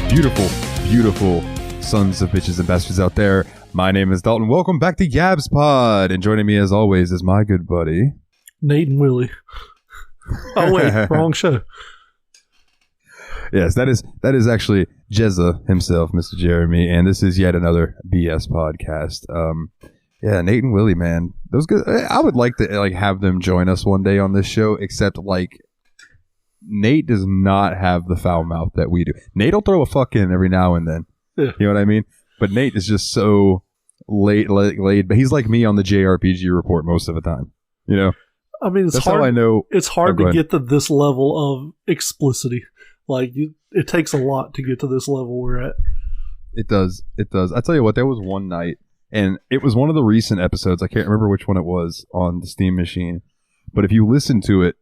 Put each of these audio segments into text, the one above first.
Beautiful, beautiful sons of bitches and bastards out there. My name is Dalton. Welcome back to Yabs Pod. And joining me as always is my good buddy, Nate and Willie. Oh wait, wrong show. Yes, that is actually Jezza himself, Mr. Jeremy, and this is yet another BS podcast. Yeah, Nate and Willie, man, those good. I would like to have them join us one day on this show, except Nate does not have the foul mouth that we do. Nate will throw a fuck in every now and then. Yeah. You know what I mean? But Nate is just so laid. But he's like me on the JRPG report most of the time. You know? I mean, that's hard. How I know. It's hard to get to this level of explicitity. It takes a lot to get to this level we're at. It does. I tell you what, there was one night, and it was one of the recent episodes. I can't remember which one it was on the Steam machine. But if you listen to it,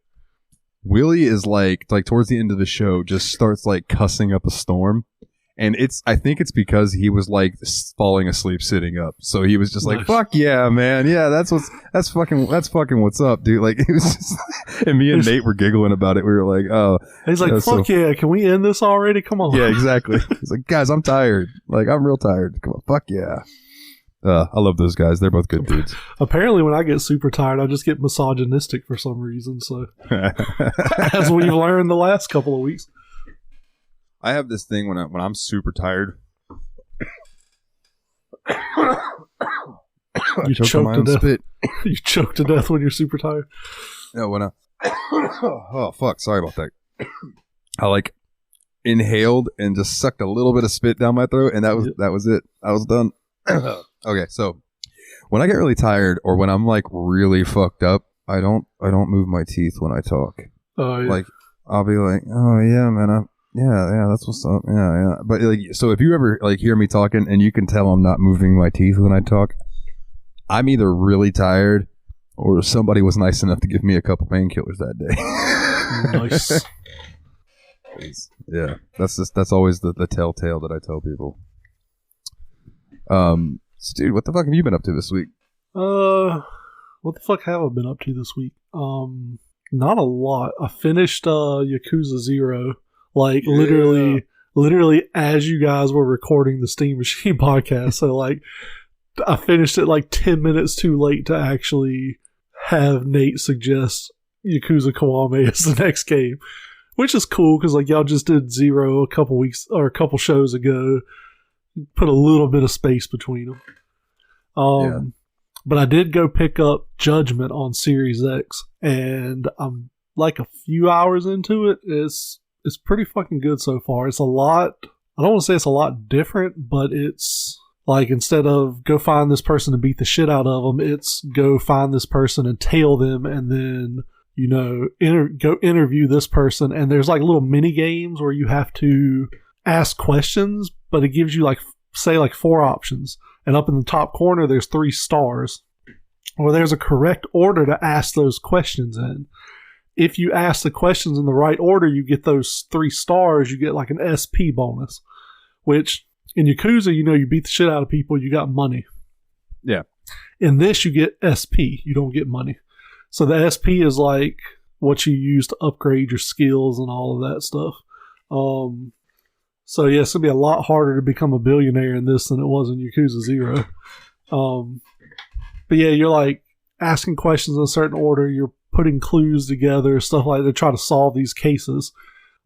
Willie is like towards the end of the show just starts cussing up a storm, and I think it's because he was falling asleep sitting up, so he was just nice. Fuck yeah, man, yeah, that's fucking what's up, dude. It was just, and me and Nate were giggling about it. We were like, oh, he's like, fuck so, yeah, can we end this already? Come on. Yeah, exactly. He's like, guys, I'm tired. I'm real tired. Come on, fuck yeah. I love those guys. They're both good dudes. Apparently, when I get super tired, I just get misogynistic for some reason. So, as we've learned the last couple of weeks, I have this thing when I'm super tired. You choke to death. Spit. You choke to death when you're super tired. Yeah, when oh fuck, sorry about that. I inhaled and just sucked a little bit of spit down my throat, and that was it. I was done. Okay, so when I get really tired or when I'm really fucked up, I don't move my teeth when I talk. Oh yeah. I'll be like, oh yeah, man, yeah, that's what's up. Yeah. But so if you ever hear me talking and you can tell I'm not moving my teeth when I talk, I'm either really tired or somebody was nice enough to give me a couple painkillers that day. Nice. Yeah, that's always the telltale that I tell people. So dude, what the fuck have you been up to this week? What the fuck have I been up to this week? Not a lot. I finished Yakuza 0, literally as you guys were recording the Steam Machine podcast. So I finished it 10 minutes too late to actually have Nate suggest Yakuza Kiwami as the next game, which is cool because y'all just did 0 a couple weeks or a couple shows ago. Put a little bit of space between them. Yeah. But I did go pick up Judgment on Series X, and I'm a few hours into it. It's pretty fucking good so far. It's a lot, I don't want to say it's a lot different, but it's instead of go find this person and beat the shit out of them, it's go find this person and tail them, and then, go interview this person. And there's little mini games where you have to ask questions, but it gives you say 4 options, and up in the top corner there's 3 stars, or there's a correct order to ask those questions in. If you ask the questions in the right order, you get those 3 stars. You get an SP bonus, which in Yakuza, you beat the shit out of people, you got money. Yeah. In this, you get SP. You don't get money. So the SP is what you use to upgrade your skills and all of that stuff. So yeah, it's going to be a lot harder to become a billionaire in this than it was in Yakuza 0. But yeah, you're asking questions in a certain order. You're putting clues together, stuff to try to solve these cases.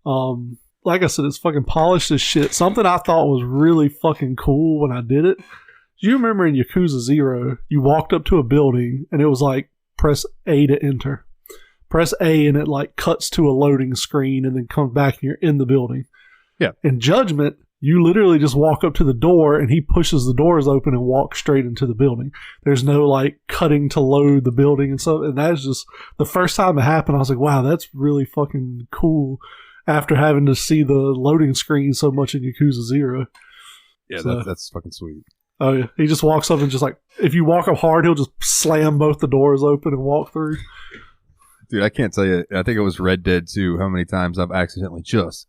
Like I said, it's fucking polished as shit. Something I thought was really fucking cool when I did it. Do you remember in Yakuza 0, you walked up to a building and it was press A to enter. Press A and it cuts to a loading screen and then comes back and you're in the building. Yeah. In Judgment, you literally just walk up to the door and he pushes the doors open and walks straight into the building. There's no cutting to load the building and stuff. And that's just the first time it happened. I was like, wow, that's really fucking cool after having to see the loading screen so much in Yakuza 0. Yeah, so, that's fucking sweet. Oh yeah. He just walks up and just if you walk up hard, he'll just slam both the doors open and walk through. Dude, I can't tell you. I think it was Red Dead 2 how many times I've accidentally just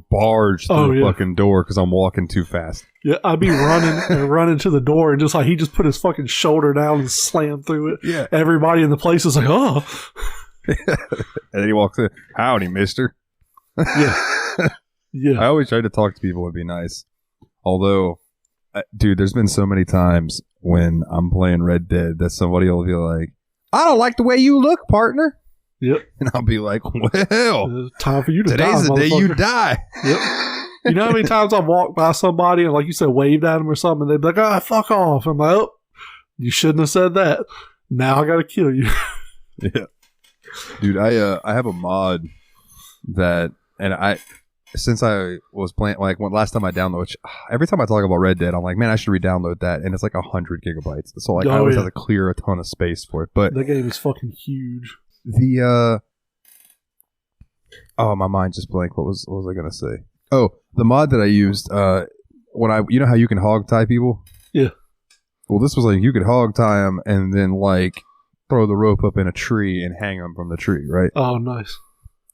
barged through the fucking door because I'm walking too fast. Yeah, I'd be running to the door and he just put his fucking shoulder down and slammed through it. Yeah. Everybody in the place is like, oh. And then he walks in. Howdy, mister. Yeah. Yeah. I always try to talk to people and be nice. Although, dude, there's been so many times when I'm playing Red Dead that somebody will be like, I don't like the way you look, partner. Yep. And I'll be like, well, time for you to die. Today's the day you die. Yep. You know how many times I've walked by somebody and, like you said, waved at them or something, and they'd be like, fuck off. I'm like, oh, you shouldn't have said that. Now I got to kill you. Yeah. Dude, I have a mod that, and since I was playing, like, last time I downloaded, which every time I talk about Red Dead, I'm like, man, I should re-download that, and it's like 100 gigabytes. So, like, I always have to clear a ton of space for it. But that game is fucking huge. My mind just blanked. What was I gonna say? Oh, the mod that I used, you know how you can hog tie people? Yeah. Well, this was like, you could hog tie them and then, like, throw the rope up in a tree and hang them from the tree, right? Oh, nice.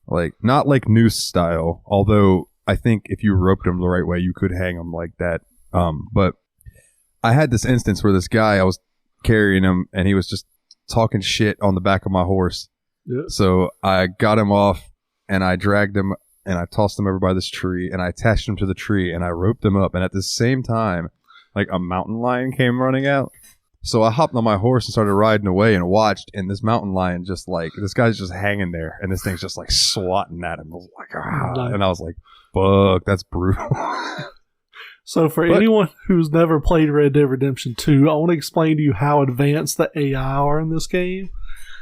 Like, not like noose style, although I think if you roped them the right way, you could hang them like that. But I had this instance where this guy, I was carrying him, and he was just talking shit on the back of my horse. Yeah. So I got him off, and I dragged him, and I tossed him over by this tree, and I attached him to the tree, and I roped him up, and at the same time, like, a mountain lion came running out. So I hopped on my horse and started riding away and watched, and this mountain lion just, like, this guy's just hanging there, and this thing's just, like, swatting at him. I was like, ah. And I was like, fuck, that's brutal. So for anyone who's never played Red Dead Redemption 2, I want to explain to you how advanced the AI are in this game.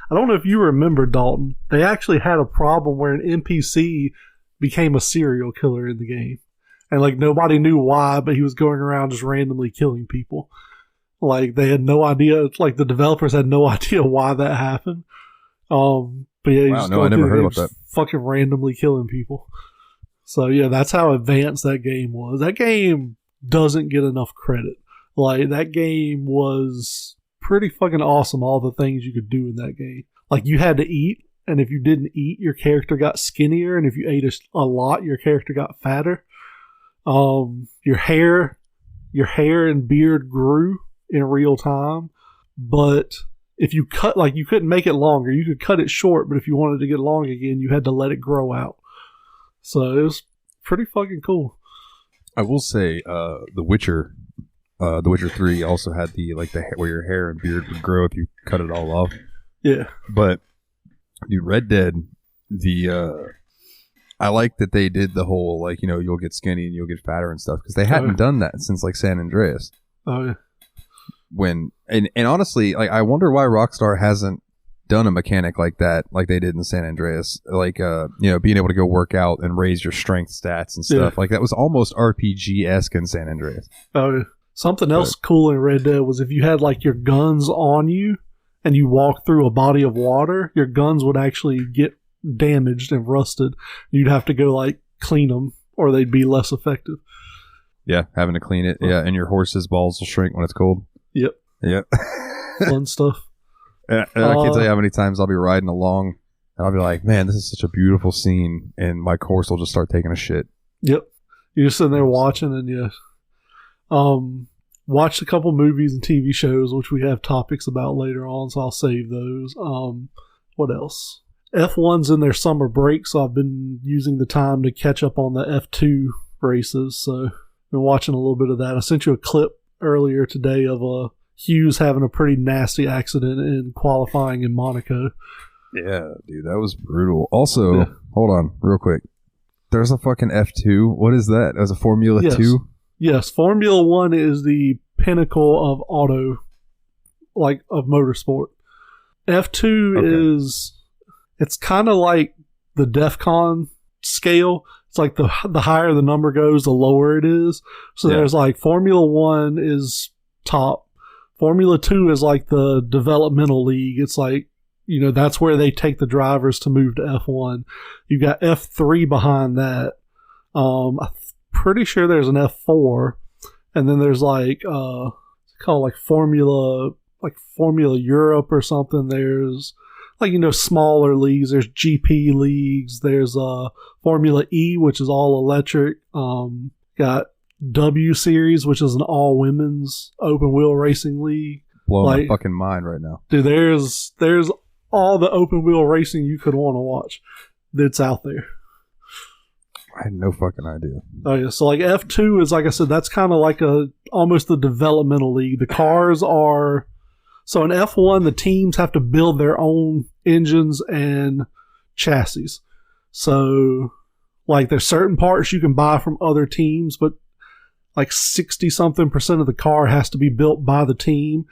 I don't know if you remember, Dalton, they actually had a problem where an NPC became a serial killer in the game. And, like, nobody knew why, but he was going around just randomly killing people. Like, they had no idea, like, the developers had no idea why that happened. But yeah, wow, no, I never heard about that. Fucking randomly killing people. So yeah, that's how advanced that game was. That game doesn't get enough credit. Like, that game was pretty fucking awesome, all the things you could do in that game. Like, you had to eat, and if you didn't eat, your character got skinnier, and if you ate a lot, your character got fatter. Your hair and beard grew in real time, but if you cut, like, you couldn't make it longer. You could cut it short, but if you wanted to get long again, you had to let it grow out. So it was pretty fucking cool. I will say, The Witcher 3 also had where your hair and beard would grow if you cut it all off. Yeah. But dude, Red Dead, I like that they did the whole, like, you know, you'll get skinny and you'll get fatter and stuff, because they hadn't done that since, like, San Andreas. Oh yeah. And honestly, like, I wonder why Rockstar hasn't done a mechanic like that, like they did in San Andreas, like, you know, being able to go work out and raise your strength stats and stuff. Yeah. Like, that was almost RPG-esque in San Andreas. Oh yeah. Something else cool in Red Dead was if you had, like, your guns on you and you walked through a body of water, your guns would actually get damaged and rusted. You'd have to go, like, clean them, or they'd be less effective. Yeah, having to clean it. Yeah, and your horse's balls will shrink when it's cold. Yep. Fun stuff. And I can't tell you how many times I'll be riding along and I'll be like, man, this is such a beautiful scene, and my horse will just start taking a shit. Yep. You're just sitting there watching, and watched a couple movies and TV shows, which we have topics about later on, so I'll save those. What else? F1's in their summer break, so I've been using the time to catch up on the F2 races, so I've been watching a little bit of that. I sent you a clip earlier today of Hughes having a pretty nasty accident in qualifying in Monaco. Yeah, dude, that was brutal. Also, hold on, real quick. There's a fucking F2. What is that? As a Formula 2? Yes, Formula 1 is the pinnacle of auto, like, of motorsport. F2 is, it's kind of like the DEFCON scale. It's like the higher the number goes, the lower it is. So there's, like, Formula 1 is top. Formula 2 is like the developmental league. It's like, you know, that's where they take the drivers to move to F1. You got F3 behind that. I'm pretty sure there's an F4, and then there's, like, it's called, like, Formula Europe or something. There's, like, you know, smaller leagues. There's GP leagues. There's Formula E, which is all electric. Got W Series, which is an all-women's open-wheel racing league. Blowing my fucking mind right now. Dude, there's all the open-wheel racing you could want to watch that's out there. I had no fucking idea. Oh yeah, so like F2 is, like I said, that's kind of like almost the developmental league. The cars are, so in F1 the teams have to build their own engines and chassis. So like there's certain parts you can buy from other teams, but like 60-something% of the car has to be built by the team.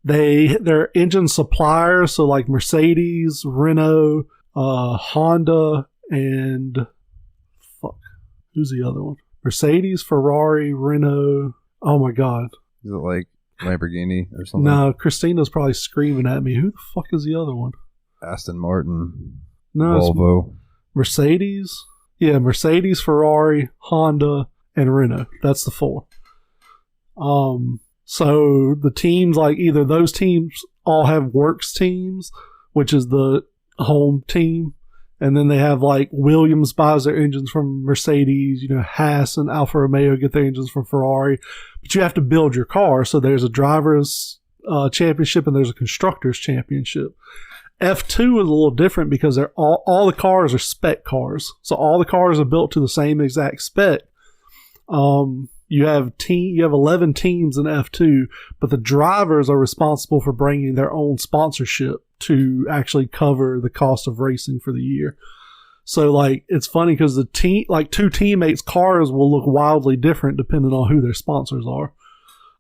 They're engine suppliers, so like Mercedes, Renault, Honda, and who's the other one? Mercedes, Ferrari, Renault. Oh my god. Is it like Lamborghini or something? No, Christina's probably screaming at me. Who the fuck is the other one? Aston Martin. No, Volvo. Mercedes. Yeah, Mercedes, Ferrari, Honda, and Renault. That's the 4. So the teams, like either those teams all have works teams, which is the home team, and then they have like Williams buys their engines from Mercedes, Haas and Alfa Romeo get their engines from Ferrari, but you have to build your car. So there's a driver's championship and there's a constructor's championship. F2 is a little different because they're all the cars are spec cars. So all the cars are built to the same exact spec. You have 11 teams in F2, but the drivers are responsible for bringing their own sponsorship to actually cover the cost of racing for the year. So like it's funny because the team, like two teammates' cars will look wildly different depending on who their sponsors are.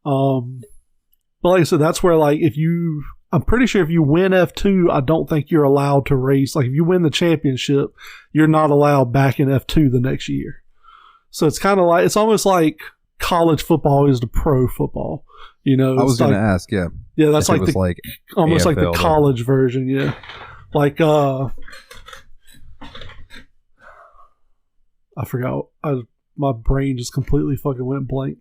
But like I said, that's where like I'm pretty sure if you win F2, I don't think you're allowed to race. Like if you win the championship, you're not allowed back in F2 the next year. So it's kind of like, it's almost like college football is the pro football. I was going to ask, yeah. Yeah, that's like almost AFL, like the college version, yeah. Like, I forgot. My brain just completely fucking went blank.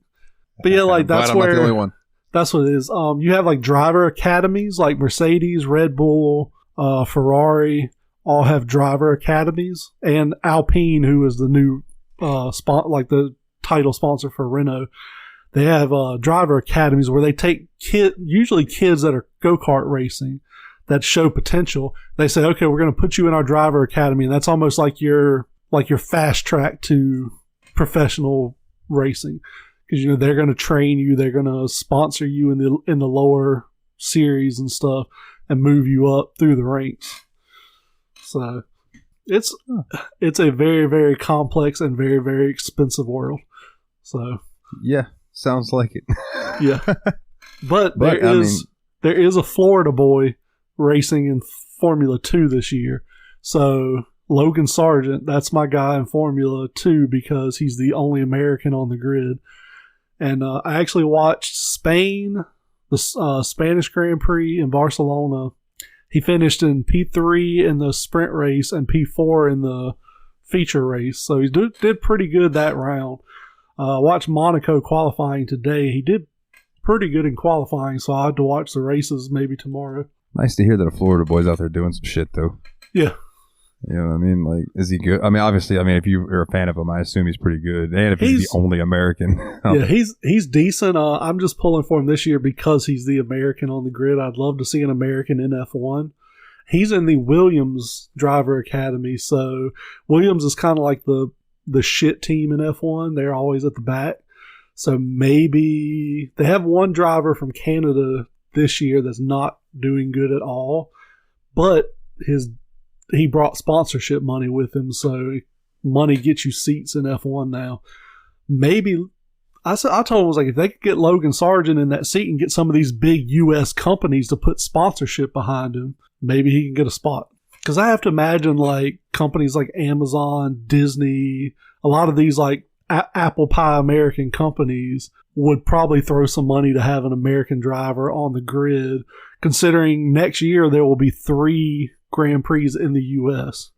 But yeah, like that's where. I'm not the only one. That's what it is. You have like driver academies, like Mercedes, Red Bull, Ferrari, all have driver academies, and Alpine, who is the new like the title sponsor for Renault. They have driver academies where they take usually kids that are go-kart racing that show potential. They say, okay, we're going to put you in our driver academy, and that's almost like your fast track to professional racing, because they're going to train you, they're going to sponsor you in the lower series and stuff, and move you up through the ranks. So it's a very, very complex and very, very expensive world. So yeah. Sounds like it. Yeah. But there is a Florida boy racing in Formula 2 this year. So Logan Sargent, that's my guy in Formula 2 because he's the only American on the grid. And I actually watched Spain, the Spanish Grand Prix in Barcelona. He finished in P3 in the sprint race and P4 in the feature race. So he did pretty good that round. Watched Monaco qualifying today. He did pretty good in qualifying, so I had to watch the races maybe tomorrow. Nice to hear that a Florida boy's out there doing some shit, though. Yeah. You know what I mean? Like, is he good? I mean, obviously, if you're a fan of him, I assume he's pretty good. And if he's the only American. Yeah, he's decent. I'm just pulling for him this year because he's the American on the grid. I'd love to see an American in F1. He's in the Williams Driver Academy, so Williams is kind of like the shit team in F1. They're always at the back. So maybe they have one driver from Canada this year that's not doing good at all, but he brought sponsorship money with him, so money gets you seats in F1 now. Maybe I told him, I was like, if they could get Logan Sargent in that seat and get some of these big U.S. companies to put sponsorship behind him, maybe he can get a spot. Because I have to imagine like companies like Amazon, Disney, a lot of these like apple pie American companies would probably throw some money to have an American driver on the grid, considering next year there will be 3 Grand Prix in the U.S.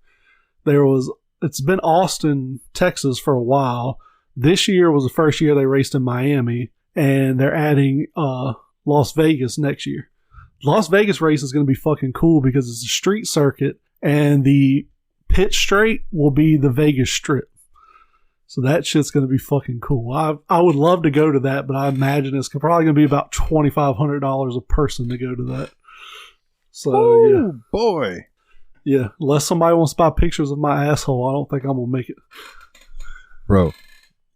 It's been Austin, Texas for a while. This year was the first year they raced in Miami, and they're adding Las Vegas next year. Las Vegas race is going to be fucking cool because it's a street circuit, and the pit straight will be the Vegas Strip. So that shit's going to be fucking cool. I would love to go to that, but I imagine it's probably going to be about $2,500 a person to go to that. So, yeah. Boy. Yeah, unless somebody wants to buy pictures of my asshole, I don't think I'm going to make it. Bro,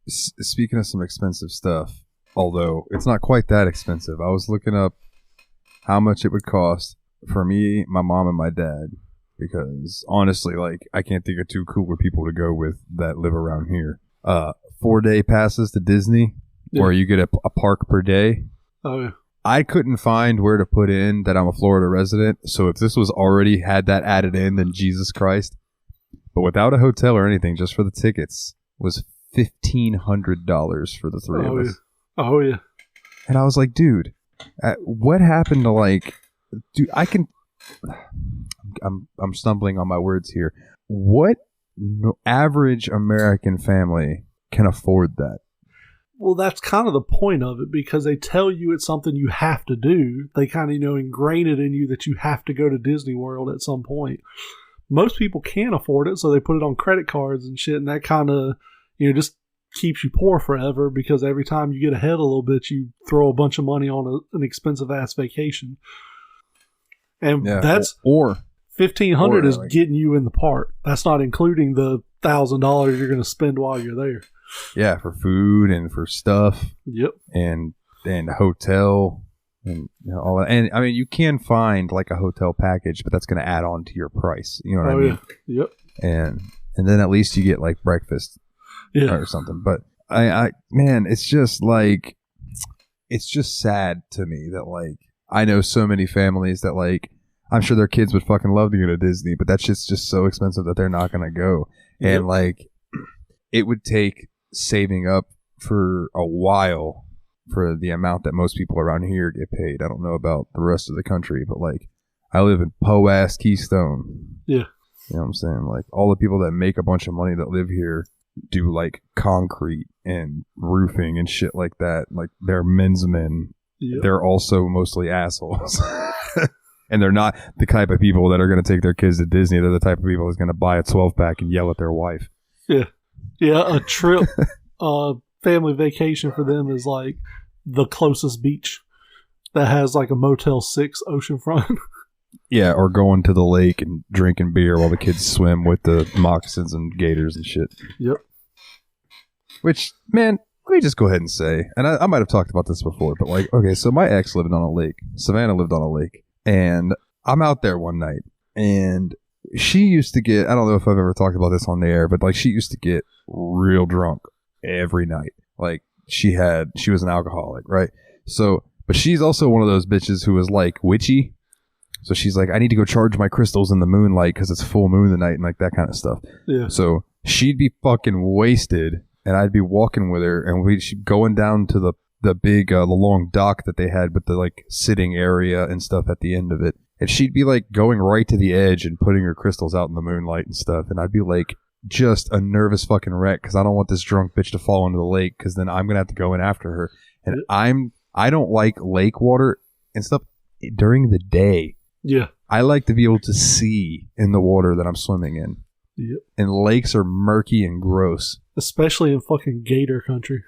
speaking of some expensive stuff, although it's not quite that expensive, I was looking up how much it would cost for me, my mom, and my dad. Because honestly, like, I can't think of two cooler people to go with that live around here. 4-day passes to Disney, where you get a park per day. Oh, yeah. I couldn't find where to put in that I'm a Florida resident. So if this was already had that added in, then Jesus Christ. But without a hotel or anything, just for the tickets, was $1,500 for the three of us. Yeah. Oh, yeah. And I was like, dude, what happened to, like, dude, I'm stumbling on my words here. What average American family can afford that? Well, that's kind of the point of it, because they tell you it's something you have to do. They kind of, ingrain it in you that you have to go to Disney World at some point. Most people can't afford it, so they put it on credit cards and shit, and that kind of, just keeps you poor forever, because every time you get ahead a little bit, you throw a bunch of money on an expensive-ass vacation. And that's... Or $1,500 is getting you in the park. That's not including the $1,000 you're going to spend while you're there. Yeah, for food and for stuff. Yep. And hotel and all that. And I mean, you can find like a hotel package, but that's going to add on to your price. You know what I mean? Yeah. Yep. And then at least you get like breakfast or something. But I man, it's just like, it's just sad to me that, like, I know so many families that, like, I'm sure their kids would fucking love to go to Disney, but that shit's just so expensive that they're not going to go. Yep. And like, it would take saving up for a while for the amount that most people around here get paid. I don't know about the rest of the country, but like, I live in Po-ass Keystone. Yeah. You know what I'm saying? Like, all the people that make a bunch of money that live here do like concrete and roofing and shit like that. Like, they're men's men. Yep. They're also mostly assholes. And they're not the type of people that are going to take their kids to Disney. They're the type of people that's going to buy a 12-pack and yell at their wife. Yeah. Yeah, a trip, family vacation for them is like the closest beach that has like a Motel 6 oceanfront. Yeah, or going to the lake and drinking beer while the kids swim with the moccasins and gators and shit. Yep. Which, man, let me just go ahead and say, and I might have talked about this before, but like, okay, so my ex lived on a lake. Savannah lived on a lake. And I'm out there one night, and she used to get, I don't know if I've ever talked about this on the air, but like, she used to get real drunk every night. Like, she was an alcoholic, right? So, but she's also one of those bitches who is like witchy. So she's like, I need to go charge my crystals in the moonlight because it's full moon tonight and like that kind of stuff. Yeah. So she'd be fucking wasted, and I'd be walking with her, and she'd going down to the big, the long dock that they had with the like sitting area and stuff at the end of it. And she'd be like going right to the edge and putting her crystals out in the moonlight and stuff. And I'd be like just a nervous fucking wreck because I don't want this drunk bitch to fall into the lake because then I'm going to have to go in after her. And I don't like lake water and stuff during the day. Yeah. I like to be able to see in the water that I'm swimming in. Yep. And lakes are murky and gross. Especially in fucking gator country.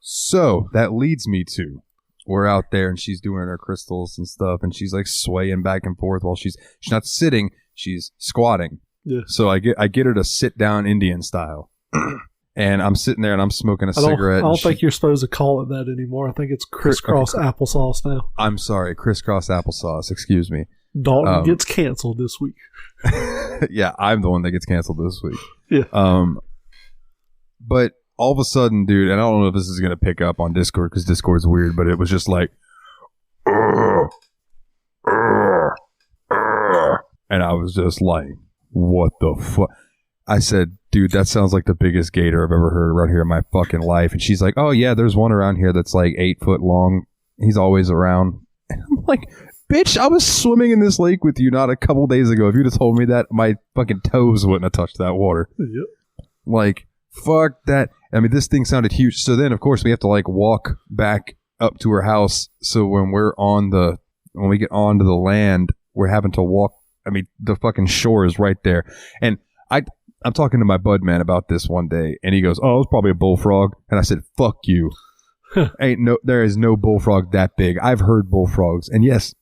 So that leads me to, we're out there and she's doing her crystals and stuff, and she's like swaying back and forth while she's not sitting, she's squatting. Yeah. So I get her to sit down Indian style, and I'm sitting there and I'm smoking a cigarette. I don't think you're supposed to call it that anymore. I think it's crisscross applesauce now. I'm sorry, crisscross applesauce. Excuse me. Dalton gets canceled this week. Yeah, I'm the one that gets canceled this week. Yeah. But all of a sudden, dude, and I don't know if this is going to pick up on Discord because Discord's weird, but it was just like, and I was just like, what the fuck? I said, dude, that sounds like the biggest gator I've ever heard around here in my fucking life. And she's like, oh yeah, there's one around here that's like 8 foot long. He's always around. And I'm like, bitch, I was swimming in this lake with you not a couple days ago. If you'd have told me that, my fucking toes wouldn't have touched that water. Yep. Like, fuck that. I mean, this thing sounded huge. So then, of course, we have to like walk back up to her house. So when we get onto the land, we're having to walk. I mean, the fucking shore is right there. And I'm talking to my bud man about this one day, and he goes, "Oh, it's probably a bullfrog." And I said, "Fuck you." There is no bullfrog that big. I've heard bullfrogs, and yes,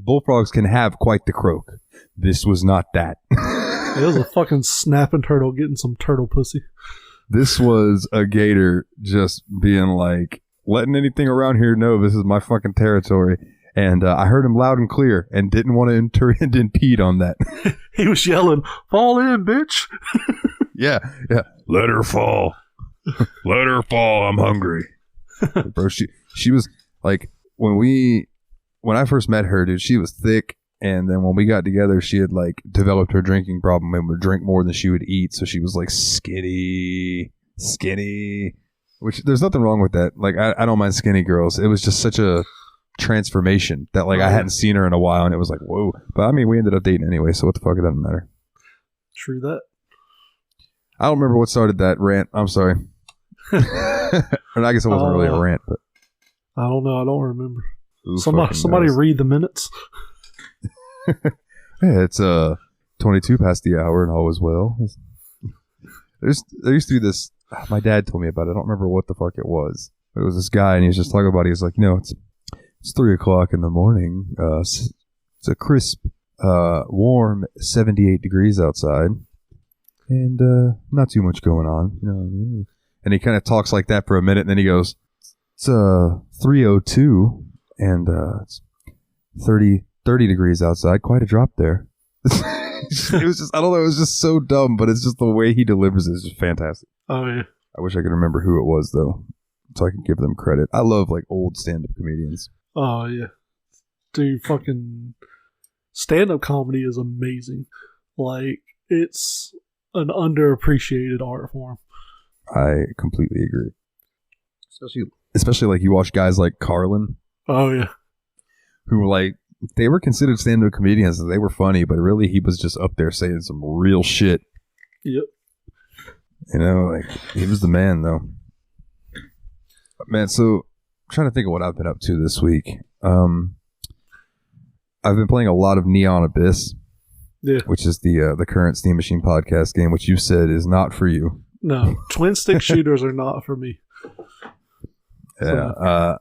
bullfrogs can have quite the croak. This was not that. It was a fucking snapping turtle getting some turtle pussy. This was a gator just being like, letting anything around here know this is my fucking territory. And I heard him loud and clear and didn't want to enter and impede on that. He was yelling, "Fall in, bitch." Yeah. Let her fall. Let her fall. I'm hungry. Bro, she was like, when I first met her, dude, she was thick. And then when we got together, she had like developed her drinking problem and would drink more than she would eat. So she was like skinny, which there's nothing wrong with that. Like, I don't mind skinny girls. It was just such a transformation that like I hadn't seen her in a while. And it was like, whoa. But I mean, we ended up dating anyway. So what the fuck? It doesn't matter. True that. I don't remember what started that rant. I'm sorry. And I guess it wasn't really a rant, but I don't know. I don't remember. Somebody read the minutes. Yeah, it's 22 past the hour and all is well. There used to be this. My dad told me about it. I don't remember what the fuck it was. It was this guy, and he was just talking about it. He's like, it's 3:00 in the morning. It's a crisp, warm 78 degrees outside, and not too much going on. You know what I mean? And he kind of talks like that for a minute, and then he goes, "It's 3:02, and it's 30 degrees outside. Quite a drop there." It was just, I don't know, it was just so dumb, but it's just the way he delivers it is just fantastic. Oh, yeah. I wish I could remember who it was, though, so I could give them credit. I love, like, old stand-up comedians. Oh, yeah. Dude, fucking stand-up comedy is amazing. Like, it's an underappreciated art form. I completely agree. Especially like, you watch guys like Carlin. Oh, yeah. Who, like, they were considered stand-up comedians, and they were funny, but really he was just up there saying some real shit. Yep. You know, like, he was the man, though. Man, so I'm trying to think of what I've been up to this week. I've been playing a lot of Neon Abyss, which is the current Steam Machine podcast game, which you said is not for you. No, twin stick shooters are not for me. Yeah,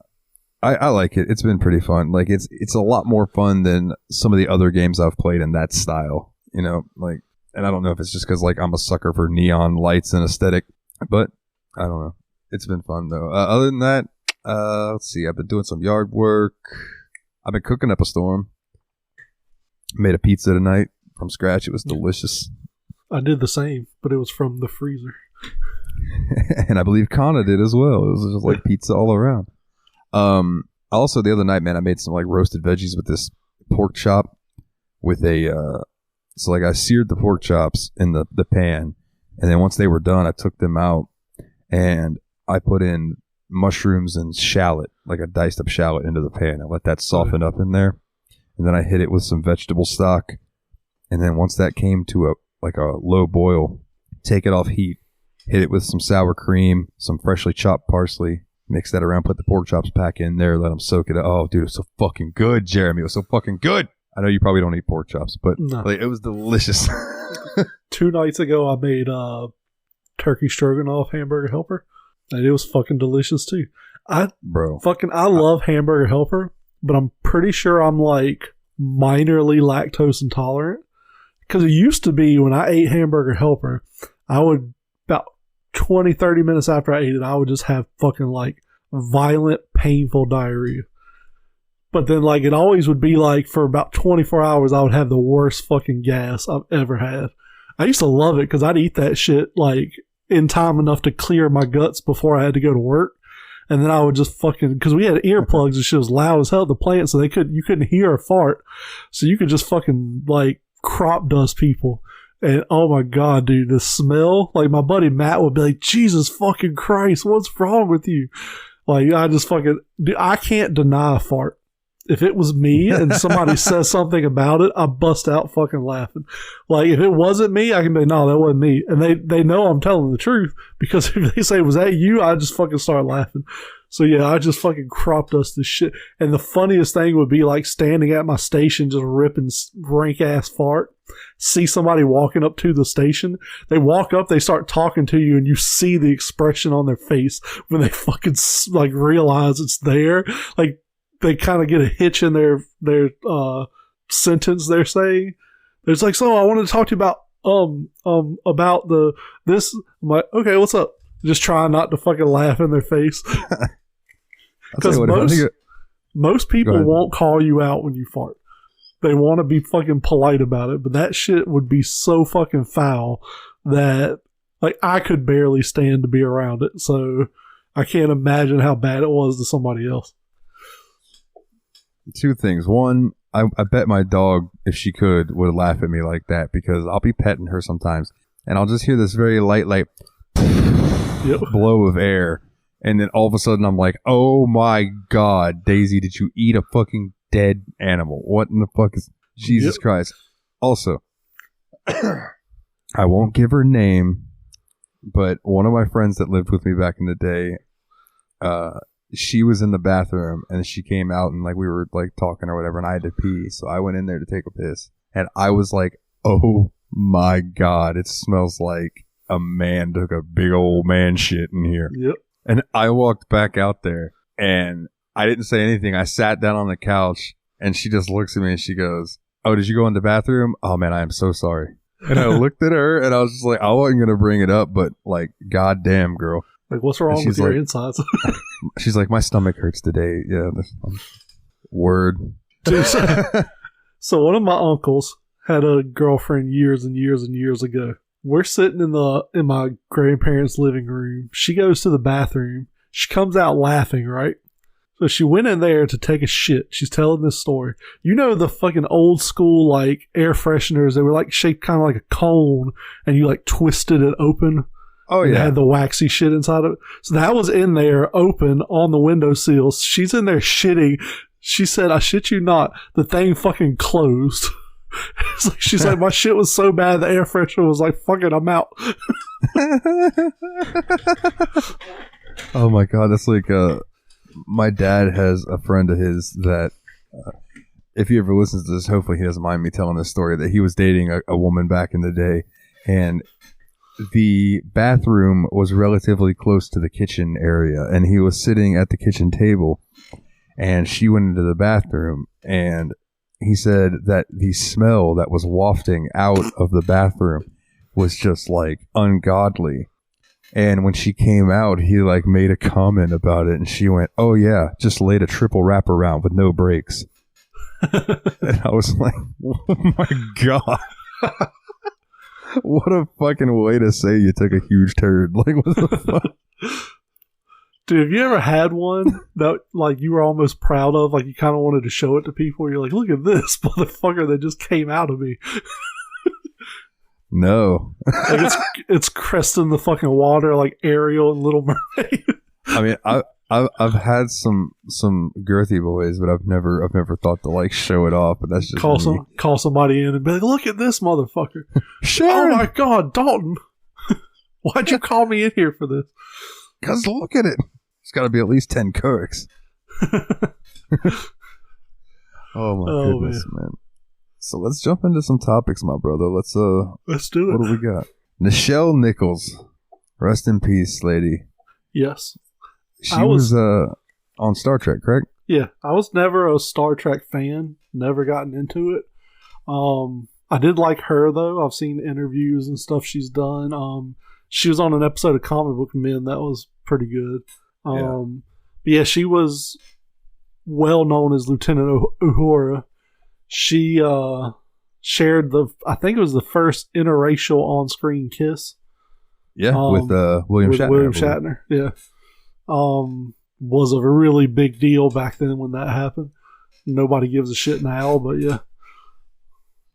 I like it. It's been pretty fun. Like, it's a lot more fun than some of the other games I've played in that style. You know, like, and I don't know if it's just because like I'm a sucker for neon lights and aesthetic, but I don't know. It's been fun though. Other than that, let's see. I've been doing some yard work. I've been cooking up a storm. Made a pizza tonight from scratch. It was delicious. I did the same, but it was from the freezer. And I believe Kana did as well. It was just like pizza all around. Also the other night, man, I made some like roasted veggies with this pork chop with a, so like I seared the pork chops in the pan, and then once they were done, I took them out and I put in mushrooms and shallot, like a diced up shallot into the pan. I let that soften up in there, and then I hit it with some vegetable stock, and then once that came to a low boil, take it off heat, hit it with some sour cream, some freshly chopped parsley, mix that around, put the pork chops back in there, let them soak it up. Oh, dude, it was so fucking good, Jeremy. It was so fucking good. I know you probably don't eat pork chops, but like, it was delicious. 2 nights ago, I made turkey stroganoff hamburger helper, and it was fucking delicious too. I love hamburger helper, but I'm pretty sure I'm like minorly lactose intolerant, because it used to be when I ate hamburger helper, I would, about 20-30 minutes after I ate it, I would just have fucking like violent, painful diarrhea. But then like it always would be like for about 24 hours, I would have the worst fucking gas I've ever had. I used to love it because I'd eat that shit like in time enough to clear my guts before I had to go to work. And then I would just fucking, because we had earplugs and shit was loud as hell at the plant, so you couldn't hear a fart. So you could just fucking like crop dust people. And oh my God, dude, the smell, like my buddy Matt would be like, Jesus fucking Christ, what's wrong with you? Like, I just fucking, dude, I can't deny a fart. If it was me and somebody says something about it, I bust out fucking laughing. Like, if it wasn't me, I can be, no, that wasn't me. And they know I'm telling the truth, because if they say, was that you? I just fucking start laughing. So yeah, I just fucking crop dust this shit. And the funniest thing would be like standing at my station, just ripping rank ass fart. See somebody walking up to the station. They walk up, they start talking to you, and you see the expression on their face when they fucking like realize it's there. Like, they kind of get a hitch in their sentence they're saying. It's like, so I wanted to talk to you about about this. I'm like, okay, what's up? Just trying not to fucking laugh in their face. Because most people won't call you out when you fart. They want to be fucking polite about it, but that shit would be so fucking foul that like I could barely stand to be around it. So I can't imagine how bad it was to somebody else. Two things. One, I bet my dog, if she could, would laugh at me like that because I'll be petting her sometimes and I'll just hear this very light, like blow of air. And then all of a sudden I'm like, oh my God, Daisy, did you eat a fucking dead animal? What in the fuck is Jesus Christ? Also, I won't give her name, but one of my friends that lived with me back in the day, she was in the bathroom and she came out and like we were like talking or whatever and I had to pee. So I went in there to take a piss and I was like, oh my God, it smells like a man took a big old man shit in here. Yep. And I walked back out there and I didn't say anything. I sat down on the couch and she just looks at me and she goes, oh, did you go in the bathroom? Oh man, I am so sorry. And I looked at her and I was just like, I wasn't going to bring it up, but like, goddamn, girl. Like, what's wrong with your insides? She's like, my stomach hurts today. Yeah. Word. Dude, so one of my uncles had a girlfriend years and years and years ago. We're sitting in my grandparents' living room. She goes to the bathroom. She comes out laughing, right? So she went in there to take a shit. She's telling this story. You know the fucking old school like air fresheners? They were like shaped kind of like a cone, and you like twisted it open. Oh yeah, it had the waxy shit inside of it. So that was in there, open on the windowsill. She's in there shitting. She said, "I shit you not, the thing fucking closed." It's like, she's like, my shit was so bad the air freshener was like, fuck it, I'm out. Oh my God, that's like my dad has a friend of his that if he ever listens to this, hopefully he doesn't mind me telling this story, that he was dating a woman back in the day and the bathroom was relatively close to the kitchen area and he was sitting at the kitchen table and she went into the bathroom and he said that the smell that was wafting out of the bathroom was just like ungodly. And when she came out, he like made a comment about it and she went, oh yeah, just laid a triple wrap around with no brakes. And I was like, oh my God. What a fucking way to say you took a huge turd. Like, what the fuck? Dude, have you ever had one that like you were almost proud of? Like you kind of wanted to show it to people. You're like, look at this motherfucker that just came out of me. No. Like it's cresting the fucking water like Ariel and Little Mermaid. I mean, I've had some girthy boys, but I've never thought to like show it off. But that's just call somebody in and be like, look at this motherfucker. Sure. Oh my God, Dalton. Why'd you call me in here for this? Because look at it. It's got to be at least 10 Kirks. Oh my goodness, man. So let's jump into some topics, my brother. Let's do it. What do we got? Nichelle Nichols. Rest in peace, lady. Yes. She was on Star Trek, correct? Yeah. I was never a Star Trek fan. Never gotten into it. I did like her, though. I've seen interviews and stuff she's done. She was on an episode of Comic Book Men. That was pretty good. But yeah, she was well known as Lieutenant Uhura. She shared I think it was the first interracial on-screen kiss. Yeah, with William Shatner. William Shatner, yeah. Was a really big deal back then when that happened. Nobody gives a shit now, but yeah.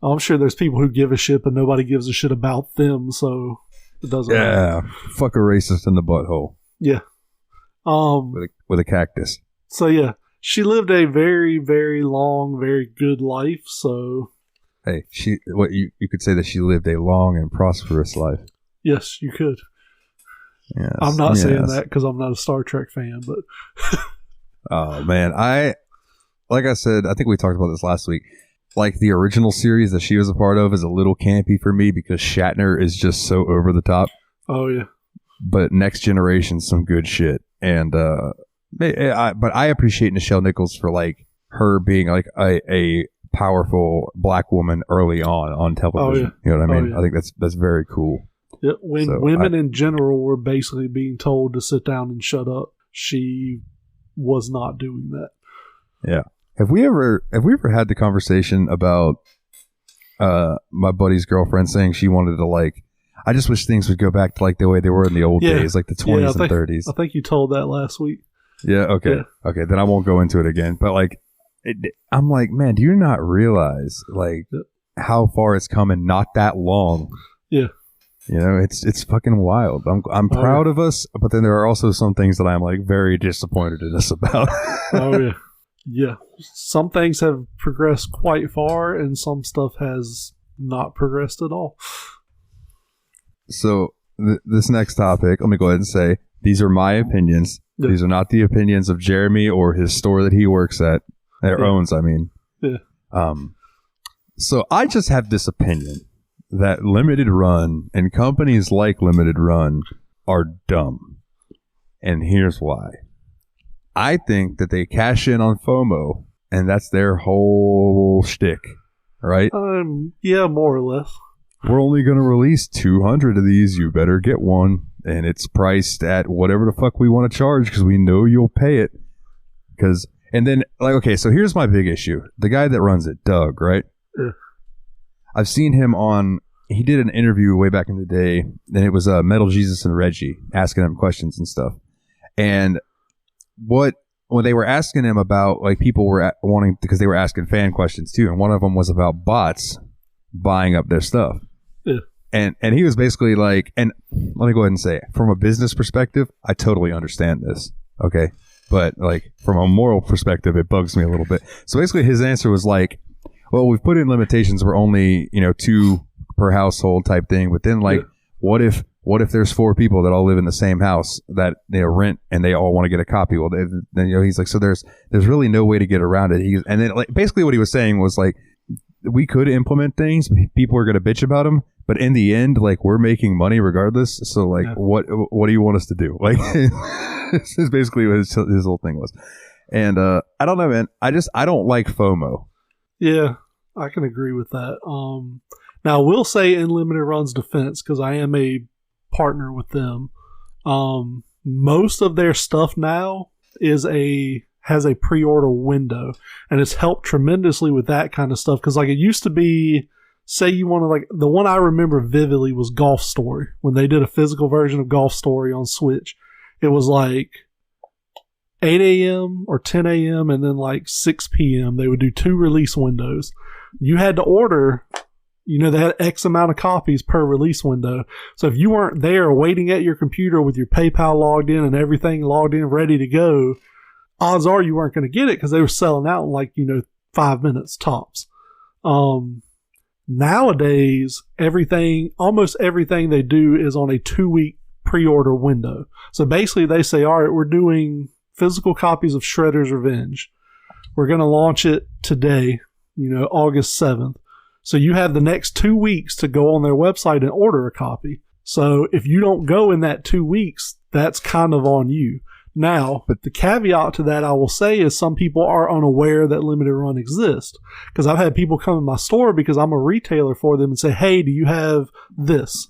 I'm sure there's people who give a shit, but nobody gives a shit about them, so it doesn't matter. Yeah, fuck a racist in the butthole. Yeah. With a cactus. So yeah, she lived a very, very long, very good life. So, hey, you could say that she lived a long and prosperous life. Yes, you could. Yes, I'm not saying that because I'm not a Star Trek fan, but oh man, like I said, I think we talked about this last week. Like the original series that she was a part of is a little campy for me because Shatner is just so over the top. Oh yeah. But Next Generation's some good shit. And but I appreciate Nichelle Nichols for like her being like a powerful black woman early on television. Oh, yeah. You know what I mean? Yeah. I think that's very cool. Yeah, when women in general were basically being told to sit down and shut up, she was not doing that. Yeah. Have we ever had the conversation about my buddy's girlfriend saying she wanted to, like, I just wish things would go back to like the way they were in the old days, like the 20s and 30s. I think you told that last week. Yeah, okay. Yeah. Okay, then I won't go into it again. But like I'm like, man, do you not realize like how far it's come in not that long? Yeah. You know, it's fucking wild. I'm proud of us, but then there are also some things that I'm like very disappointed in us about. Oh yeah. Yeah. Some things have progressed quite far and some stuff has not progressed at all. So this next topic, let me go ahead and say, these are my opinions. Yeah. These are not the opinions of Jeremy or his store that he works at, or owns, I mean. Yeah. So I just have this opinion that limited run and companies like limited run are dumb. And here's why. I think that they cash in on FOMO, and that's their whole shtick, right? Yeah, more or less. We're only going to release 200 of these. You better get one. And it's priced at whatever the fuck we want to charge because we know you'll pay it. And then, like, okay, so here's my big issue. The guy that runs it, Doug, right? Yeah. I've seen him he did an interview way back in the day, and it was Metal Jesus and Reggie asking him questions and stuff. And when they were asking him about, like, people were wanting, because they were asking fan questions too, and one of them was about bots buying up their stuff. Yeah. And he was basically like, and let me go ahead and say, from a business perspective, I totally understand this, okay? But, like, from a moral perspective, it bugs me a little bit. So basically his answer was like, well, we've put in limitations. We're only, 2 per household type thing. But then, like, what if there's 4 people that all live in the same house that they rent and they all want to get a copy? Well, then he's like, so there's really no way to get around it. And then, like, basically what he was saying was like, we could implement things. People are going to bitch about them, but in the end, like, we're making money regardless. So, like, what do you want us to do? Like, this is basically what his whole thing was. And I don't know, man. I don't like FOMO. Yeah, I can agree with that. Now, I will say in Limited Run's defense, because I am a partner with them, most of their stuff now has a pre-order window, and it's helped tremendously with that kind of stuff. Because, like, it used to be, say you want to, like, the one I remember vividly was Golf Story. When they did a physical version of Golf Story on Switch, it was like 8 a.m. or 10 a.m. and then like 6 p.m. They would do 2 release windows. You had to order, they had X amount of copies per release window. So if you weren't there waiting at your computer with your PayPal logged in and everything logged in ready to go, odds are you weren't going to get it because they were selling out in like, 5 minutes tops. Nowadays, almost everything they do is on a 2-week pre-order window. So basically they say, all right, we're doing physical copies of Shredder's Revenge. We're going to launch it today, August 7th. So you have the next 2 weeks to go on their website and order a copy. So if you don't go in that 2 weeks, that's kind of on you. Now, but the caveat to that I will say is some people are unaware that Limited Run exists. Because I've had people come in my store because I'm a retailer for them and say, hey, do you have this?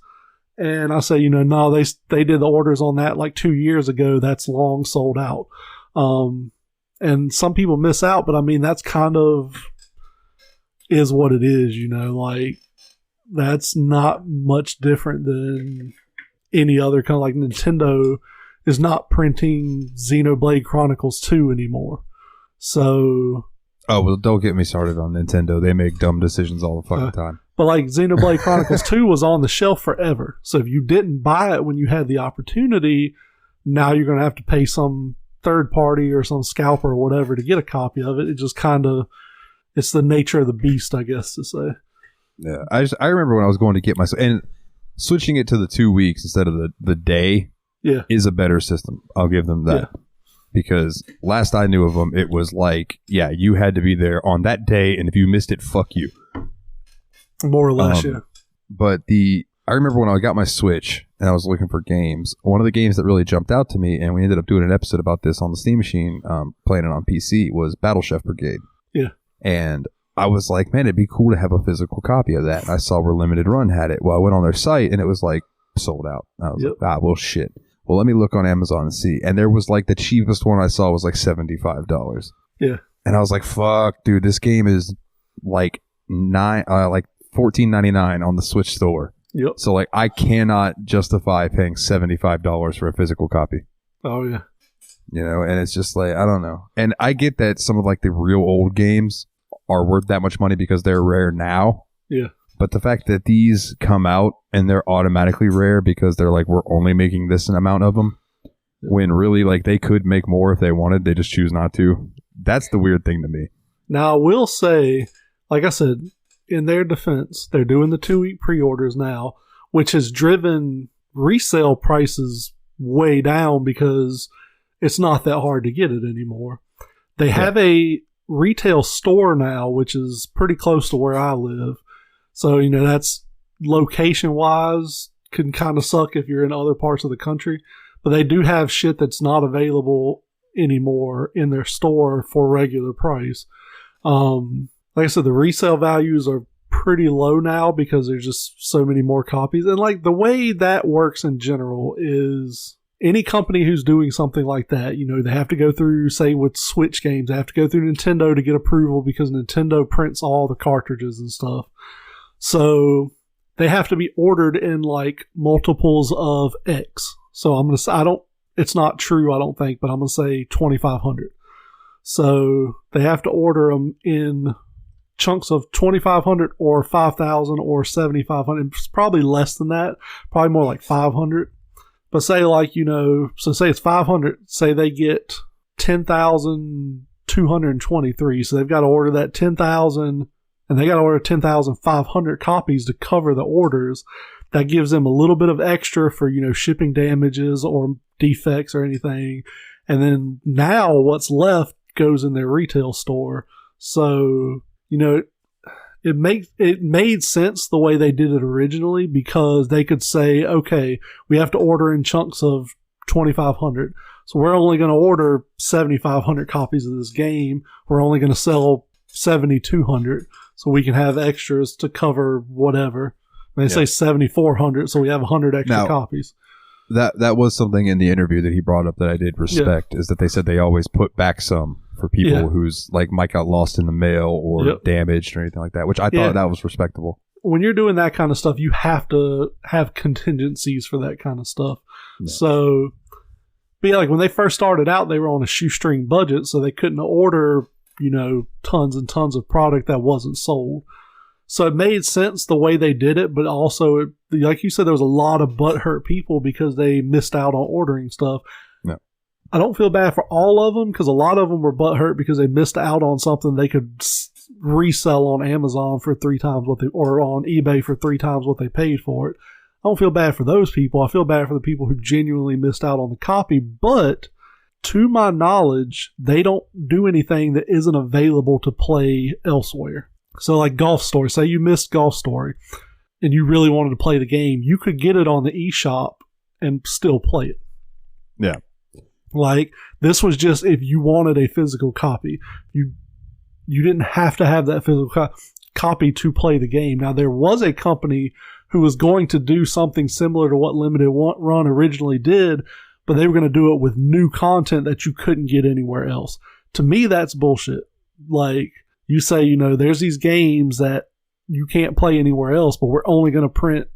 And I say, no, they did the orders on that like 2 years ago. That's long sold out. And some people miss out, but I mean, that's kind of is what it is, like that's not much different than any other kind of, like, Nintendo is not printing Xenoblade Chronicles 2 anymore. So. Oh, well, don't get me started on Nintendo. They make dumb decisions all the fucking time. But like Xenoblade Chronicles 2 was on the shelf forever. So if you didn't buy it when you had the opportunity, now you're going to have to pay some third party or some scalper or whatever to get a copy of it. It just kind of, it's the nature of the beast, I guess to say. Yeah, I remember when I was going to get my, and switching it to the 2 weeks instead of the day is a better system. I'll give them that. Yeah. Because last I knew of them, it was like, you had to be there on that day, and if you missed it, fuck you. More or less, yeah. But I remember when I got my Switch and I was looking for games, one of the games that really jumped out to me, and we ended up doing an episode about this on the Steam Machine, playing it on PC, was Battle Chef Brigade. Yeah. And I was like, man, it'd be cool to have a physical copy of that. And I saw where Limited Run had it. Well, I went on their site and it was like sold out. I was like, well, shit. Well, let me look on Amazon and see. And there was like the cheapest one I saw was like $75. Yeah. And I was like, fuck, dude, this game is like $14.99 on the Switch store. Yep. So like I cannot justify paying $75 for a physical copy. Oh yeah. You know, and it's just like, I don't know. And I get that some of like the real old games are worth that much money because they're rare now. Yeah. But the fact that these come out and they're automatically rare because they're like, we're only making this an amount of them, when really like they could make more if they wanted, they just choose not to. That's the weird thing to me. Now I will say, like I said, in their defense, they're doing the 2-week pre-orders now, which has driven resale prices way down because it's not that hard to get it anymore. They have a retail store now, which is pretty close to where I live. So, you know, that's location-wise can kind of suck if you're in other parts of the country. But they do have shit that's not available anymore in their store for regular price. Like I said, the resale values are pretty low now because there's just so many more copies. And like the way that works in general is any company who's doing something like that, you know, they have to go through, say with Switch games, they have to go through Nintendo to get approval because Nintendo prints all the cartridges and stuff. So they have to be ordered in like multiples of X. So I'm going to say, it's not true, I don't think, but I'm going to say 2,500. So they have to order them in chunks of 2,500 or 5,000 or 7,500. It's probably less than that, probably more like 500. But say like, you know, so say it's 500, say they get 10,223. So they've got to order that 10,000 and they got to order 10,500 copies to cover the orders. That gives them a little bit of extra for, you know, shipping damages or defects or anything. And then now what's left goes in their retail store. So, you know, it made sense the way they did it originally because they could say, okay, we have to order in chunks of 2,500. So we're only going to order 7,500 copies of this game. We're only going to sell 7,200 so we can have extras to cover whatever. They say 7,400, so we have 100 extra copies. That was something in the interview that he brought up that I did respect, is that they said they always put back some for people who's like might got lost in the mail or damaged or anything like that, which I thought that was respectable. When you're doing that kind of stuff, you have to have contingencies for that kind of stuff. Yeah. So, but yeah, like when they first started out, they were on a shoestring budget, so they couldn't order, you know, tons and tons of product that wasn't sold. So it made sense the way they did it, but also, like you said, there was a lot of butthurt people because they missed out on ordering stuff. No. I don't feel bad for all of them because a lot of them were butthurt because they missed out on something they could resell on Amazon for 3 times what or on eBay for 3 times what they paid for it. I don't feel bad for those people. I feel bad for the people who genuinely missed out on the copy, but to my knowledge, they don't do anything that isn't available to play elsewhere. So like Golf Story, say you missed Golf Story and you really wanted to play the game, you could get it on the eShop and still play it. Yeah. Like this was just if you wanted a physical copy. You didn't have to have that physical copy to play the game. Now there was a company who was going to do something similar to what Limited Run originally did, but they were going to do it with new content that you couldn't get anywhere else. To me, that's bullshit. Like, you say, you know, there's these games that you can't play anywhere else, but we're only going to print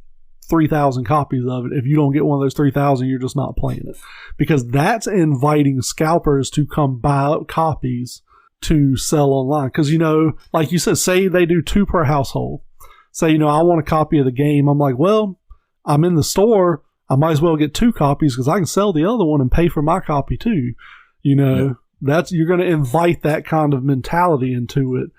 3,000 copies of it. If you don't get one of those 3,000, you're just not playing it. Because that's inviting scalpers to come buy up copies to sell online. Because, you know, like you said, say they do 2 per household. Say, you know, I want a copy of the game. I'm like, well, I'm in the store. I might as well get 2 copies because I can sell the other one and pay for my copy too. You know, you're going to invite that kind of mentality into it.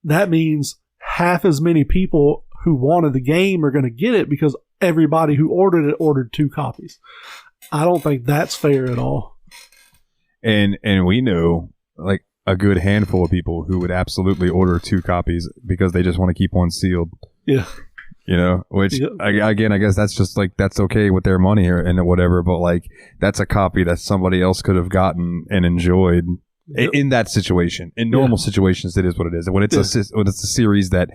That means half as many people who wanted the game are going to get it because everybody who ordered it ordered 2 copies. I don't think that's fair at all. And we know like a good handful of people who would absolutely order 2 copies because they just want to keep one sealed. Yeah. You know, which again, I guess that's just like, that's okay with their money and whatever, but like that's a copy that somebody else could have gotten and enjoyed in that situation. In normal situations, it is what it is. And when it's when it's a series that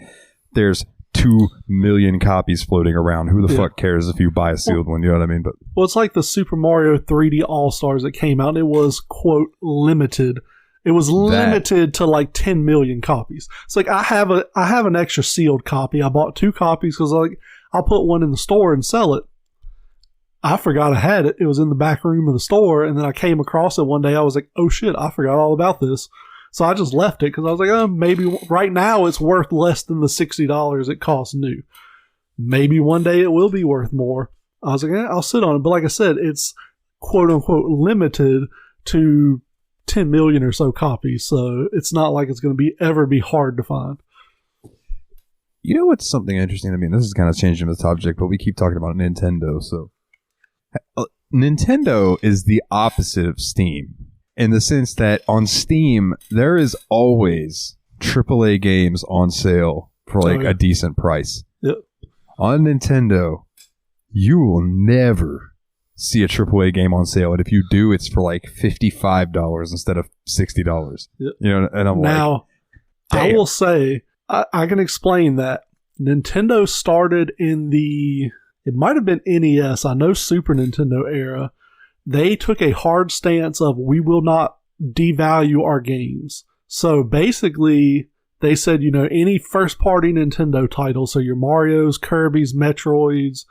there's 2 million copies floating around, who the fuck cares if you buy a sealed one? You know what I mean? But it's like the Super Mario 3D All-Stars that came out. It was, quote, limited. It was limited to like 10 million copies. It's like I have an extra sealed copy. I bought 2 copies because I'll put one in the store and sell it. I forgot I had it. It was in the back room of the store, and then I came across it one day. I was like, oh shit, I forgot all about this. So I just left it because I was like, oh, maybe right now it's worth less than the $60 it costs new. Maybe one day it will be worth more. I was like, I'll sit on it. But like I said, it's quote unquote limited to 10 million or so copies. So it's not like it's going to ever be hard to find. You know what's something interesting? I mean, this is kind of changing the subject, but we keep talking about Nintendo. So Nintendo is the opposite of Steam in the sense that on Steam, there is always AAA games on sale for like a decent price. Yep. On Nintendo, you will never see a AAA game on sale. And if you do, it's for like $55 instead of $60. Yep. You know, and I'm now, I will say, I can explain that. Nintendo started in it might have been NES, I know Super Nintendo era. They took a hard stance of we will not devalue our games. So basically, they said, any first-party Nintendo title, so your Marios, Kirby's, Metroids,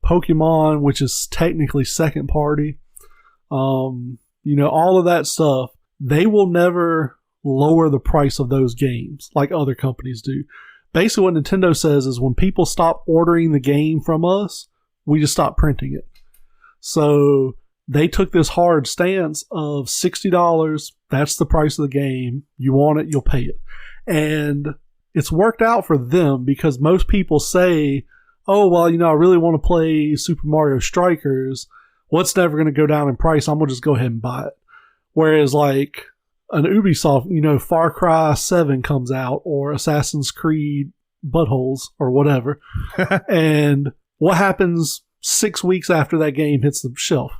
Pokemon, which is technically second-party, all of that stuff, they will never lower the price of those games like other companies do. Basically, what Nintendo says is when people stop ordering the game from us, we just stop printing it. So they took this hard stance of $60. That's the price of the game. You want it, you'll pay it. And it's worked out for them because most people say, oh, well, I really want to play Super Mario Strikers. Well, it's never going to go down in price. I'm going to just go ahead and buy it. Whereas like an Ubisoft, Far Cry 7 comes out or Assassin's Creed Buttholes or whatever. And what happens 6 weeks after that game hits the shelf?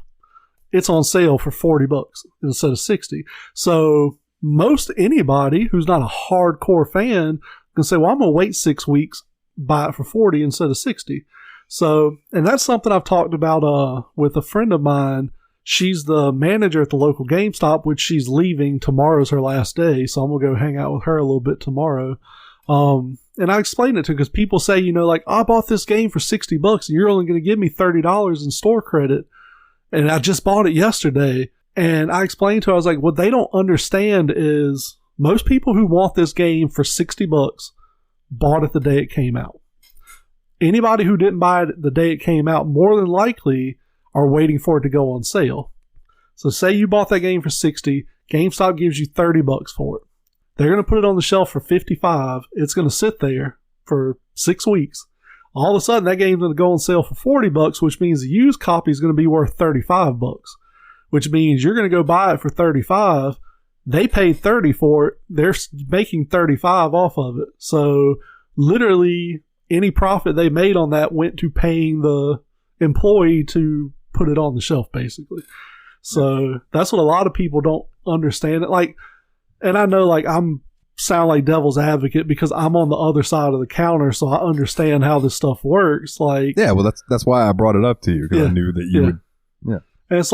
It's on sale for $40 instead of $60. So most anybody who's not a hardcore fan can say, well, I'm going to wait 6 weeks, buy it for $40 instead of $60. So, and that's something I've talked about with a friend of mine. She's the manager at the local GameStop, which she's leaving. Tomorrow's her last day, so I'm going to go hang out with her a little bit tomorrow. And I explained it to her because people say, I bought this game for $60 and you're only going to give me $30 in store credit. And I just bought it yesterday. And I explained to her, I was like, what they don't understand is most people who want this game for $60 bought it the day it came out. Anybody who didn't buy it the day it came out, more than likely are waiting for it to go on sale. So say you bought that game for $60, GameStop gives you $30 for it. They're going to put it on the shelf for $55. It's going to sit there for 6 weeks. All of a sudden, that game's going to go on sale for $40, which means the used copy is going to be worth $35, which means you're going to go buy it for $35. They paid $30 for it. They're making $35 off of it. So literally, any profit they made on that went to paying the employee to put it on the shelf, basically. So that's what a lot of people don't understand. And I know I'm sound like devil's advocate because I'm on the other side of the counter, so I understand how this stuff works. Yeah, well, that's why I brought it up to you because I knew that you would. Yeah, and it's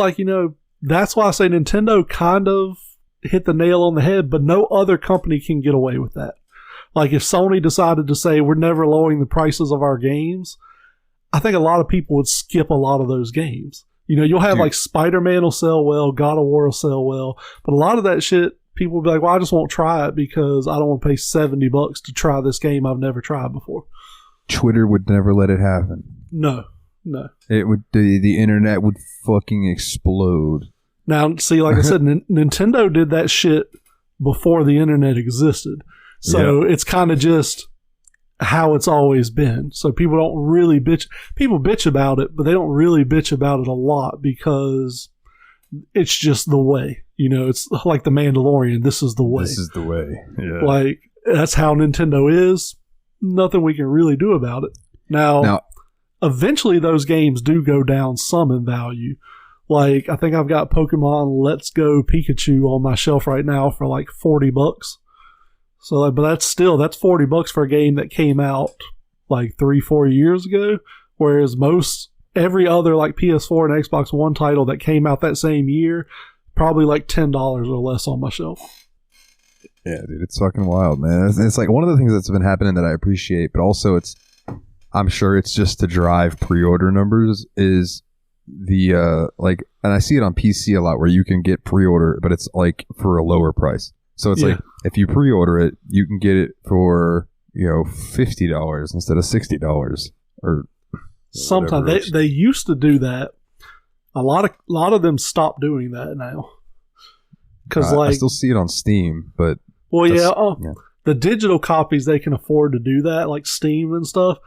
that's why I say Nintendo kind of hit the nail on the head, but no other company can get away with that. Like if Sony decided to say we're never lowering the prices of our games, I think a lot of people would skip a lot of those games. You'll have Spider-Man will sell well, God of War will sell well, but a lot of that shit, people will be like, well, I just won't try it because I don't want to pay $70 to try this game I've never tried before. Twitter would never let it happen. No. It would. The internet would fucking explode. Now, see, like I said, Nintendo did that shit before the internet existed. So It's kind of just how it's always been. So people don't really bitch. People bitch about it, but they don't really bitch about it a lot because it's just the way. It's like the Mandalorian. This is the way. This is the way. Yeah. That's how Nintendo is. Nothing we can really do about it. Now, eventually those games do go down some in value. Like, I think I've got Pokemon Let's Go Pikachu on my shelf right now for like $40. So, like, but that's $40 for a game that came out like 3-4 years ago. Whereas every other like PS4 and Xbox One title that came out that same year, probably like $10 or less on my shelf. Yeah, dude, it's fucking wild, man. It's like one of the things that's been happening that I appreciate, but also I'm sure it's just to drive pre-order numbers is the like, and I see it on PC a lot where you can get pre-order, but it's like for a lower price. So it's like if you pre-order it, you can get it for $50 instead of $60 or sometimes they used to do that. A lot of them stopped doing that now. Because I still see it on Steam, but the digital copies they can afford to do that, like Steam and stuff.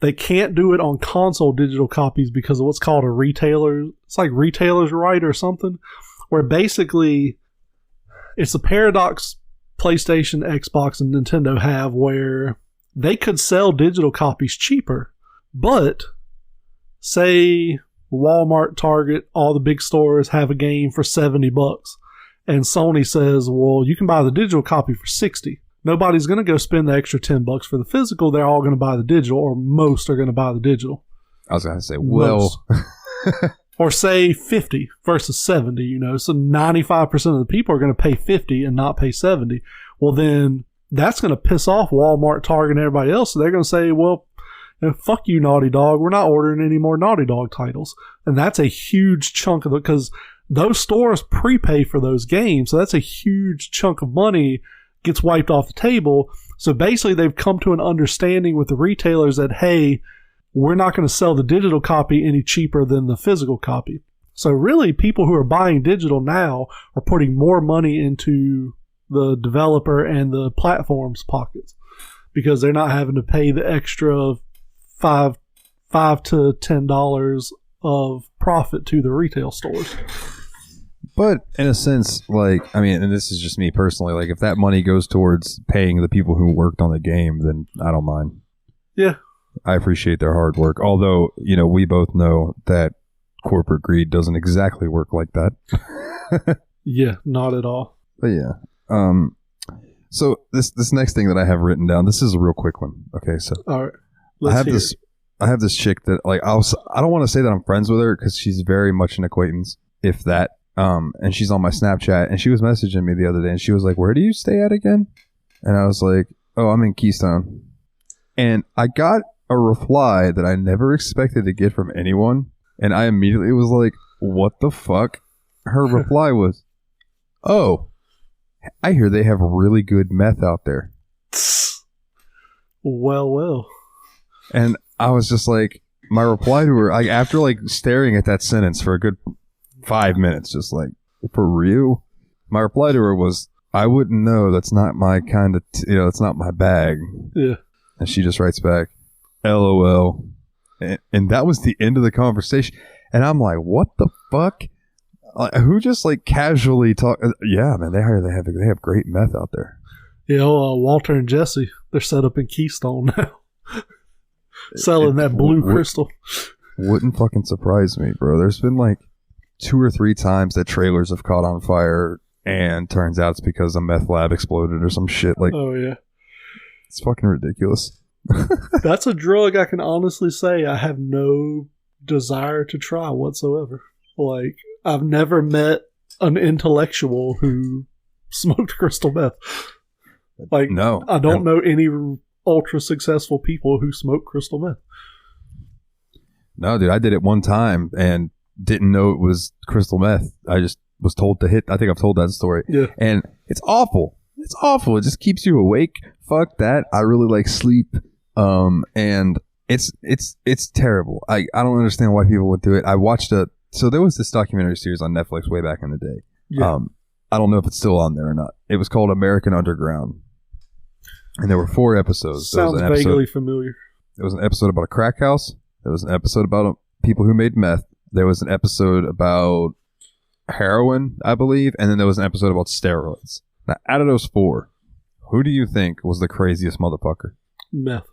They can't do it on console digital copies because of what's called a retailer. It's like retailer's right or something, where basically it's a paradox PlayStation, Xbox, and Nintendo have where they could sell digital copies cheaper, but say Walmart, Target, all the big stores have a game for $70, and Sony says, well, you can buy the digital copy for $60. Nobody's going to go spend the extra $10 for the physical. They're all going to buy the digital, or most are going to buy the digital. I was going to say, well, or say 50 versus 70, so 95% of the people are going to pay 50 and not pay 70. Well, then that's going to piss off Walmart, Target, and everybody else. So they're going to say, well, fuck you, Naughty Dog. We're not ordering any more Naughty Dog titles. And that's a huge chunk of it because those stores prepay for those games. So that's a huge chunk of money gets wiped off the table. So basically they've come to an understanding with the retailers that, hey, we're not going to sell the digital copy any cheaper than the physical copy. So really people who are buying digital now are putting more money into the developer and the platform's pockets because they're not having to pay the extra $5 to $10 of profit to the retail stores. But in a sense, like, I mean, and this is just me personally, like if that money goes towards paying the people who worked on the game, then I don't mind. Yeah. I appreciate their hard work. Although, we both know that corporate greed doesn't exactly work like that. Yeah, not at all. But yeah. So this next thing that I have written down, this is a real quick one. Okay, so all right. I have this chick that like I don't want to say that I'm friends with her because she's very much an acquaintance, if that. And she's on my Snapchat, and she was messaging me the other day, and she was like, "Where do you stay at again?" And I was like, "Oh, I'm in Keystone." And I got a reply that I never expected to get from anyone, and I immediately was like, "What the fuck?" Her reply was, "Oh, I hear they have really good meth out there." Well. And I was just like, my reply to her, after like staring at that sentence for a good 5 minutes, just like, for real? My reply to her was, "I wouldn't know. That's not my kind of, that's not my bag." Yeah. And she just writes back, "LOL." And that was the end of the conversation. And I'm like, what the fuck? Like, who just like casually talk? Yeah, man, they have great meth out there. Walter and Jesse, they're set up in Keystone now. Selling that blue crystal. Wouldn't fucking surprise me, bro. There's been like 2 or 3 times that trailers have caught on fire, and turns out it's because a meth lab exploded or some shit. Like, oh yeah, it's fucking ridiculous. That's a drug I can honestly say I have no desire to try whatsoever. Like, I've never met an intellectual who smoked crystal meth. Like, no, I don't know any ultra successful people who smoke crystal meth. No, dude, I did it one time and didn't know it was crystal meth. I just was told to hit. I think I've told that story. Yeah. And it's awful. It's awful. It just keeps you awake. Fuck that. I really like sleep. And it's terrible. I don't understand why people would do it. I watched so there was this documentary series on Netflix way back in the day. Yeah. I don't know if it's still on there or not. It was called American Underground. And there were 4 episodes. Sounds vaguely familiar. There was an episode about a crack house. There was an episode about people who made meth. There was an episode about heroin, I believe. And then there was an episode about steroids. Now, out of those 4, who do you think was the craziest motherfucker? Meth.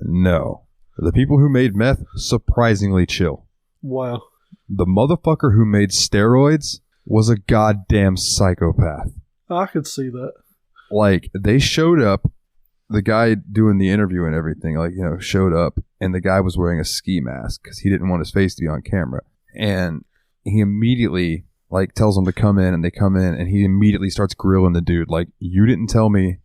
No. The people who made meth, surprisingly chill. Wow. The motherfucker who made steroids was a goddamn psychopath. I could see that. Like, they showed up, the guy doing the interview and everything, like, you know, showed up, and the guy was wearing a ski mask because he didn't want his face to be on camera. And he immediately, like, tells them to come in, and they come in, and he immediately starts grilling the dude. Like, you didn't tell me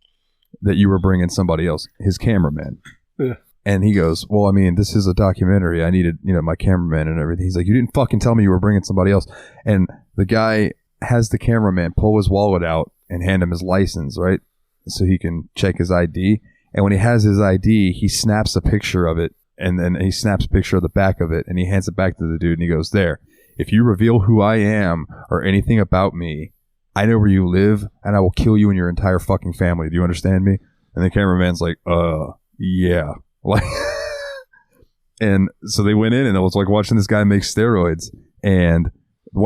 that you were bringing somebody else, his cameraman. Yeah. And he goes, well, I mean, this is a documentary. I needed, you know, my cameraman and everything. He's like, you didn't fucking tell me you were bringing somebody else. And the guy has the cameraman pull his wallet out and hand him his license, right? So he can check his ID. And when he has his ID, he snaps a picture of it. And then he snaps a picture of the back of it. And he hands it back to the dude. And he goes, there, if you reveal who I am or anything about me, I know where you live and I will kill you and your entire fucking family. Do you understand me? And the cameraman's like, yeah. Like, and so they went in and it was like watching this guy make steroids. And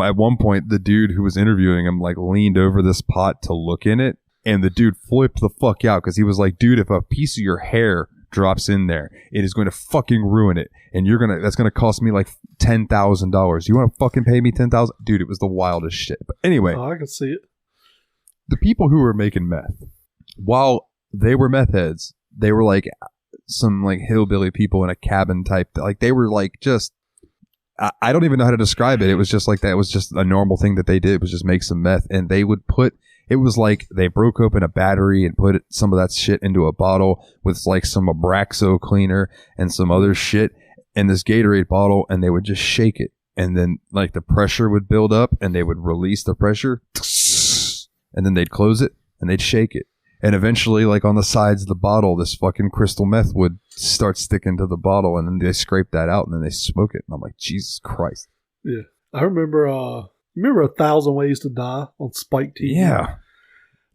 at one point, the dude who was interviewing him like leaned over this pot to look in it. And the dude flipped the fuck out because he was like, dude, if a piece of your hair drops in there, it is going to fucking ruin it. And that's going to cost me like $10,000. You want to fucking pay me $10,000? Dude, it was the wildest shit. But anyway, I can see it. The people who were making meth, while they were meth heads, they were like some like hillbilly people in a cabin type. Like they were like just, I don't even know how to describe it. It was just like that. It was just a normal thing that they did, was just make some meth. And they would put, it was like they broke open a battery and put some of that shit into a bottle with like some Abraxo cleaner and some other shit in this Gatorade bottle, and they would just shake it. And then like the pressure would build up and they would release the pressure, and then they'd close it and they'd shake it. And eventually, like on the sides of the bottle, this fucking crystal meth would start sticking to the bottle, and then they scrape that out and then they smoke it. And I'm like, Jesus Christ. Yeah. I remember, remember 1,000 Ways to Die on Spike TV? Yeah.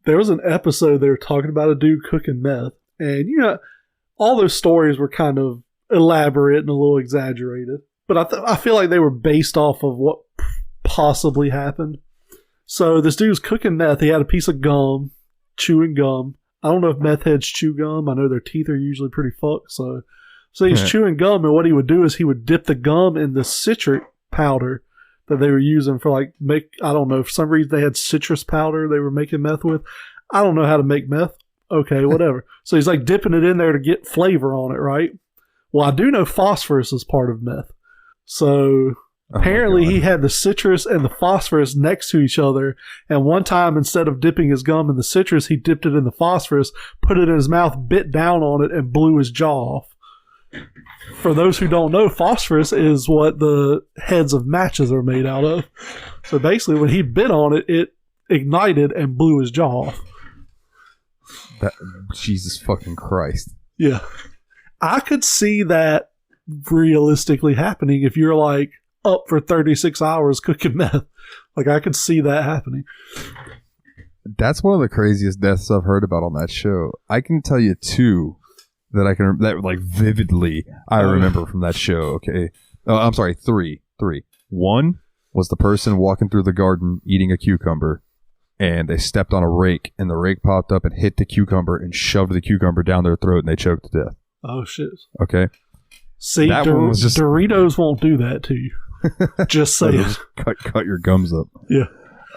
There was an episode they were talking about a dude cooking meth. And, you know, all those stories were kind of elaborate and a little exaggerated. But I feel like they were based off of what possibly happened. So this dude was cooking meth. He had a piece of gum, chewing gum. I don't know if meth heads chew gum. I know their teeth are usually pretty fucked. So he's chewing gum, and what he would do is he would dip the gum in the citric powder that they were using for like I don't know, for some reason they had citrus powder they were making meth with. I don't know how to make meth. Okay, whatever. So he's like dipping it in there to get flavor on it, right? Well, I do know phosphorus is part of meth. So apparently he had the citrus and the phosphorus next to each other, and one time instead of dipping his gum in the citrus, he dipped it in the phosphorus, put it in his mouth, bit down on it, and blew his jaw off. For those who don't know, phosphorus is what the heads of matches are made out of. So basically when he bit on it, it ignited and blew his jaw off. Jesus fucking Christ. Yeah. I could see that realistically happening if you're like up for 36 hours cooking meth. Like I could see that happening. That's one of the craziest deaths I've heard about on that show. I can tell you two that like vividly I remember from that show. Okay. Oh, I'm sorry. Three. One was the person walking through the garden eating a cucumber, and they stepped on a rake, and the rake popped up and hit the cucumber and shoved the cucumber down their throat, and they choked to death. Oh shit. Okay. See, Doritos won't do that to you. Just saying. Cut your gums up. Yeah.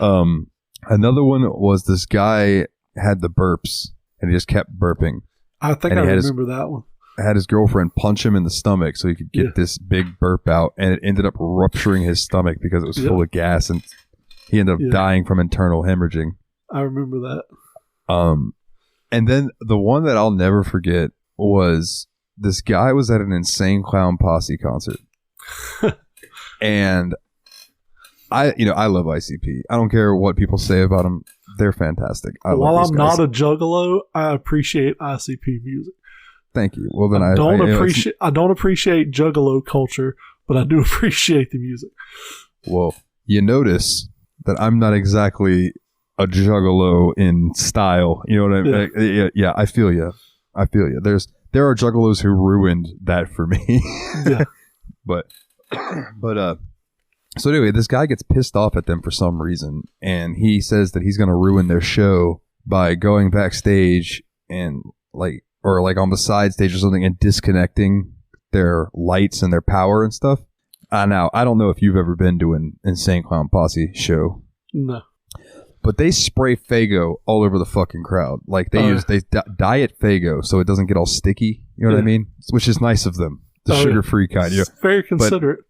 Another one was this guy had the burps, and he just kept burping. I think I remember that one. Had his girlfriend punch him in the stomach so he could get this big burp out, and it ended up rupturing his stomach because it was full of gas, and he ended up dying from internal hemorrhaging. I remember that. And then the one that I'll never forget was this guy was at an Insane Clown Posse concert. And I love ICP. I don't care what people say about them. They're fantastic. While I'm not a juggalo, I appreciate ICP music. Thank you. Well, then I don't appreciate juggalo culture, but I do appreciate the music. Well, you notice that I'm not exactly a juggalo in style. You know what I mean? Yeah, I feel you. There are juggalos who ruined that for me. Yeah. But so anyway, this guy gets pissed off at them for some reason, and he says that he's going to ruin their show by going backstage and or on the side stage or something and disconnecting their lights and their power and stuff. Now, I don't know if you've ever been to an Insane Clown Posse show. No. But they spray Faygo all over the fucking crowd. Like they diet Faygo so it doesn't get all sticky. You know what I mean? Which is nice of them. The sugar-free kind. It's very considerate.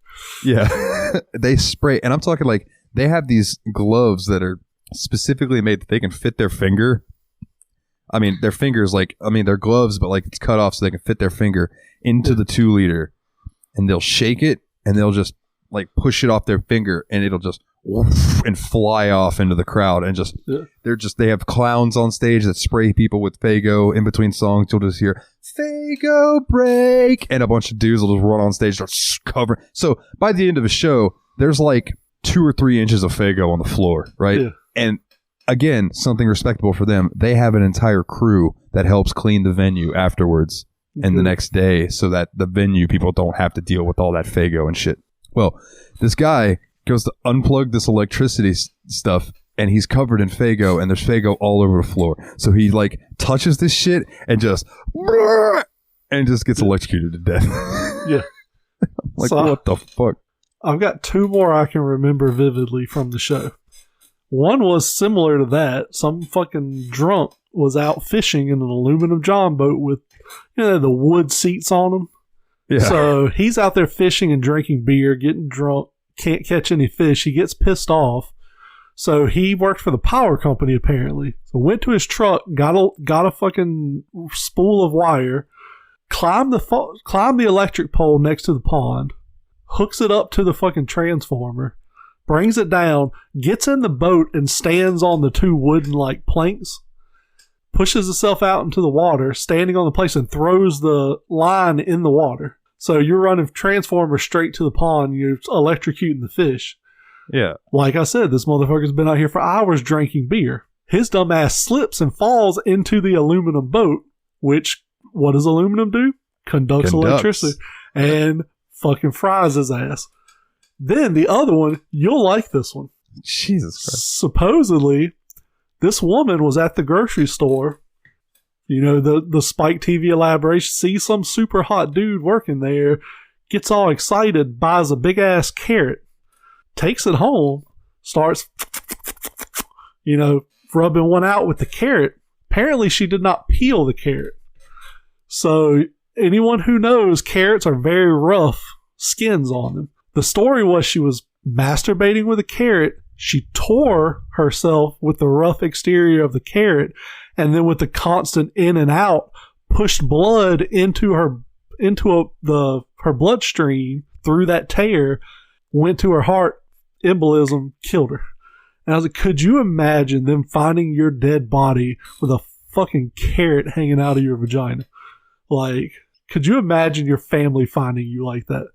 Yeah. They spray. And I'm talking like they have these gloves that are specifically made that they can fit their finger. I mean, their fingers they're gloves, but like it's cut off so they can fit their finger into the 2 liter. And they'll shake it and they'll just like push it off their finger and it'll just woof, and fly off into the crowd and just they have clowns on stage that spray people with Faygo in between songs. You'll just hear Faygo break and a bunch of dudes will just run on stage just cover. So by the end of the show there's like 2 or 3 inches of Faygo on the floor, right? And again, something respectable for them, they have an entire crew that helps clean the venue afterwards and the next day so that the venue people don't have to deal with all that Faygo and shit. Well, this guy goes to unplug this electricity stuff and he's covered in Faygo and there's Faygo all over the floor. So he like touches this shit and just gets electrocuted to death. Yeah. Like, so what the fuck? I've got 2 more I can remember vividly from the show. One was similar to that. Some fucking drunk was out fishing in an aluminum John boat with, the wood seats on them. Yeah. So he's out there fishing and drinking beer, getting drunk, can't catch any fish. He gets pissed off. So he worked for the power company apparently. So went to his truck, got a fucking spool of wire, climbed the electric pole next to the pond, hooks it up to the fucking transformer, brings it down, gets in the boat and stands on the 2 wooden like planks, pushes himself out into the water, standing on the place and throws the line in the water. So you're running transformer straight to the pond, you're electrocuting the fish. Yeah. Like I said, this motherfucker's been out here for hours drinking beer. His dumb ass slips and falls into the aluminum boat, which, what does aluminum do? Conducts electricity. And fucking fries his ass. Then the other one, you'll like this one. Jesus Christ. Supposedly, this woman was at the grocery store, the Spike TV elaboration, sees some super hot dude working there, gets all excited, buys a big ass carrot, takes it home, starts, rubbing one out with the carrot. Apparently she did not peel the carrot. So anyone who knows, carrots are very rough skins on them. The story was she was masturbating with a carrot. She tore herself with the rough exterior of the carrot, and then with the constant in and out, pushed blood into her bloodstream through that tear, went to her heart, embolism, killed her. And I was like, could you imagine them finding your dead body with a fucking carrot hanging out of your vagina? Like, could you imagine your family finding you like that?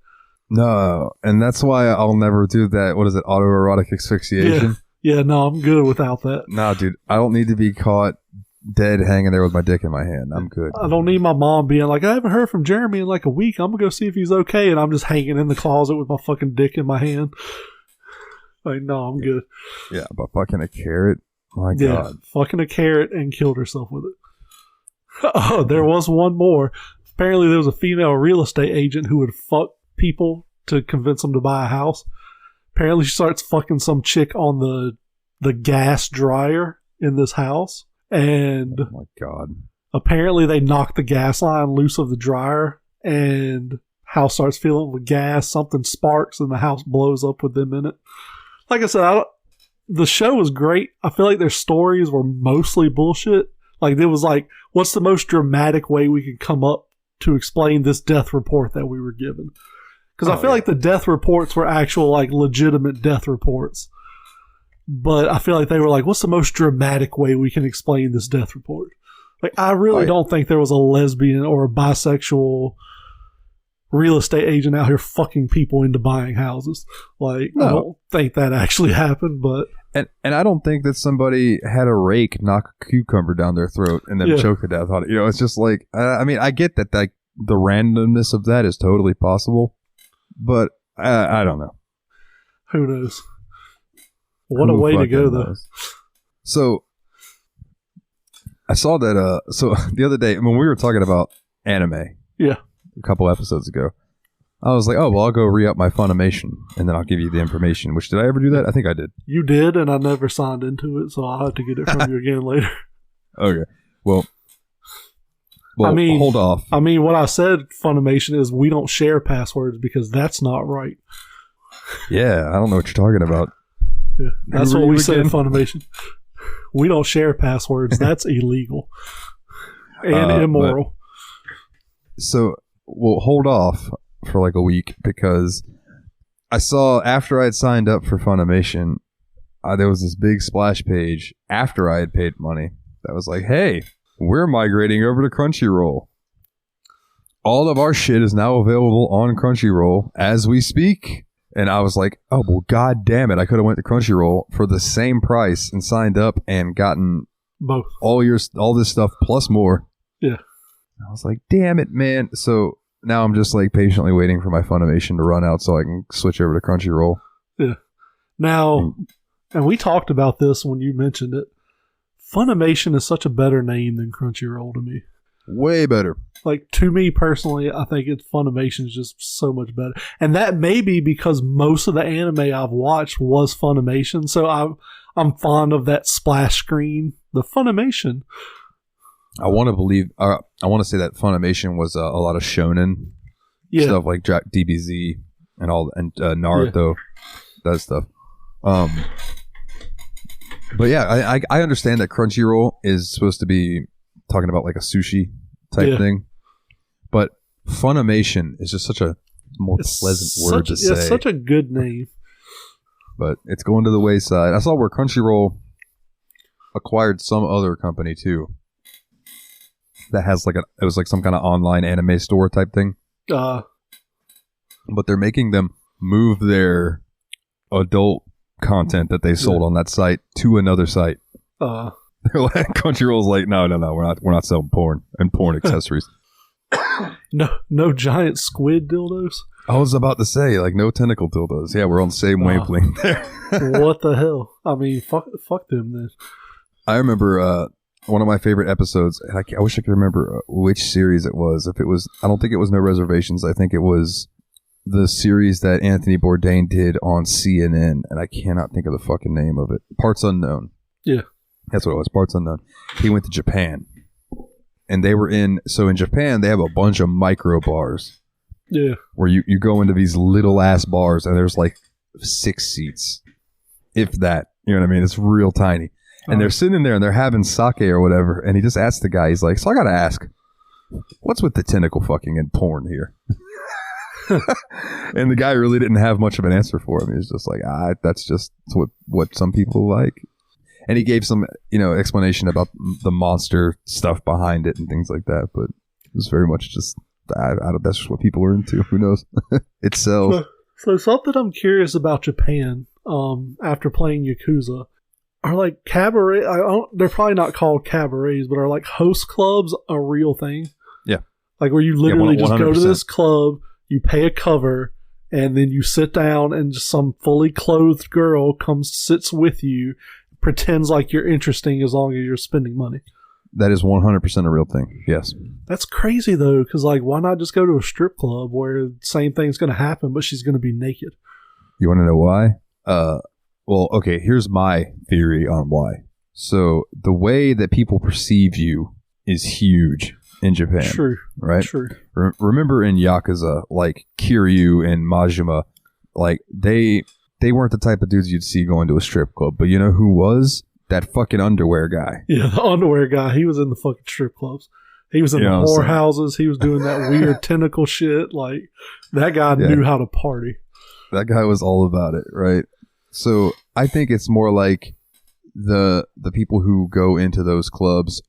No, and that's why I'll never do that. What is it? Autoerotic asphyxiation? Yeah, no, I'm good without that. No, dude, I don't need to be caught dead hanging there with my dick in my hand. I'm good. I don't need my mom being like, I haven't heard from Jeremy in like a week. I'm going to go see if he's okay. And I'm just hanging in the closet with my fucking dick in my hand. Like, no, I'm good. Yeah, but fucking a carrot? My God. Fucking a carrot and killed herself with it. Oh, there was one more. Apparently there was a female real estate agent who would fuck people to convince them to buy a house. Apparently she starts fucking some chick on the gas dryer in this house. And oh my God. Apparently they knock the gas line loose of the dryer and house starts filling with gas. Something sparks and the house blows up with them in it. Like I said, the show was great. I feel like their stories were mostly bullshit. Like it was like, what's the most dramatic way we can come up to explain this death report that we were given? Because I feel like the death reports were actual, like, legitimate death reports. But I feel like they were like, what's the most dramatic way we can explain this death report? Like, I really don't think there was a lesbian or a bisexual real estate agent out here fucking people into buying houses. Like, no. I don't think that actually happened, but... And I don't think that somebody had a rake knock a cucumber down their throat and then choke to death on it. It's just like, I mean, I get that the randomness of that is totally possible. But I don't know. Who knows? What a way to go, though. So I saw that. So the other day when we were talking about anime, a couple episodes ago, I was like, oh, well, I'll go re-up my Funimation, and then I'll give you the information. Which, did I ever do that? I think I did. You did, and I never signed into it, so I'll have to get it from you again later. Okay. Well, hold off. I mean, what I said, Funimation, is we don't share passwords because that's not right. Yeah, I don't know what you're talking about. Yeah, that's what we said, Funimation. We don't share passwords. That's illegal and immoral. So we'll hold off for like a week because I saw after I had signed up for Funimation, there was this big splash page after I had paid money that was like, hey, we're migrating over to Crunchyroll. All of our shit is now available on Crunchyroll as we speak. And I was like, oh, well, god damn it. I could have went to Crunchyroll for the same price and signed up and gotten both, all this stuff plus more. Yeah. I was like, damn it, man. So now I'm just like patiently waiting for my Funimation to run out so I can switch over to Crunchyroll. Yeah. Now, and we talked about this when you mentioned it. Funimation is such a better name than Crunchyroll to me. Way better. Like, to me personally, I think Funimation is just so much better. And that may be because most of the anime I've watched was Funimation, so I'm fond of that splash screen, the Funimation. I want to believe, I want to say that Funimation was a lot of shonen stuff like DBZ and Naruto, that stuff. But yeah, I understand that Crunchyroll is supposed to be talking about like a sushi type thing, but Funimation is just such a more pleasant word to say. It's such a good name, but it's going to the wayside. I saw where Crunchyroll acquired some other company too that has like it was like some kind of online anime store type thing. But they're making them move their adult content that they sold on that site to another site. They're like, Crunchyroll's like, no, we're not selling porn and porn accessories. No giant squid dildos. I was about to say, like, no tentacle dildos. Yeah, we're on the same wavelength there. What the hell? I mean, fuck them then. I remember one of my favorite episodes. I wish I could remember which series it was. If it was, I don't think it was No Reservations. I think it was the series that Anthony Bourdain did on CNN, and I cannot think of the fucking name of it. Parts Unknown. Yeah. That's what it was, Parts Unknown. He went to Japan. And they were in Japan, they have a bunch of micro bars. Yeah. Where you go into these little ass bars and there's like 6 seats. If that. You know what I mean? It's real tiny. And they're sitting in there and they're having sake or whatever. And he just asks the guy, he's like, so I gotta ask, what's with the tentacle fucking and porn here? And the guy really didn't have much of an answer for him. He was just like, that's just what some people like. And he gave some, explanation about the monster stuff behind it and things like that. But it was very much just, that's just what people are into. Who knows? It sells. So something I'm curious about Japan, after playing Yakuza, are like cabaret, they're probably not called cabarets, but are like host clubs a real thing? Yeah. Like where you literally just go to this club, you pay a cover, and then you sit down and just some fully clothed girl sits with you, pretends like you're interesting as long as you're spending money. That is 100% a real thing. Yes. That's crazy though, because like, why not just go to a strip club where the same thing's going to happen, but she's going to be naked? You want to know why? Well, okay, here's my theory on why. So the way that people perceive you is huge in Japan. True. Right? True. Remember in Yakuza, like Kiryu and Majima, like they weren't the type of dudes you'd see going to a strip club. But you know who was? That fucking underwear guy. Yeah, the underwear guy. He was in the fucking strip clubs. He was in the whorehouses. He was doing that weird tentacle shit. Like, that guy knew how to party. That guy was all about it, right? So I think it's more like the people who go into those clubs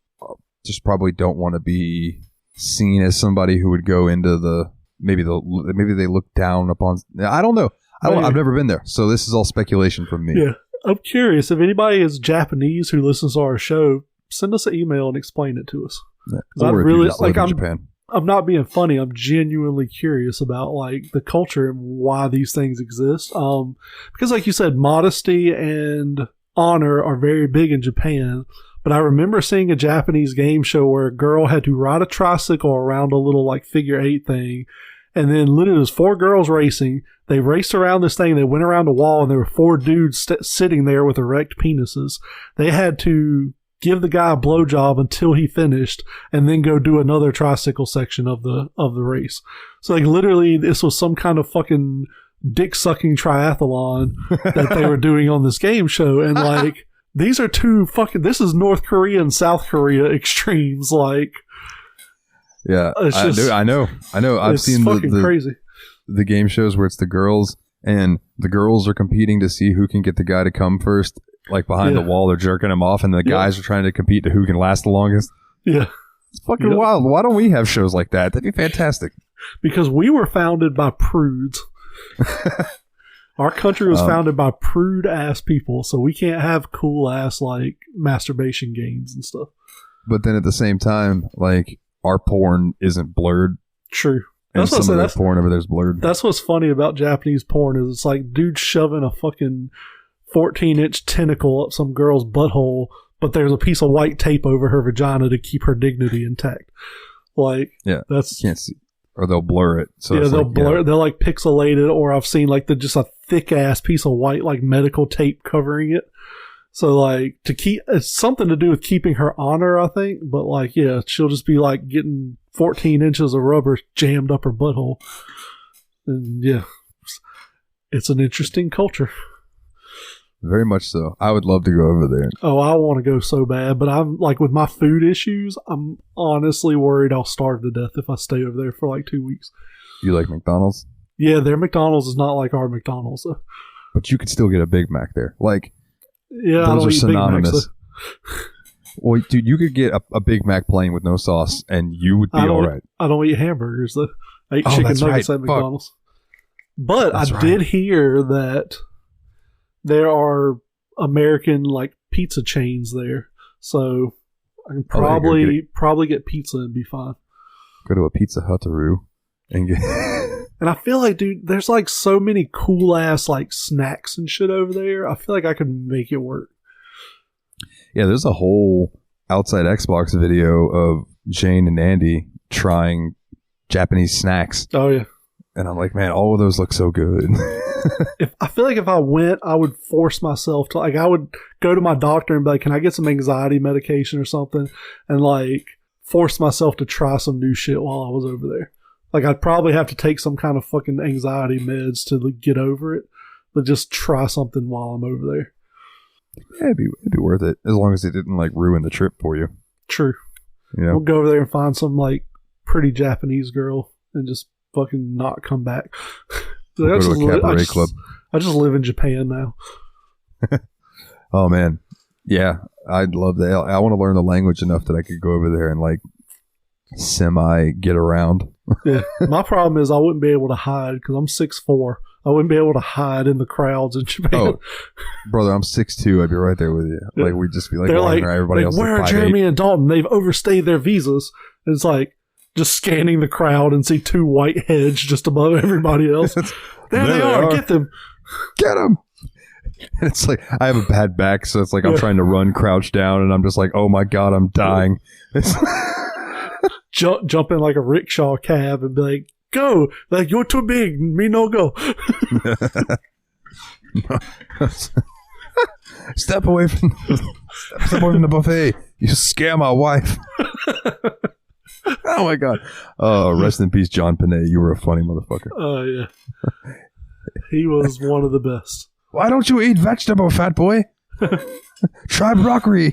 just probably don't want to be seen as somebody who would go into maybe they look down upon. I don't know. I've never been there, so this is all speculation from me. Yeah, I'm curious if anybody is Japanese who listens to our show, send us an email and explain it to us. Yeah. Or if you just live in Japan. I'm not being funny. I'm genuinely curious about like the culture and why these things exist. Because like you said, modesty and honor are very big in Japan. But I remember seeing a Japanese game show where a girl had to ride a tricycle around a little like figure 8 thing, And then literally there's 4 girls racing. They raced around this thing. They went around the wall, and there were 4 dudes sitting there with erect penises. They had to give the guy a blowjob until he finished, and then go do another tricycle section of the race. So like literally, this was some kind of fucking dick sucking triathlon that they were doing on this game show, and like these are two fucking. This is North Korea and South Korea extremes, like. Yeah, I know. I've seen crazy. The game shows where it's the girls, and the girls are competing to see who can get the guy to come first. Like behind the wall, they're jerking him off, and the guys are trying to compete to who can last the longest. Yeah. It's fucking wild. Why don't we have shows like that? That'd be fantastic. Because we were founded by prudes. Our country was founded by prude-ass people, so we can't have cool-ass, like, masturbation games and stuff. But then at the same time, like, our porn isn't blurred. True. And some of their porn over there's blurred. That's what's funny about Japanese porn is it's like dudes shoving a fucking 14-inch tentacle up some girl's butthole, but there's a piece of white tape over her vagina to keep her dignity intact. Like, that's... You can't see. Or they'll blur it. So yeah, they'll blur it. They'll like pixelate it, or I've seen like just a thick-ass piece of white like medical tape covering it. So, like, it's something to do with keeping her honor, I think. But, like, yeah, she'll just be, like, getting 14 inches of rubber jammed up her butthole. And, yeah, it's an interesting culture. Very much so. I would love to go over there. Oh, I want to go so bad. But I'm, like, with my food issues, I'm honestly worried I'll starve to death if I stay over there for, like, 2 weeks. You like McDonald's? Yeah, their McDonald's is not like our McDonald's. So. But you could still get a Big Mac there. Like... Yeah, those are synonymous. Well, dude, you could get a Big Mac plain with no sauce, and you would be all right. I don't eat hamburgers, though. I eat chicken nuggets at McDonald's. But I did hear that there are American like pizza chains there, so I can probably get pizza and be fine. Go to a Pizza Hut-aroo and get. And I feel like, dude, there's like so many cool ass like snacks and shit over there. I feel like I could make it work. Yeah, there's a whole Outside Xbox video of Jane and Andy trying Japanese snacks. Oh yeah. And I'm like, man, all of those look so good. I feel like if I went, I would force myself to, like, I would go to my doctor and be like, can I get some anxiety medication or something? And like force myself to try some new shit while I was over there. Like, I'd probably have to take some kind of fucking anxiety meds to get over it, but just try something while I'm over there. Yeah, it'd be worth it, as long as it didn't, like, ruin the trip for you. True. Yeah. We'll go over there and find some, like, pretty Japanese girl and just fucking not come back. We'll go to a cabaret club. I just live in Japan now. Oh, man. Yeah, I'd love that. I want to learn the language enough that I could go over there and, like, semi get around. Yeah, my problem is I wouldn't be able to hide because I'm 6'4". I wouldn't be able to hide in the crowds in Japan. Oh, brother, I'm 6'2". I'd be right there with you. Yeah. Like, we'd just be like, they're like, everybody else. Where are Jeremy and Dalton? They've overstayed their visas. And it's like just scanning the crowd and see 2 white heads just above everybody else. there they are. Get them. Get them. And it's like, I have a bad back, so it's like I'm trying to run crouch down, and I'm just like, oh my God, I'm dying. Jump in like a rickshaw cab and be like, go. Like, you're too big. Me no go. Step away from the buffet. You scare my wife. Oh my God. Rest in peace, John Panay. You were a funny motherfucker. Oh, yeah. He was one of the best. Why don't you eat vegetable, fat boy? Try broccoli.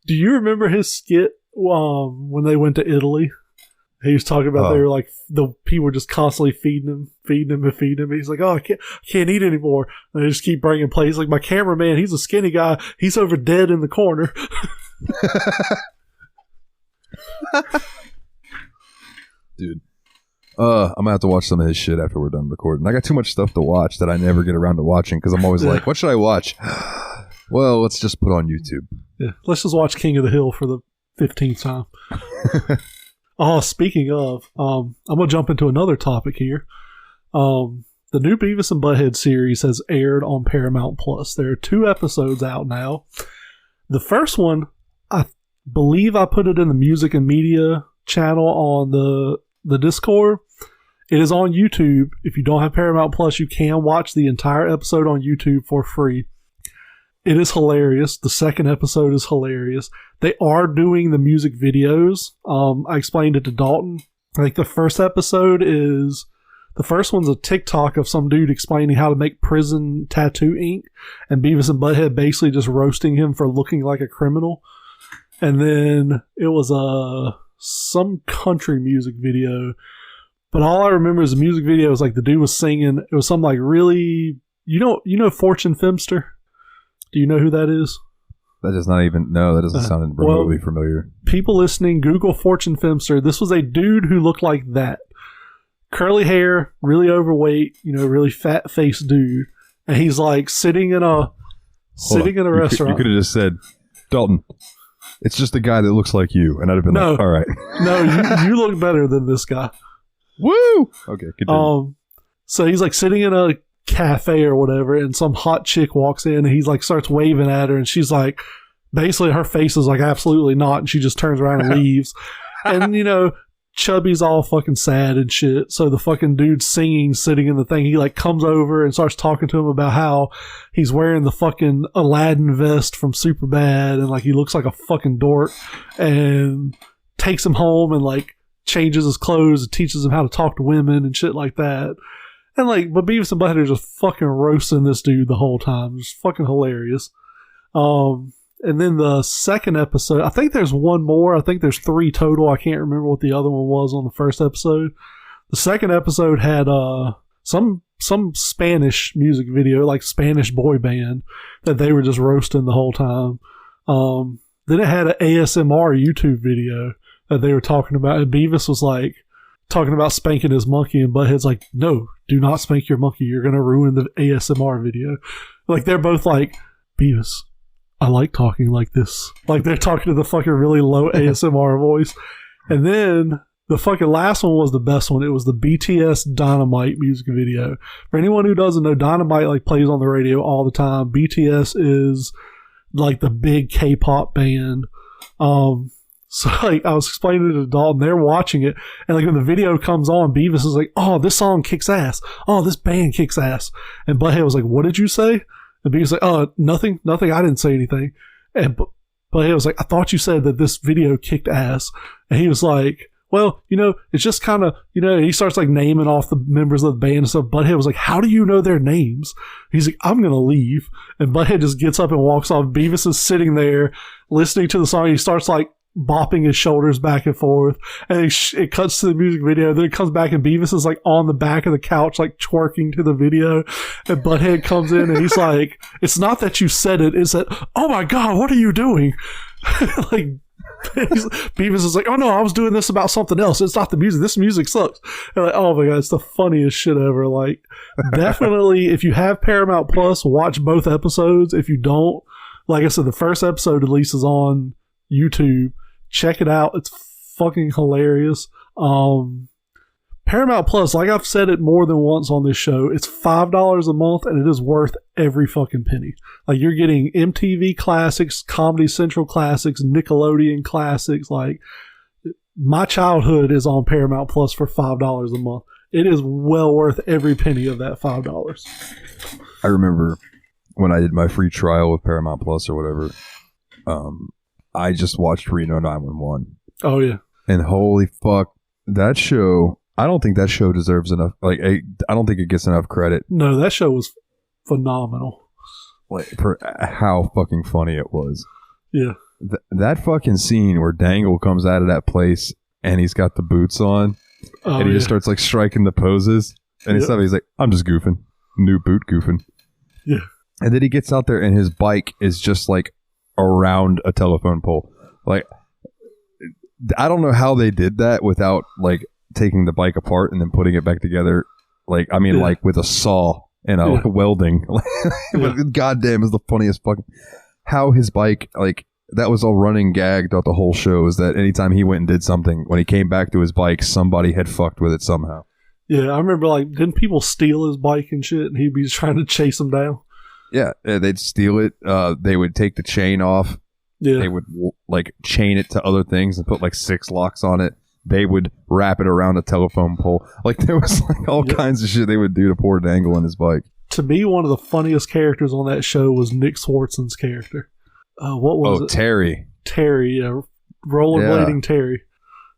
Do you remember his skit when they went to Italy? He was talking about they were like, the people were just constantly feeding him. He's like, oh, I can't eat anymore. And they just keep bringing plates. Like, my cameraman, he's a skinny guy. He's over dead in the corner. Dude. I'm gonna have to watch some of his shit after we're done recording. I got too much stuff to watch that I never get around to watching because I'm always like, what should I watch? Well, let's just put on YouTube. Yeah, let's just watch King of the Hill for the 15th time. Oh, speaking of, I'm gonna jump into another topic here. The new Beavis and Butthead series has aired on Paramount Plus. There are 2 episodes out now. The first one, I believe I put it in the music and media channel on the Discord. It is on YouTube. If you don't have Paramount Plus, you can watch the entire episode on YouTube for free. It is hilarious. The second episode is hilarious. They are doing the music videos. I explained it to Dalton. Like, the first one's a TikTok of some dude explaining how to make prison tattoo ink, and Beavis and Butthead basically just roasting him for looking like a criminal. And then it was some country music video. But all I remember is the music video was like the dude was singing. It was some like really, you know Fortune Femster? Do you know who that is? That doesn't sound remotely familiar. People listening, Google Fortune Femster. This was a dude who looked like that. Curly hair, really overweight, really fat faced dude. And he's like sitting in a restaurant. You could have just said, Dalton, it's just a guy that looks like you. And I'd have been like, all right. No, you look better than this guy. Woo! Okay, continue. So he's like sitting in a cafe or whatever, and some hot chick walks in, and he's like starts waving at her, and she's like, basically her face is like, absolutely not, and she just turns around and leaves. And Chubby's all fucking sad and shit. So the fucking dude sitting in the thing, he like comes over and starts talking to him about how he's wearing the fucking Aladdin vest from Superbad, and like he looks like a fucking dork, and takes him home and like changes his clothes and teaches him how to talk to women and shit like that. And like, but Beavis and Butthead are just fucking roasting this dude the whole time. It's fucking hilarious. And then the second episode, I think there's one more. I think there's 3 total. I can't remember what the other one was on the first episode. The second episode had some Spanish music video, like Spanish boy band, that they were just roasting the whole time. Then it had an ASMR YouTube video that they were talking about, and Beavis was like talking about spanking his monkey, and Butthead's like, no, do not spank your monkey, you're gonna ruin the ASMR video. Like, they're both like, Beavis, I like talking like this. Like, they're talking to the fucking really low ASMR voice. And then the fucking last one was the best one. It was the BTS Dynamite music video. For anyone who doesn't know, Dynamite like plays on the radio all the time. BTS is like the big K-pop band. So, like, I was explaining it to Dalton, they're watching it, and, like, when the video comes on, Beavis is like, oh, this song kicks ass. Oh, this band kicks ass. And Butthead was like, what did you say? And Beavis was like, oh, nothing, I didn't say anything. And Butthead was like, I thought you said that this video kicked ass. And he was like, well, it's just kind of, he starts, like, naming off the members of the band and stuff. Butthead was like, how do you know their names? He's like, I'm going to leave. And Butthead just gets up and walks off. Beavis is sitting there listening to the song. He starts, like, bopping his shoulders back and forth, and it cuts to the music video. Then it comes back, and Beavis is like on the back of the couch, like twerking to the video. And Butthead comes in, and he's like, "It's not that you said it; it's that, oh my god, what are you doing?" Like, Beavis is like, "Oh no, I was doing this about something else. It's not the music. This music sucks." And like, oh my god, it's the funniest shit ever. Like, definitely, if you have Paramount Plus, watch both episodes. If you don't, like I said, the first episode at least is on YouTube. Check it out. It's fucking hilarious. Paramount Plus, like I've said it more than once on this show, it's $5 a month, and it is worth every fucking penny. Like, you're getting MTV classics, Comedy Central classics, Nickelodeon classics. Like, my childhood is on Paramount Plus for $5 a month. It is well worth every penny of that $5. I remember when I did my free trial with Paramount Plus or whatever, I just watched Reno 911. Oh, yeah. And holy fuck, that show, I don't think that show deserves enough, like, I don't think it gets enough credit. No, that show was phenomenal. Like, for how fucking funny it was. Yeah. That fucking scene where Dangle comes out of that place and he's got the boots on, and he just starts, like, striking the poses, and he's like, I'm just goofing. New boot goofing. Yeah. And then he gets out there and his bike is just, like, around a telephone pole. Like, I don't know how they did that without, like, taking the bike apart and then putting it back together. Like, I mean, like, with a saw and a welding. But goddamn, is the funniest fucking... How his bike, like, that was all running gag throughout the whole show, is that anytime he went and did something, when he came back to his bike, somebody had fucked with it somehow. Yeah, I remember, like, didn't people steal his bike and shit, and he'd be trying to chase them down? Yeah, they'd steal it. They would take the chain off. Yeah. They would, like, chain it to other things and put, like, 6 locks on it. they would wrap it around a telephone pole. Like there was like all kinds of shit they would do to poor Dangle on his bike. To me, one of the funniest characters on that show was Nick Swartzen's character. What was it? Terry. Terry, yeah. Rollerblading Terry.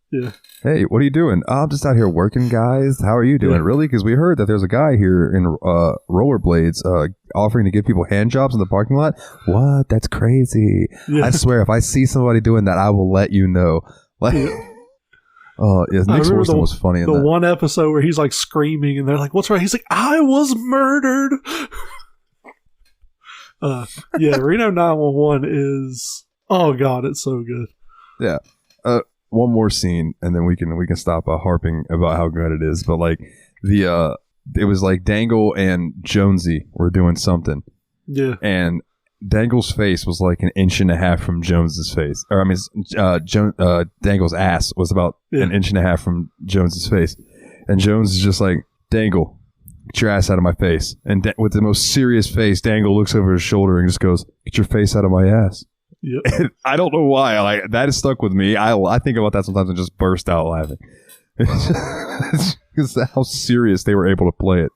Yeah. Hey, what are you doing? Oh, I'm just out here working, guys. How are you doing? Really? Because we heard that there's a guy here in rollerblades offering to give people hand jobs in the parking lot. What? That's crazy. Yeah. I swear, if I see somebody doing that, I will let you know. Like, oh, yeah, Nick Swartzen was funny in that. The one episode where he's like screaming and they're like, what's wrong? He's like, I was murdered. Yeah, Reno 911 is, oh God, it's so good. Yeah. One more scene and then we can stop harping about how good it is. But like it was like Dangle and Jonesy were doing something. Yeah. And Dangle's face was like an inch and a half from Jones's face. Or I mean, Dangle's ass was about an inch and a half from Jones's face. And Jones is just like, Dangle, get your ass out of my face. And with the most serious face, Dangle looks over his shoulder and just goes, get your face out of my ass. Yep. I don't know why. Like that has stuck with me. I think about that sometimes and just burst out laughing. It's how serious they were able to play it.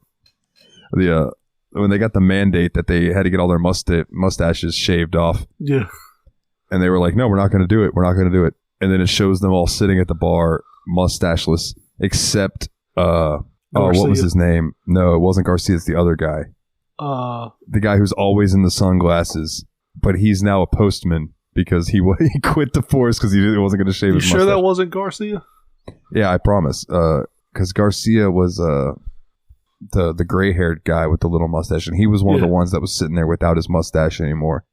When they got the mandate that they had to get all their mustaches shaved off. Yeah. And they were like, no, we're not going to do it. We're not going to do it. And then it shows them all sitting at the bar, mustacheless, except what was his name? No, it wasn't Garcia. It's the other guy. The guy who's always in the sunglasses. But he's now a postman because he quit the force because he wasn't going to shave his mustache. You sure that wasn't Garcia? Yeah, I promise. Because Garcia was the gray-haired guy with the little mustache, and he was one of the ones that was sitting there without his mustache anymore.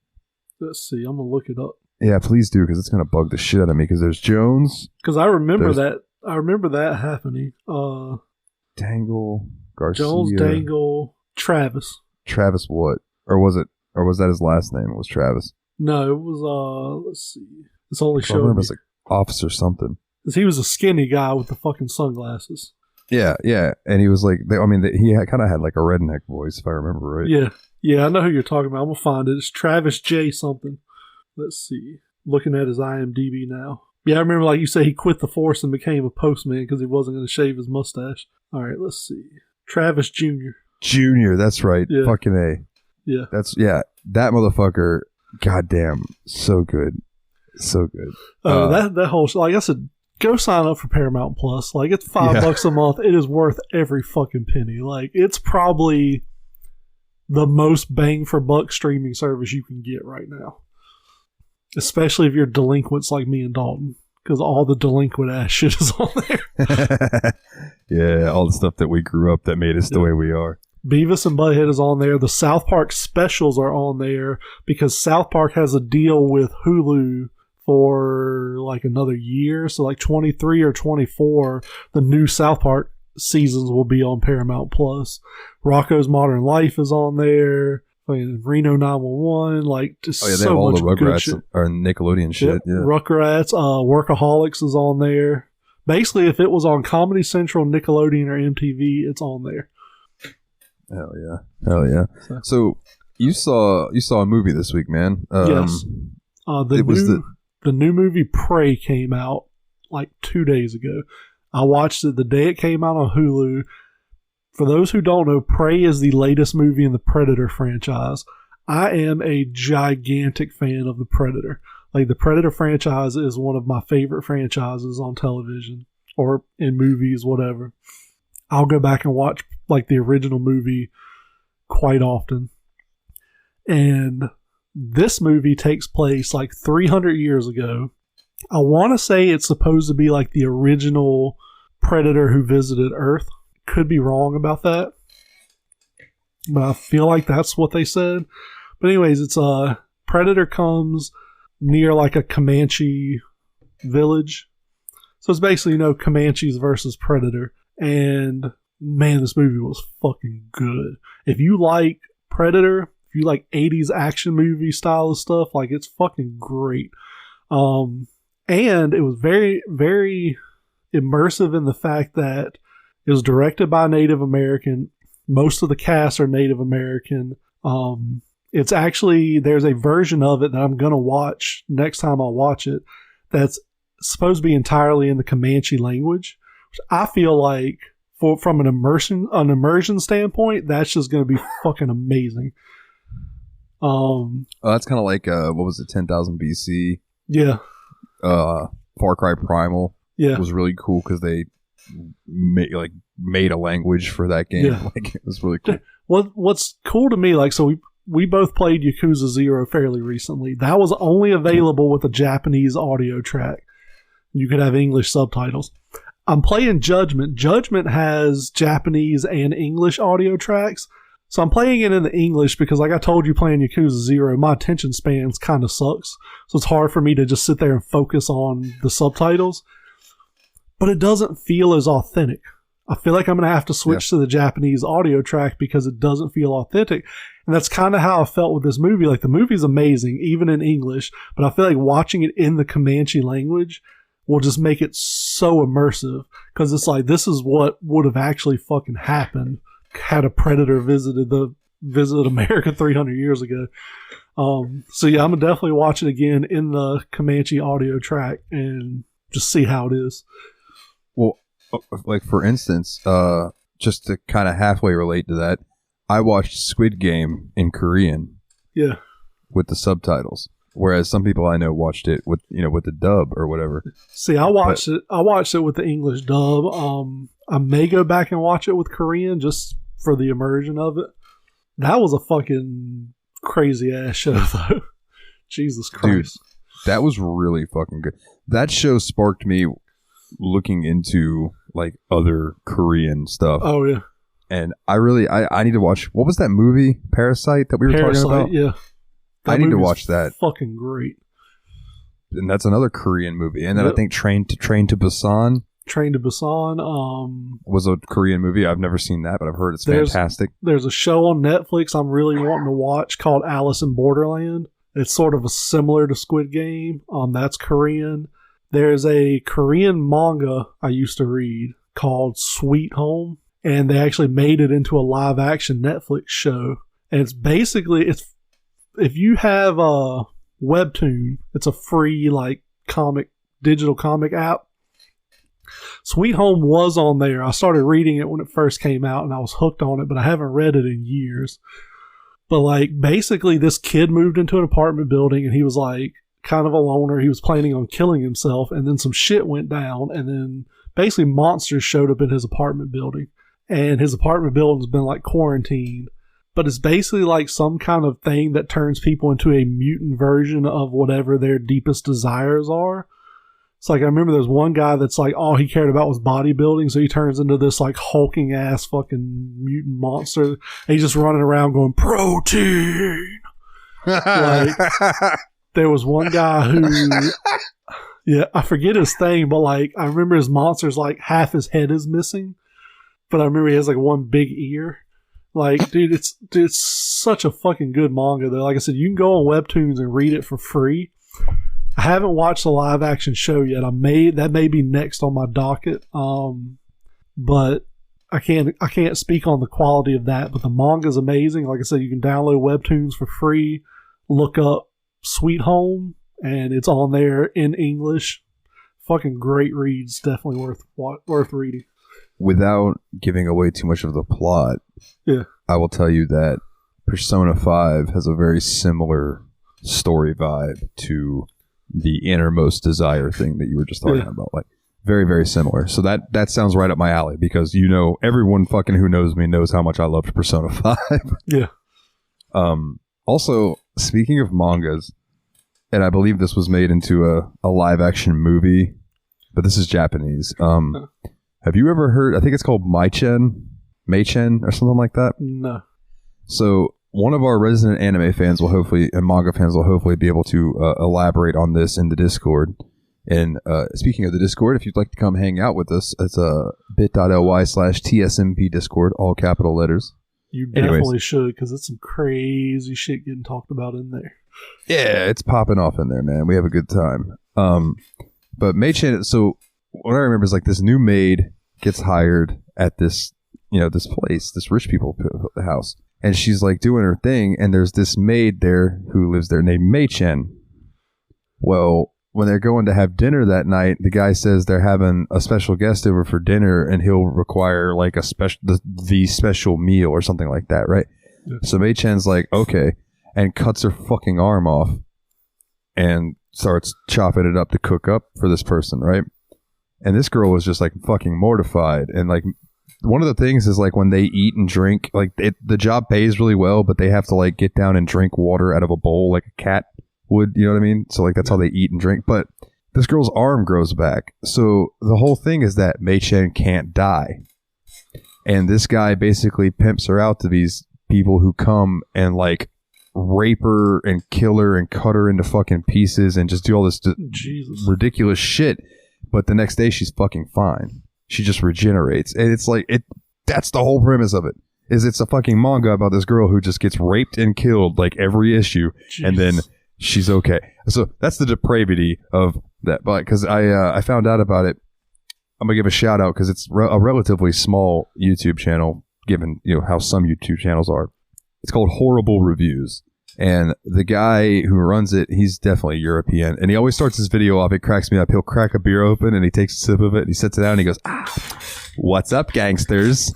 Let's see. I'm going to look it up. Yeah, please do, because it's going to bug the shit out of me, because there's Jones. Because I remember that. I remember that happening. Dangle, Garcia. Jones, Dangle, Travis. Travis what? Or was that his last name? It was Travis. No, it was, let's see. It's only showing. I remember it was like Officer something. Because he was a skinny guy with the fucking sunglasses. Yeah. And he was like, he kind of had like a redneck voice, if I remember right. Yeah, I know who you're talking about. I'm going to find it. It's Travis J. something. Let's see. Looking at his IMDb now. Yeah, I remember, like you say, he quit the force and became a postman because he wasn't going to shave his mustache. All right, let's see. Travis Jr. Jr., that's right. Yeah. Fucking A. Yeah. That motherfucker, goddamn, so good. So good. That whole, like I said, go sign up for Paramount Plus. Like, it's $5 a month. It is worth every fucking penny. Like, it's probably the most bang for buck streaming service you can get right now. Especially if you're delinquents like me and Dalton. Because all the delinquent ass shit is on there. Yeah, all the stuff that we grew up that made us the way we are. Beavis and Butthead is on there. The South Park specials are on there because South Park has a deal with Hulu for like another year. So like 23 or 24, the new South Park seasons will be on Paramount Plus. Rocko's Modern Life is on there. Reno 911, like just they so have all much the Rugrats shit. Or Nickelodeon shit. Yeah. Rugrats, Workaholics is on there. Basically, if it was on Comedy Central, Nickelodeon, or MTV, it's on there. Hell yeah. So you saw a movie this week, man. Yes. The new movie Prey came out like 2 days ago. I watched it the day it came out on Hulu. For those who don't know, Prey is the latest movie in the Predator franchise. I am a gigantic fan of the Predator. Like, the Predator franchise is one of my favorite franchises on television or in movies, whatever. I'll go back and watch like the original movie quite often. And this movie takes place like 300 years ago. I want to say it's supposed to be like the original Predator who visited Earth. Could be wrong about that, but I feel like that's what they said. But anyways, it's Predator comes near like a Comanche village. So it's basically, Comanches versus Predator. And man, this movie was fucking good. If you like Predator, if you like 80s action movie style of stuff, like, it's fucking great. And it was very, very immersive in the fact that it was directed by a Native American. Most of the cast are Native American. It's actually, there's a version of it that I'm going to watch next time I watch it that's supposed to be entirely in the Comanche language, which I feel like from an immersion standpoint, that's just going to be fucking amazing. That's kind of like what was it, 10,000 BC? Yeah. Far Cry Primal. Yeah, was really cool because they made a language for that game. Yeah. Like, it was really cool. What's cool to me, like, so we both played Yakuza 0 fairly recently. That was only available with a Japanese audio track. You could have English subtitles. I'm playing Judgment. Judgment has Japanese and English audio tracks. So I'm playing it in the English because, like I told you, playing Yakuza 0, my attention spans kind of sucks. So it's hard for me to just sit there and focus on the subtitles. But it doesn't feel as authentic. I feel like I'm going to have to switch to the Japanese audio track because it doesn't feel authentic. And that's kind of how I felt with this movie. Like, the movie's amazing, even in English, but I feel like watching it in the Comanche language will just make it so immersive, because it's like, this is what would have actually fucking happened had a predator visited America 300 years ago. So yeah, I'm going to definitely watch it again in the Comanche audio track and just see how it is. Well, like, for instance, just to kind of halfway relate to that, I watched Squid Game in Korean. Yeah. With the subtitles, whereas some people I know watched it with the dub or whatever. See, I watched it with the English dub. I may go back and watch it with Korean just for the immersion of it. That was a fucking crazy ass show, though. Jesus Christ. Dude, that was really fucking good. That show sparked me looking into, like, other Korean stuff. Oh yeah. And I need to watch, what was that movie, Parasite, that we were talking about? Yeah. I need to watch that. Fucking great. And that's another Korean movie. And then I think Train to Busan. Train to Busan was a Korean movie. I've never seen that, but I've heard it's fantastic. There's a show on Netflix I'm really wanting to watch called Alice in Borderland. It's sort of similar to Squid Game. That's Korean. There's a Korean manga I used to read called Sweet Home, and they actually made it into a live action Netflix show. And it's basically, if you have a Webtoon, it's a free, like, digital comic app. Sweet Home was on there. I started reading it when it first came out, and I was hooked on it, but I haven't read it in years. But, like, basically this kid moved into an apartment building, and he was, like, kind of a loner. He was planning on killing himself, and then some shit went down, and then basically monsters showed up in his apartment building. And his apartment building's been, like, quarantined. But it's basically like some kind of thing that turns people into a mutant version of whatever their deepest desires are. It's like, I remember there's one guy that's like, all he cared about was bodybuilding, so he turns into this, like, hulking ass fucking mutant monster. And he's just running around going, protein! Like, there was one guy who, yeah, I forget his thing, but, like, I remember his monster's like half his head is missing, but I remember he has, like, one big ear. Like, dude, it's such a fucking good manga, though. Like I said, you can go on Webtoons and read it for free. I haven't watched the live action show yet. That may be next on my docket. But I can't speak on the quality of that. But the manga's amazing. Like I said, you can download Webtoons for free. Look up Sweet Home, and it's on there in English. Fucking great reads. Definitely worth reading. Without giving away too much of the plot, yeah, I will tell you that Persona 5 has a very similar story vibe to the innermost desire thing that you were just talking about. Like, very, very similar. So that sounds right up my alley, because, everyone fucking who knows me knows how much I loved Persona 5. Yeah. Also, speaking of mangas, and I believe this was made into a live action movie, but this is Japanese. Have you ever heard, I think it's called Maichen or something like that? No. So one of our resident anime fans and manga fans will hopefully be able to elaborate on this in the Discord. And speaking of the Discord, if you'd like to come hang out with us, it's bit.ly/TSMP Discord, all capital letters. You definitely should, because it's some crazy shit getting talked about in there. Yeah, it's popping off in there, man. We have a good time. But Maichen, so what I remember is, like, this new maid gets hired at this, this place, this rich people house. And she's, like, doing her thing, and there's this maid there who lives there named Maichen. Well, when they're going to have dinner that night, the guy says they're having a special guest over for dinner, and he'll require like a special the special meal or something like that, right? Yeah. So Mei Chen's like, okay, and cuts her fucking arm off and starts chopping it up to cook up for this person, right? And this girl was just like fucking mortified. And like one of the things is like when they eat and drink, like the job pays really well, but they have to like get down and drink water out of a bowl like a cat would, you know what I mean? So like that's how they eat and drink. But this girl's arm grows back. So the whole thing is that Mei Chen can't die. And this guy basically pimps her out to these people who come and like rape her and kill her and cut her into fucking pieces and just do all this ridiculous shit. But the next day she's fucking fine. She just regenerates. And it's like, that's the whole premise of it. Is it's a fucking manga about this girl who just gets raped and killed like every issue. Jeez. And then she's okay. So that's the depravity of that. But because I found out about it, I'm gonna give a shout out because it's a relatively small YouTube channel, given how some YouTube channels are. It's called Horrible Reviews, and the guy who runs it, he's definitely European, and he always starts his video off. It cracks me up. He'll crack a beer open and he takes a sip of it and he sits it down and he goes, "What's up, gangsters?"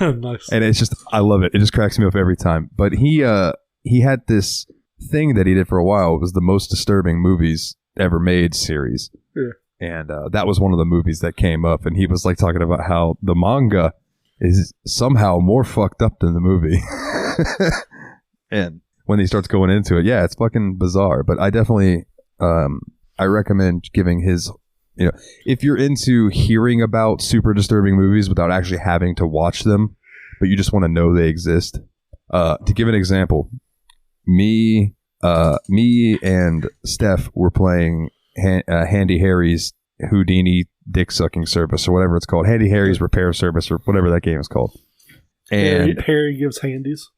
Nice. And it's just, I love it. It just cracks me up every time. But he had this thing that he did for a while. It was the most disturbing movies ever made series. Yeah. And that was one of the movies that came up, and he was like talking about how the manga is somehow more fucked up than the movie. And when he starts going into it, yeah, it's fucking bizarre. But I definitely I recommend giving his, if you're into hearing about super disturbing movies without actually having to watch them, but you just want to know they exist. To give an example, me and Steph were playing Handy Harry's Houdini dick sucking service, or whatever it's called, Handy Harry's repair service, or whatever that game is called. And Harry gives handies.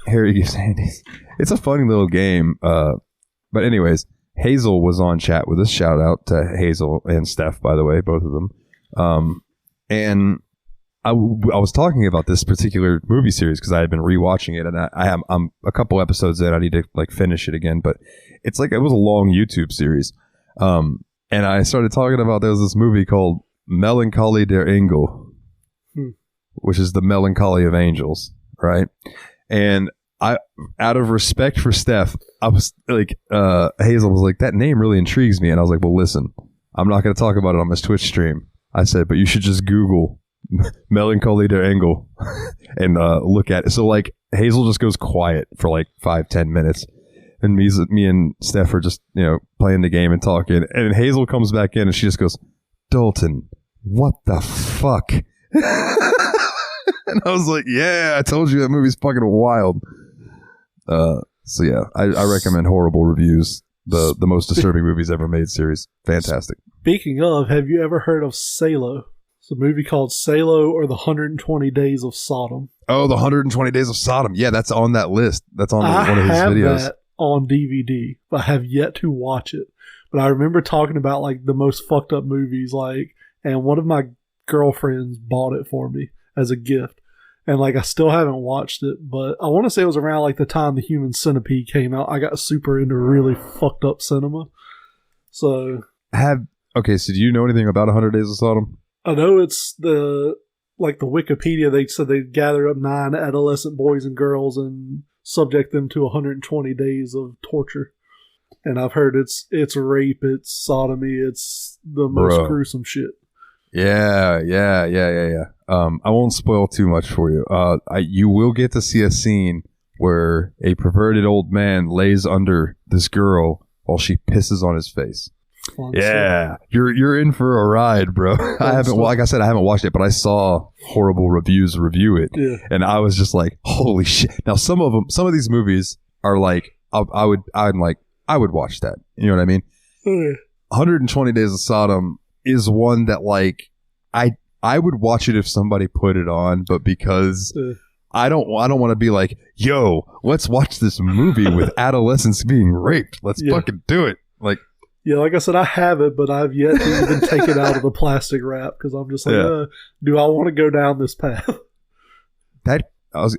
Harry gives handies. It's a funny little game. But anyways, Hazel was on chat with us. Shout out to Hazel and Steph, by the way, both of them. And I was talking about this particular movie series because I had been rewatching it, and I'm a couple episodes in. I need to like finish it again, but it's like, it was a long YouTube series. And I started talking about, there was this movie called Melancholy der Engel, which is the melancholy of angels, right? And I, out of respect for Steph, I was like, Hazel was like, that name really intrigues me. And I was like, well, listen, I'm not going to talk about it on this Twitch stream. I said, but you should just Google Melancholy der Engel and look at it. So like Hazel just goes quiet for like 5-10 minutes. And me and Steph are just, playing the game and talking. And Hazel comes back in and she just goes, Dalton, what the fuck? And I was like, yeah, I told you that movie's fucking wild. So yeah, I recommend Horrible Reviews, the most disturbing movies ever made series. Fantastic. Speaking of, have you ever heard of Salo? It's a movie called Salo, or the 120 Days of Sodom. Oh, the 120 Days of Sodom. Yeah, that's on that list. That's on one of his videos. That on DVD, but I have yet to watch it. But I remember talking about like the most fucked up movies, and one of my girlfriends bought it for me as a gift, and like I still haven't watched it, but I want to say it was around like the time the Human Centipede came out. I got super into really fucked up cinema. So so do you know anything about 100 Days of Sodom? I know it's the Wikipedia, they said they gathered up 9 adolescent boys and girls and subject them to 120 days of torture. And I've heard it's rape, it's sodomy, it's the most gruesome shit. Yeah. I won't spoil too much for you. You will get to see a scene where a perverted old man lays under this girl while she pisses on his face. Yeah, you're in for a ride, bro. I haven't watched it, but I saw Horrible Reviews review it, and I was just like, holy shit. Now some of these movies are like, I would watch that. You know what I mean? 120 Days of Sodom is one that like I would watch it if somebody put it on, but because I don't want to be like, yo, let's watch this movie with adolescents being raped. Let's fucking do it. Like. Yeah, like I said, I have it, but I've yet to even take it out of the plastic wrap because I'm just like, do I want to go down this path?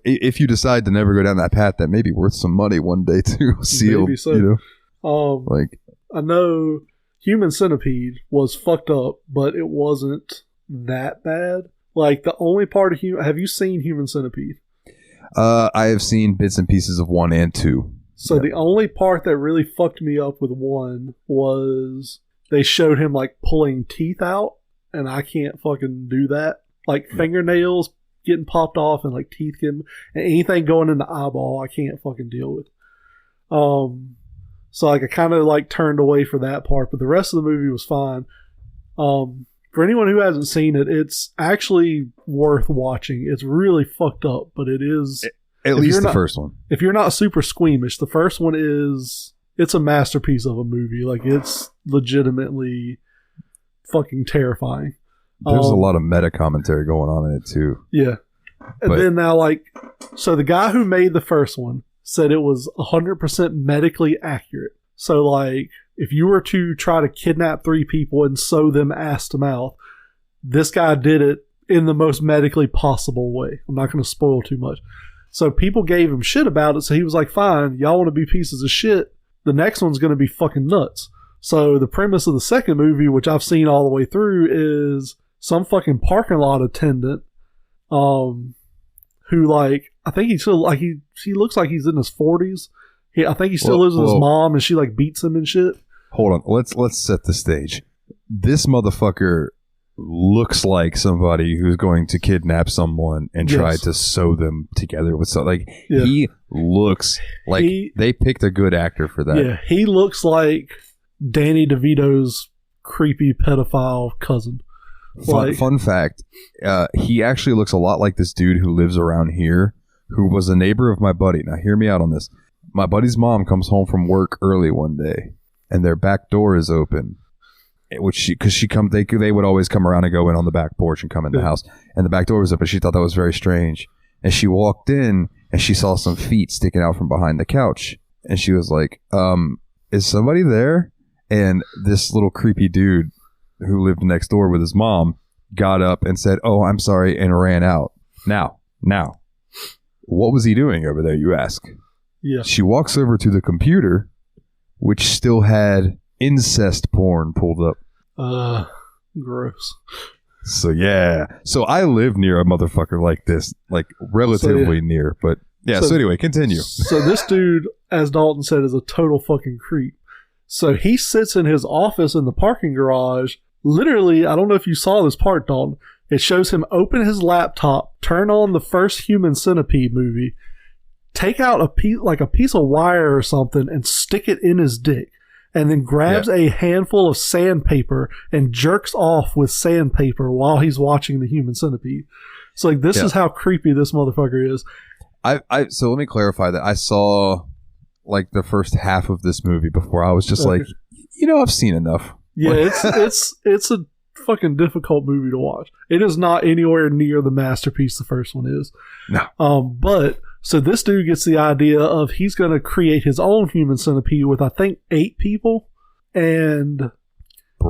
If you decide to never go down that path, that may be worth some money one day too. Sealed, Maybe so. I know Human Centipede was fucked up, but it wasn't that bad. Like, the only part of have you seen Human Centipede? I have seen bits and pieces of 1 and 2. So the only part that really fucked me up with 1 was they showed him like pulling teeth out, and I can't fucking do that. Like fingernails getting popped off and like teeth getting, and anything going in the eyeball, I can't fucking deal with. So like I kind of like turned away for that part, but the rest of the movie was fine. For anyone who hasn't seen it, it's actually worth watching. It's really fucked up, but it is. At least the first one. If you're not super squeamish, the first one it's a masterpiece of a movie. Like, it's legitimately fucking terrifying. There's a lot of meta commentary going on in it too. Yeah. And then now, like, so the guy who made the first one said it was 100% medically accurate. So, like, if you were to try to kidnap 3 people and sew them ass to mouth, this guy did it in the most medically possible way. I'm not going to spoil too much. So people gave him shit about it, so he was like, fine, y'all want to be pieces of shit, the next one's going to be fucking nuts. So the premise of the second movie, which I've seen all the way through, is some fucking parking lot attendant who, like, I think he still, like, he looks like he's in his 40s. I think he still lives with his mom, and she, like, beats him and shit. Hold on. Let's set the stage. This motherfucker looks like somebody who's going to kidnap someone and try to sew them together with something. Like, he looks like they picked a good actor for that. Yeah, he looks like Danny DeVito's creepy pedophile cousin. Fun fact, he actually looks a lot like this dude who lives around here, who was a neighbor of my buddy. Now, hear me out on this. My buddy's mom comes home from work early one day, and their back door is open. They would always come around and go in on the back porch and come in the house, and the back door was open. She thought that was very strange, and she walked in and she saw some feet sticking out from behind the couch, and she was like, is somebody there? And this little creepy dude who lived next door with his mom got up and said, oh, I'm sorry, and ran out. Now, what was he doing over there, you ask? Yeah. She walks over to the computer, which still had incest porn pulled up. Gross. So yeah. So I live near a motherfucker like this, like relatively near. But yeah, so anyway, continue. So this dude, as Dalton said, is a total fucking creep. So he sits in his office in the parking garage. Literally, I don't know if you saw this part, Dalton. It shows him open his laptop, turn on the first Human Centipede movie, take out a piece of wire or something and stick it in his dick. And then grabs a handful of sandpaper and jerks off with sandpaper while he's watching the Human Centipede. So, like, this is how creepy this motherfucker is. So let me clarify that. I saw, like, the first half of this movie before. I was just like, I've seen enough. Yeah, it's a fucking difficult movie to watch. It is not anywhere near the masterpiece the first one is. No. But... So this dude gets the idea of he's going to create his own Human Centipede with, I think, 8 people. And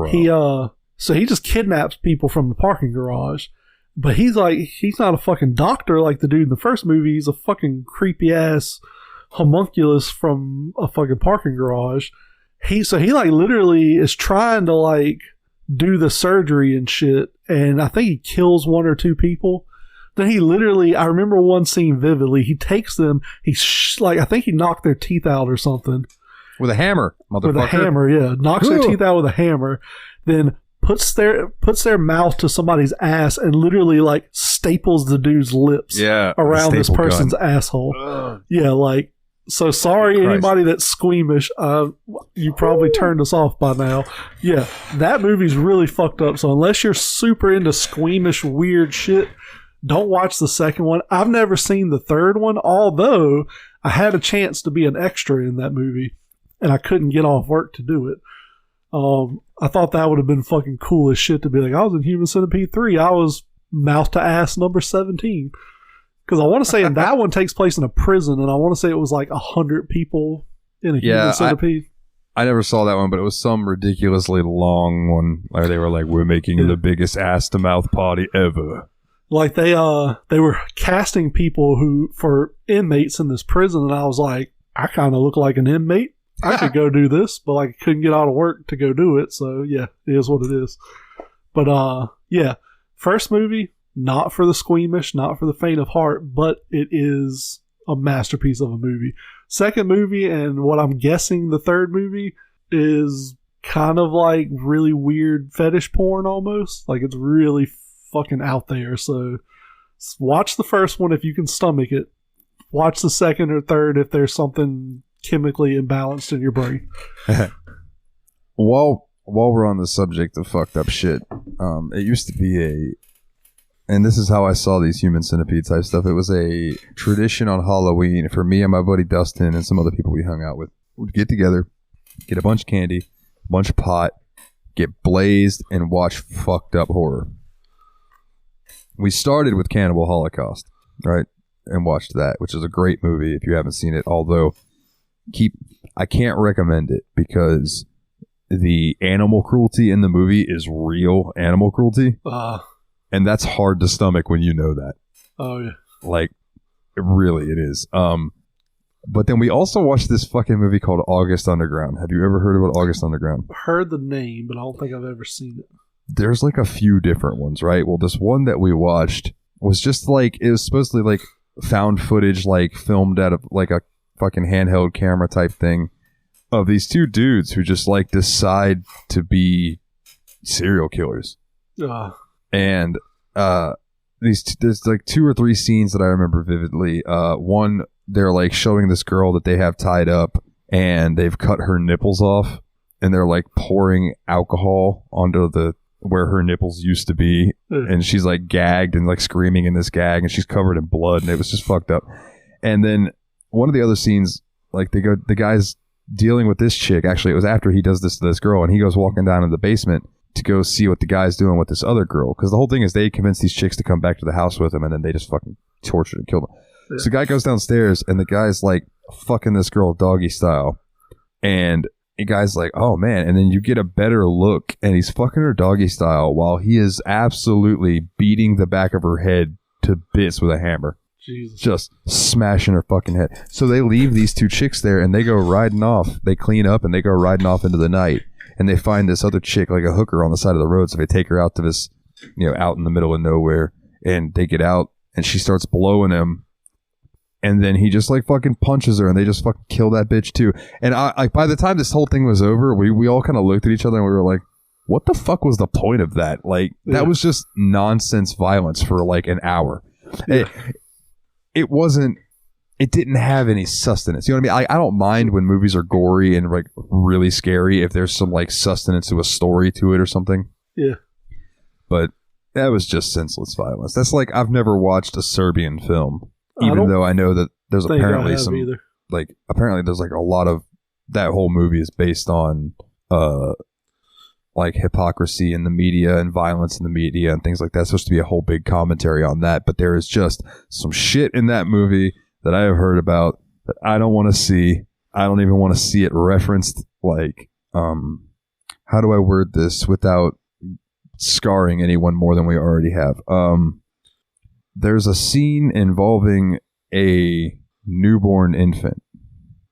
he just kidnaps people from the parking garage. But he's not a fucking doctor like the dude in the first movie. He's a fucking creepy ass homunculus from a fucking parking garage. He like literally is trying to like do the surgery and shit. And I think he kills 1 or 2 people. Then he literally, I remember one scene vividly. He takes them, I think he knocked their teeth out or something. With a hammer, motherfucker. With a hammer, yeah. Knocks their teeth out with a hammer. Then puts their mouth to somebody's ass and literally like staples the dude's lips around this person's asshole. Yeah, like, so sorry anybody that's squeamish. You probably turned us off by now. Yeah, that movie's really fucked up. So unless you're super into squeamish weird shit, don't watch the second one. I've never seen the third one, although I had a chance to be an extra in that movie, and I couldn't get off work to do it. I thought that would have been fucking cool as shit to be like, I was in Human Centipede 3. I was mouth to ass number 17. Because I want to say that one takes place in a prison, and I want to say it was like 100 people in a Human Centipede. I never saw that one, but it was some ridiculously long one where they were like, we're making the biggest ass to mouth party ever. Like they were casting people for inmates in this prison, and I was like, I kind of look like an inmate. I could go do this, but like I couldn't get out of work to go do it. So yeah, it is what it is. But yeah, first movie, not for the squeamish, not for the faint of heart, but it is a masterpiece of a movie. Second movie, and what I'm guessing the third movie is kind of like really weird fetish porn almost. Like it's really fucking out there. So watch the first one if you can stomach it. Watch the second or third if there's something chemically imbalanced in your brain. While we're on the subject of fucked up shit, it used to be and this is how I saw these human centipede type stuff. It was a tradition on Halloween for me and my buddy Dustin and some other people we hung out with. We'd get together, get a bunch of candy, a bunch of pot, get blazed, and watch fucked up horror. We started with Cannibal Holocaust, right? And watched that, which is a great movie if you haven't seen it. Although, I can't recommend it because the animal cruelty in the movie is real animal cruelty. And that's hard to stomach when you know that. Oh, yeah. Like, really, it is. But then we also watched this fucking movie called August Underground. Have you ever heard about August Underground? Heard the name, but I don't think I've ever seen it. There's like a few different ones, right? Well, this one that we watched was just like, it was supposed to be like found footage, like filmed out of like a fucking handheld camera type thing of these two dudes who just like decide to be serial killers. And there's like 2 or 3 scenes that I remember vividly. One, they're like showing this girl that they have tied up and they've cut her nipples off and they're like pouring alcohol onto where her nipples used to be. And she's like gagged and like screaming in this gag and she's covered in blood and it was just fucked up. And then one of the other scenes, like the guy's dealing with this chick. Actually, it was after he does this to this girl and he goes walking down to the basement to go see what the guy's doing with this other girl. Because the whole thing is they convince these chicks to come back to the house with him and then they just fucking torture and kill them. Yeah. So the guy goes downstairs and the guy's like fucking this girl doggy style. And the guy's like, oh man. And then you get a better look and he's fucking her doggy style while he is absolutely beating the back of her head to bits with a hammer. Jesus. Just smashing her fucking head. So they leave these 2 chicks there and they go riding off. They clean up and they go riding off into the night. And they find this other chick, like a hooker on the side of the road. So they take her out to this, out in the middle of nowhere. And they get out and she starts blowing him. And then he just like fucking punches her and they just fucking kill that bitch too. And I by the time this whole thing was over, we all kind of looked at each other and we were like, what the fuck was the point of that? Like, that was just nonsense violence for like an hour. Yeah. It didn't have any sustenance. You know what I mean? I don't mind when movies are gory and like really scary if there's some like sustenance to a story to it or something. Yeah. But that was just senseless violence. That's like, I've never watched a Serbian film, even though I know that there's apparently apparently there's like a lot of that whole movie is based on like hypocrisy in the media and violence in the media and things like that. It's supposed to be a whole big commentary on that. But there is just some shit in that movie that I have heard about that I don't want to see. I don't even want to see it referenced. Like, how do I word this without scarring anyone more than we already have? There's a scene involving a newborn infant,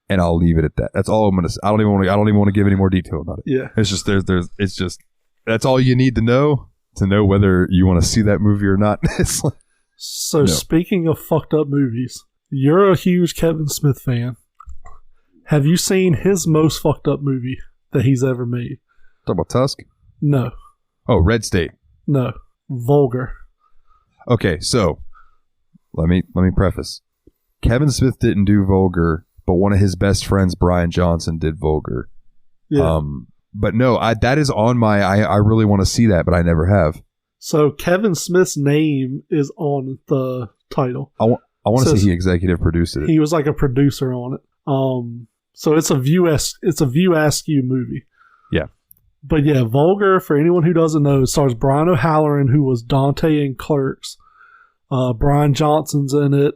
and I'll leave it at that. That's all I'm gonna say. I don't even want to give any more detail about it. Yeah, it's just it's just that's all you need to know whether you want to see that movie or not. It's like, so speaking of fucked up movies. You're a huge Kevin Smith fan. Have you seen his most fucked up movie that he's ever made? Talk about Tusk? No. Oh, Red State? No. Vulgar. Okay, so let me preface. Kevin Smith didn't do Vulgar, but one of his best friends, Brian Johnson, did Vulgar. Yeah. But no, that is on my. I really want to see that, but I never have. So Kevin Smith's name is on the title. I want to say he executive produced it. He was like a producer on it. So it's a View Askew movie. Yeah. But yeah, Vulgar, for anyone who doesn't know, stars Brian O'Halloran, who was Dante in Clerks. Brian Johnson's in it.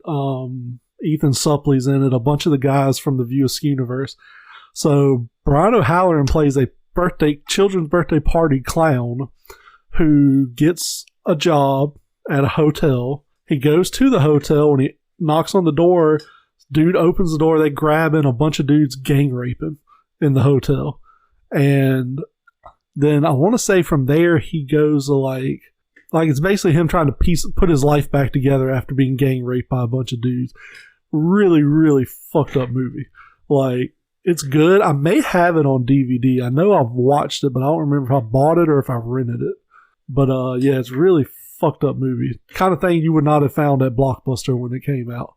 Ethan Suplee's in it. A bunch of the guys from the View Askew universe. So Brian O'Halloran plays a children's birthday party clown who gets a job at a hotel. He goes to the hotel and he knocks on the door. Dude opens the door. They grab him. A bunch of dudes gang rape him. in the hotel. And then I want to say from there he goes like it's basically him trying to put his life back together after being gang raped by a bunch of dudes. Really, really fucked up movie. Like, it's good. I may have it on DVD. I know I've watched it, but I don't remember if I bought it or if I rented it. But yeah, it's really fucked up movie. Kind of thing you would not have found at Blockbuster when it came out.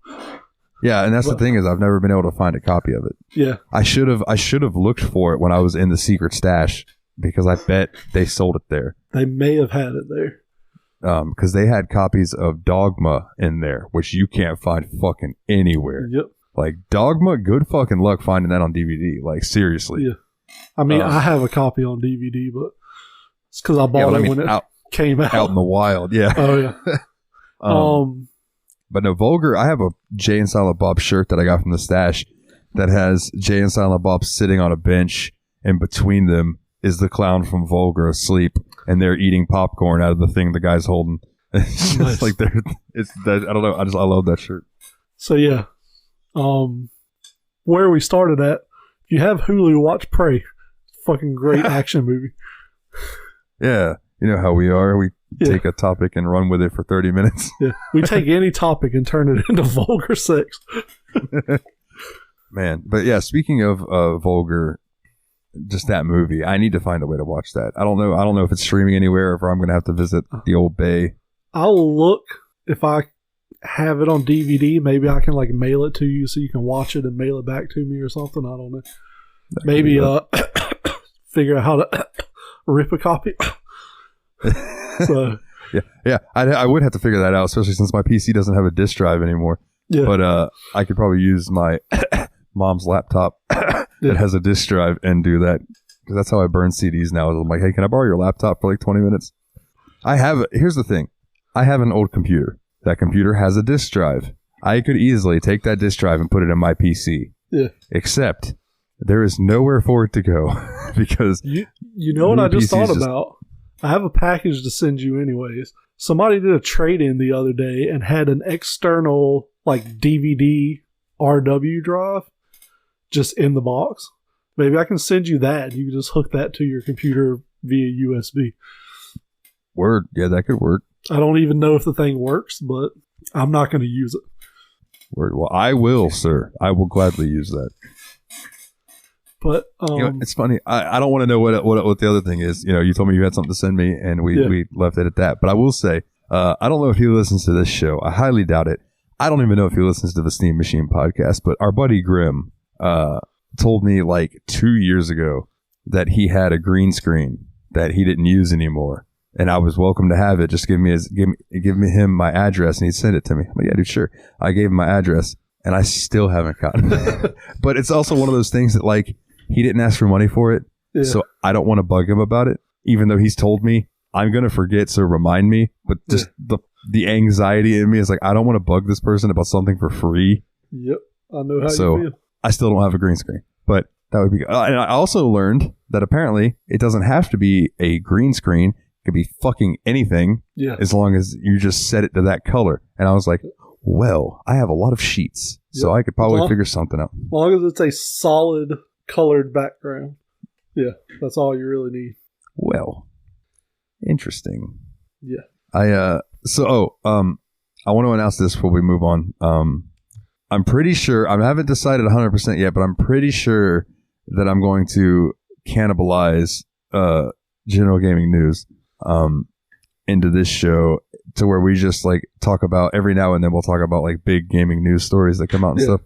Yeah, and that's the thing is I've never been able to find a copy of it. Yeah. I should have looked for it when I was in the secret stash because I bet they sold it there. They may have had it there. Because they had copies of Dogma in there, which you can't find fucking anywhere. Yep. Like, Dogma, good fucking luck finding that on DVD. Like, seriously. Yeah. I mean, I have a copy on DVD, but it's because I bought it when it came out. Out in the wild, yeah. Oh, yeah. But no, Vulgar, I have a Jay and Silent Bob shirt that I got from the stash that has Jay and Silent Bob sitting on a bench, and between them is the clown from Vulgar asleep, and they're eating popcorn out of the thing the guy's holding. It's just Nice. like I don't know. I love that shirt. So yeah, where we started at, if you have Hulu, watch Prey. Fucking great action movie. Yeah, you know how we are. We take a topic and run with it for 30 minutes. Yeah, we take any topic and turn it into vulgar sex. Man, but yeah, speaking of Vulgar, just that movie, I need to find a way to watch that. I don't know if it's streaming anywhere or if I'm gonna have to visit the old bay. I'll look if I have it on DVD. Maybe I can like mail it to you so you can watch it and mail it back to me or something. I don't know. Maybe figure out how to rip a copy. So yeah, I would have to figure that out, especially since my PC doesn't have a disk drive anymore. Yeah. But I could probably use my mom's laptop that has a disk drive and do that, because that's how I burn CDs now. I'm like, hey, can I borrow your laptop for like 20 minutes? Here's the thing. I have an old computer. That computer has a disk drive. I could easily take that disk drive and put it in my PC. Yeah. Except there is nowhere for it to go because you know what I just thought about? I have a package to send you anyways. Somebody did a trade-in the other day and had an external like DVD RW drive just in the box. Maybe I can send you that. You can just hook that to your computer via USB. Word. Yeah, that could work. I don't even know if the thing works, but I'm not going to use it. Word. Well, I will, sir. I will gladly use that. But it's funny. I don't want to know what the other thing is. You told me you had something to send me, and we left it at that. But I will say, I don't know if he listens to this show. I highly doubt it. I don't even know if he listens to the Steam Machine podcast. But our buddy Grim told me like 2 years ago that he had a green screen that he didn't use anymore, and I was welcome to have it. Just give me him my address, and he sent it to me. I'm like, yeah, dude, sure. I gave him my address, and I still haven't gotten it. But it's also one of those things that like. He didn't ask for money for it, so I don't want to bug him about it, even though he's told me I'm going to forget, so remind me. But just the anxiety in me is like, I don't want to bug this person about something for free. Yep, I know how you feel. I still don't have a green screen, but that would be good. And I also learned that apparently it doesn't have to be a green screen. It could be fucking anything as long as you just set it to that color. And I was like, well, I have a lot of sheets, so I could probably figure something out. As long as it's a solid colored background. Yeah, that's all you really need. Well, interesting. Yeah. I want to announce this before we move on. I'm pretty sure, I haven't decided 100% yet, but I'm pretty sure that I'm going to cannibalize General Gaming News into this show, to where we just like talk about, every now and then we'll talk about like big gaming news stories that come out and stuff.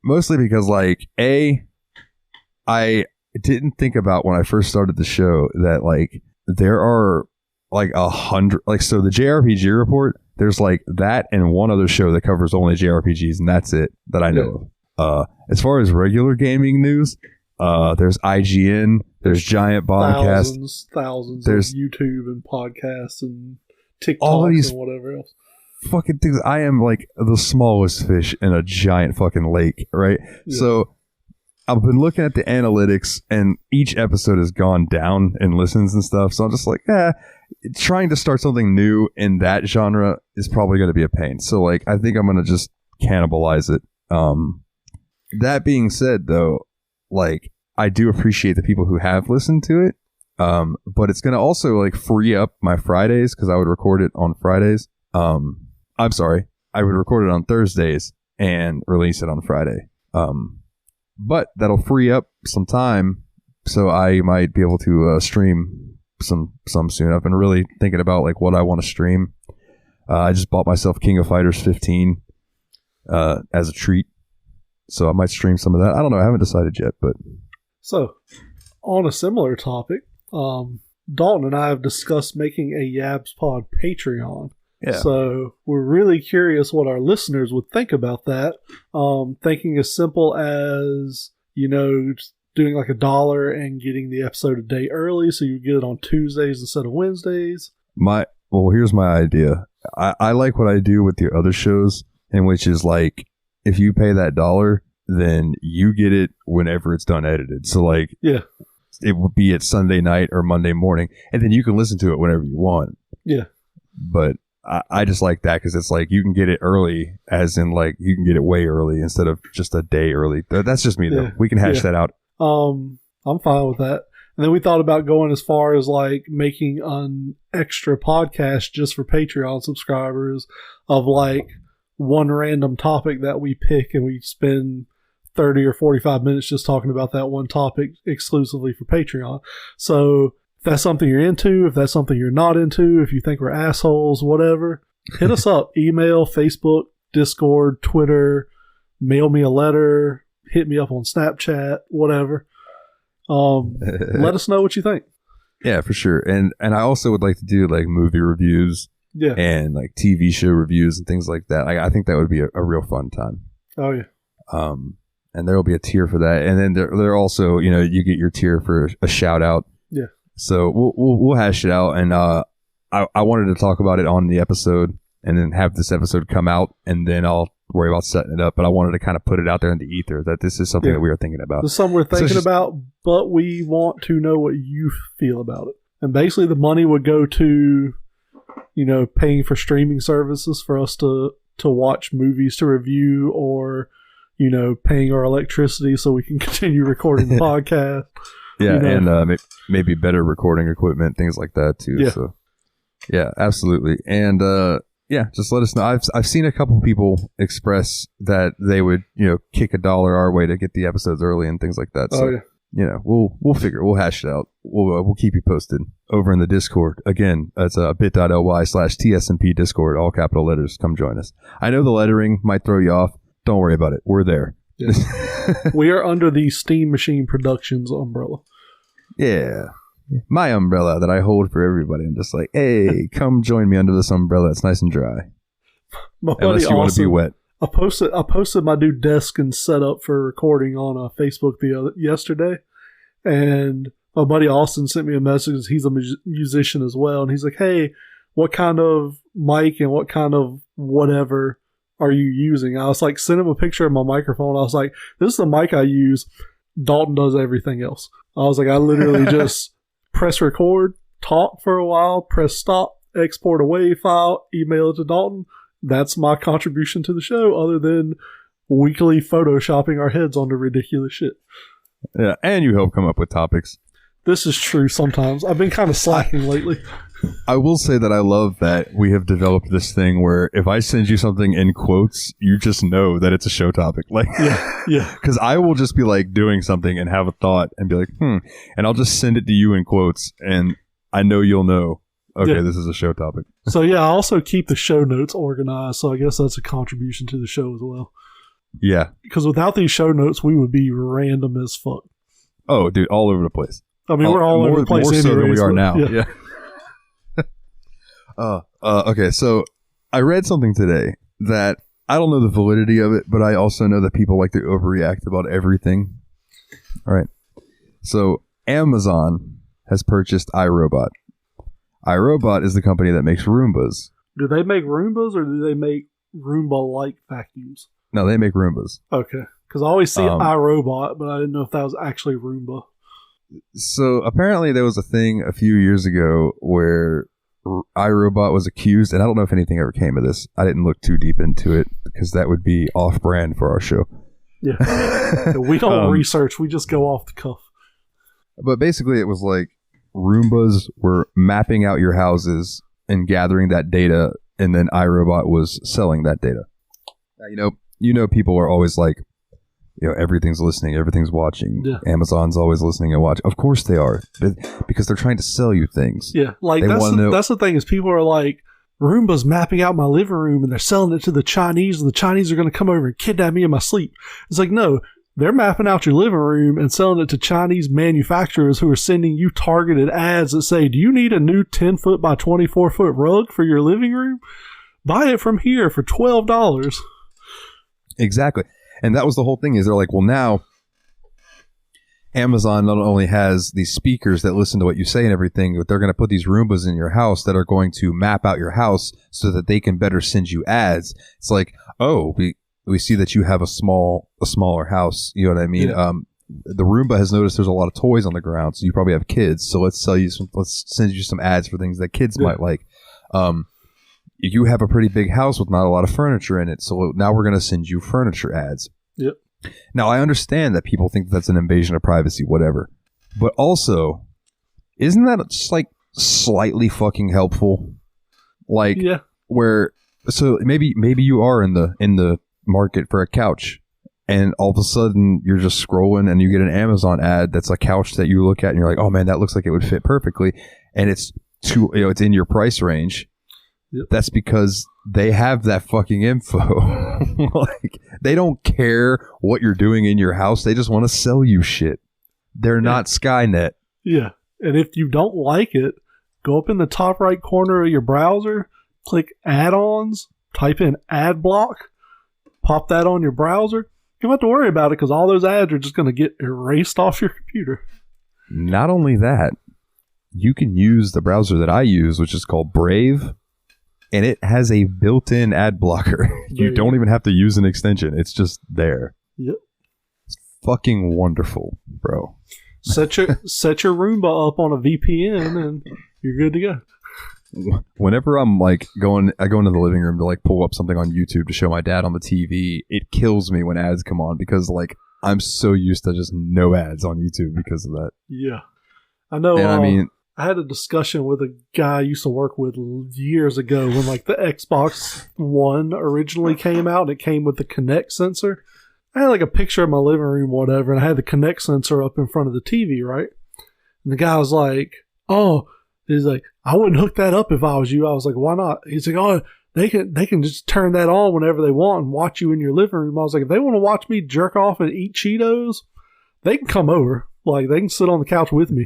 Mostly because, like, I didn't think about when I first started the show that, like, there are, like, 100... Like, so the JRPG report, there's, like, that and one other show that covers only JRPGs, and that's it that I know of. As far as regular gaming news, there's IGN, there's Giant Bombcast. Thousands there's of YouTube and podcasts and TikTok all these and whatever else. Fucking things. I am like the smallest fish in a giant fucking lake, right? Yeah. So I've been looking at the analytics, and each episode has gone down in listens and stuff. So I'm just like, trying to start something new in that genre is probably going to be a pain. So like, I think I'm going to just cannibalize it. That being said, though, like, I do appreciate the people who have listened to it. But it's going to also like free up my Fridays because I would record it on Fridays. I'm sorry. I would record it on Thursdays and release it on Friday. But that'll free up some time so I might be able to stream some soon. I've been really thinking about like what I want to stream. I just bought myself King of Fighters 15 as a treat. So I might stream some of that. I don't know. I haven't decided yet, but... So, on a similar topic, Dalton and I have discussed making a Yabs Pod Patreon. Yeah. So, we're really curious what our listeners would think about that. Thinking as simple as, you know, doing like $1 and getting the episode a day early so you get it on Tuesdays instead of Wednesdays. Well, here's my idea. I like what I do with the other shows, in which is like, if you pay that $1, then you get it whenever it's done edited. So like, yeah, it would be at Sunday night or Monday morning, and then you can listen to it whenever you want. Yeah. But I just like that because it's like you can get it early, as in like you can get it way early instead of just a day early. That's just me though. We can hash that out. I'm fine with that. And then we thought about going as far as like making an extra podcast just for Patreon subscribers of like one random topic that we pick, and we spend 30 or 45 minutes just talking about that one topic exclusively for Patreon. So if that's something you're into, if that's something you're not into, if you think we're assholes, whatever, hit us up. Email, Facebook, Discord, Twitter, mail me a letter, hit me up on Snapchat, whatever. Let us know what you think. Yeah, for sure. And I also would like to do like movie reviews. Yeah. And like TV show reviews and things like that. I think that would be a real fun time. Oh yeah. And there will be a tier for that, and then there also, you know, you get your tier for a shout out. Yeah. So we'll hash it out, and I wanted to talk about it on the episode, and then have this episode come out, and then I'll worry about setting it up. But I wanted to kind of put it out there in the ether that this is something that we are thinking about. This is something we're thinking about, but we want to know what you feel about it. And basically, the money would go to, you know, paying for streaming services for us to watch movies to review, or, you know, paying our electricity so we can continue recording the podcast. Yeah, you know. And maybe better recording equipment, things like that too. Yeah. So, yeah, absolutely. And yeah, just let us know. I've seen a couple people express that they would, you know, kick $1 our way to get the episodes early and things like that. So, you know, we'll hash it out. We'll keep you posted over in the Discord. Again, that's bit.ly/TSMP Discord, all capital letters. Come join us. I know the lettering might throw you off. Don't worry about it. We're there. Yeah. We are under the Steam Machine Productions umbrella. Yeah. My umbrella that I hold for everybody. I'm just like, hey, come join me under this umbrella. It's nice and dry. Unless you want to be wet. I posted my new desk and setup for recording on Facebook yesterday, and my buddy Austin sent me a message. He's a musician as well, and he's like, hey, what kind of mic and what kind of whatever are you using? I was like, send him a picture of my microphone. I was like, this is the mic I use. Dalton does everything else. I was like, I literally just press record, talk for a while, press stop, export a WAV file, email it to Dalton. That's my contribution to the show, other than weekly photoshopping our heads onto ridiculous shit. Yeah, and you help come up with topics. This is true sometimes. I've been kind of slacking lately. I will say that I love that we have developed this thing where if I send you something in quotes, you just know that it's a show topic. Like, yeah. Because I will just be like doing something and have a thought and be like, and I'll just send it to you in quotes, and I know you'll know. Okay, this is a show topic. So yeah, I also keep the show notes organized, so I guess that's a contribution to the show as well. Yeah. Because without these show notes, we would be random as fuck. Oh, dude, all over the place. I mean, we're all over the place. More so than we are now. Yeah. Okay, so I read something today that I don't know the validity of it, but I also know that people like to overreact about everything. All right. So Amazon has purchased iRobot. iRobot is the company that makes Roombas. Do they make Roombas, or do they make Roomba-like vacuums? No, they make Roombas. Okay. Because I always see iRobot, but I didn't know if that was actually Roomba. So apparently there was a thing a few years ago where iRobot was accused, and I don't know if anything ever came of this. I didn't look too deep into it because that would be off-brand for our show. Yeah. We don't research. We just go off the cuff. But basically, it was like Roombas were mapping out your houses and gathering that data, and then iRobot was selling that data. Now, people are always like, everything's listening, everything's watching. Yeah. Amazon's always listening and watching. Of course they are, because they're trying to sell you things. Yeah, like that's the thing is people are like, Roomba's mapping out my living room and they're selling it to the Chinese, and the Chinese are going to come over and kidnap me in my sleep. It's like, no, they're mapping out your living room and selling it to Chinese manufacturers who are sending you targeted ads that say, do you need a new 10-foot by 24-foot rug for your living room? Buy it from here for $12. Exactly. And that was the whole thing, is they're like, well, now Amazon not only has these speakers that listen to what you say and everything, but they're going to put these Roombas in your house that are going to map out your house so that they can better send you ads. It's like, oh, we see that you have a smaller house. You know what I mean? Yeah. The Roomba has noticed there's a lot of toys on the ground, so you probably have kids. So let's send you some ads for things that kids might like. You have a pretty big house with not a lot of furniture in it, so now we're going to send you furniture ads. Yep. Now, I understand that people think that's an invasion of privacy, whatever. But also, isn't that just like slightly fucking helpful? Like, yeah. So maybe you are in the market for a couch, and all of a sudden you're just scrolling and you get an Amazon ad that's a couch that you look at and you're like, oh man, that looks like it would fit perfectly, and it's it's in your price range. Yep. That's because they have that fucking info. Like, they don't care what you're doing in your house. They just want to sell you shit. They're not Skynet. Yeah. And if you don't like it, go up in the top right corner of your browser, click add-ons, type in ad block, pop that on your browser. You don't have to worry about it because all those ads are just going to get erased off your computer. Not only that, you can use the browser that I use, which is called Brave. And it has a built-in ad blocker. You don't even have to use an extension. It's just there. Yep. It's fucking wonderful, bro. Set your Roomba up on a VPN and you're good to go. Whenever I'm like I go into the living room to like pull up something on YouTube to show my dad on the TV, it kills me when ads come on because like I'm so used to just no ads on YouTube because of that. Yeah. I know. And I had a discussion with a guy I used to work with years ago when like the Xbox One originally came out and it came with the Kinect sensor. I had like a picture of my living room, whatever, and I had the Kinect sensor up in front of the TV, right? And the guy was like, he's like, I wouldn't hook that up if I was you. I was like, why not? He's like, they can just turn that on whenever they want and watch you in your living room. I was like, if they want to watch me jerk off and eat Cheetos, they can come over. Like, they can sit on the couch with me.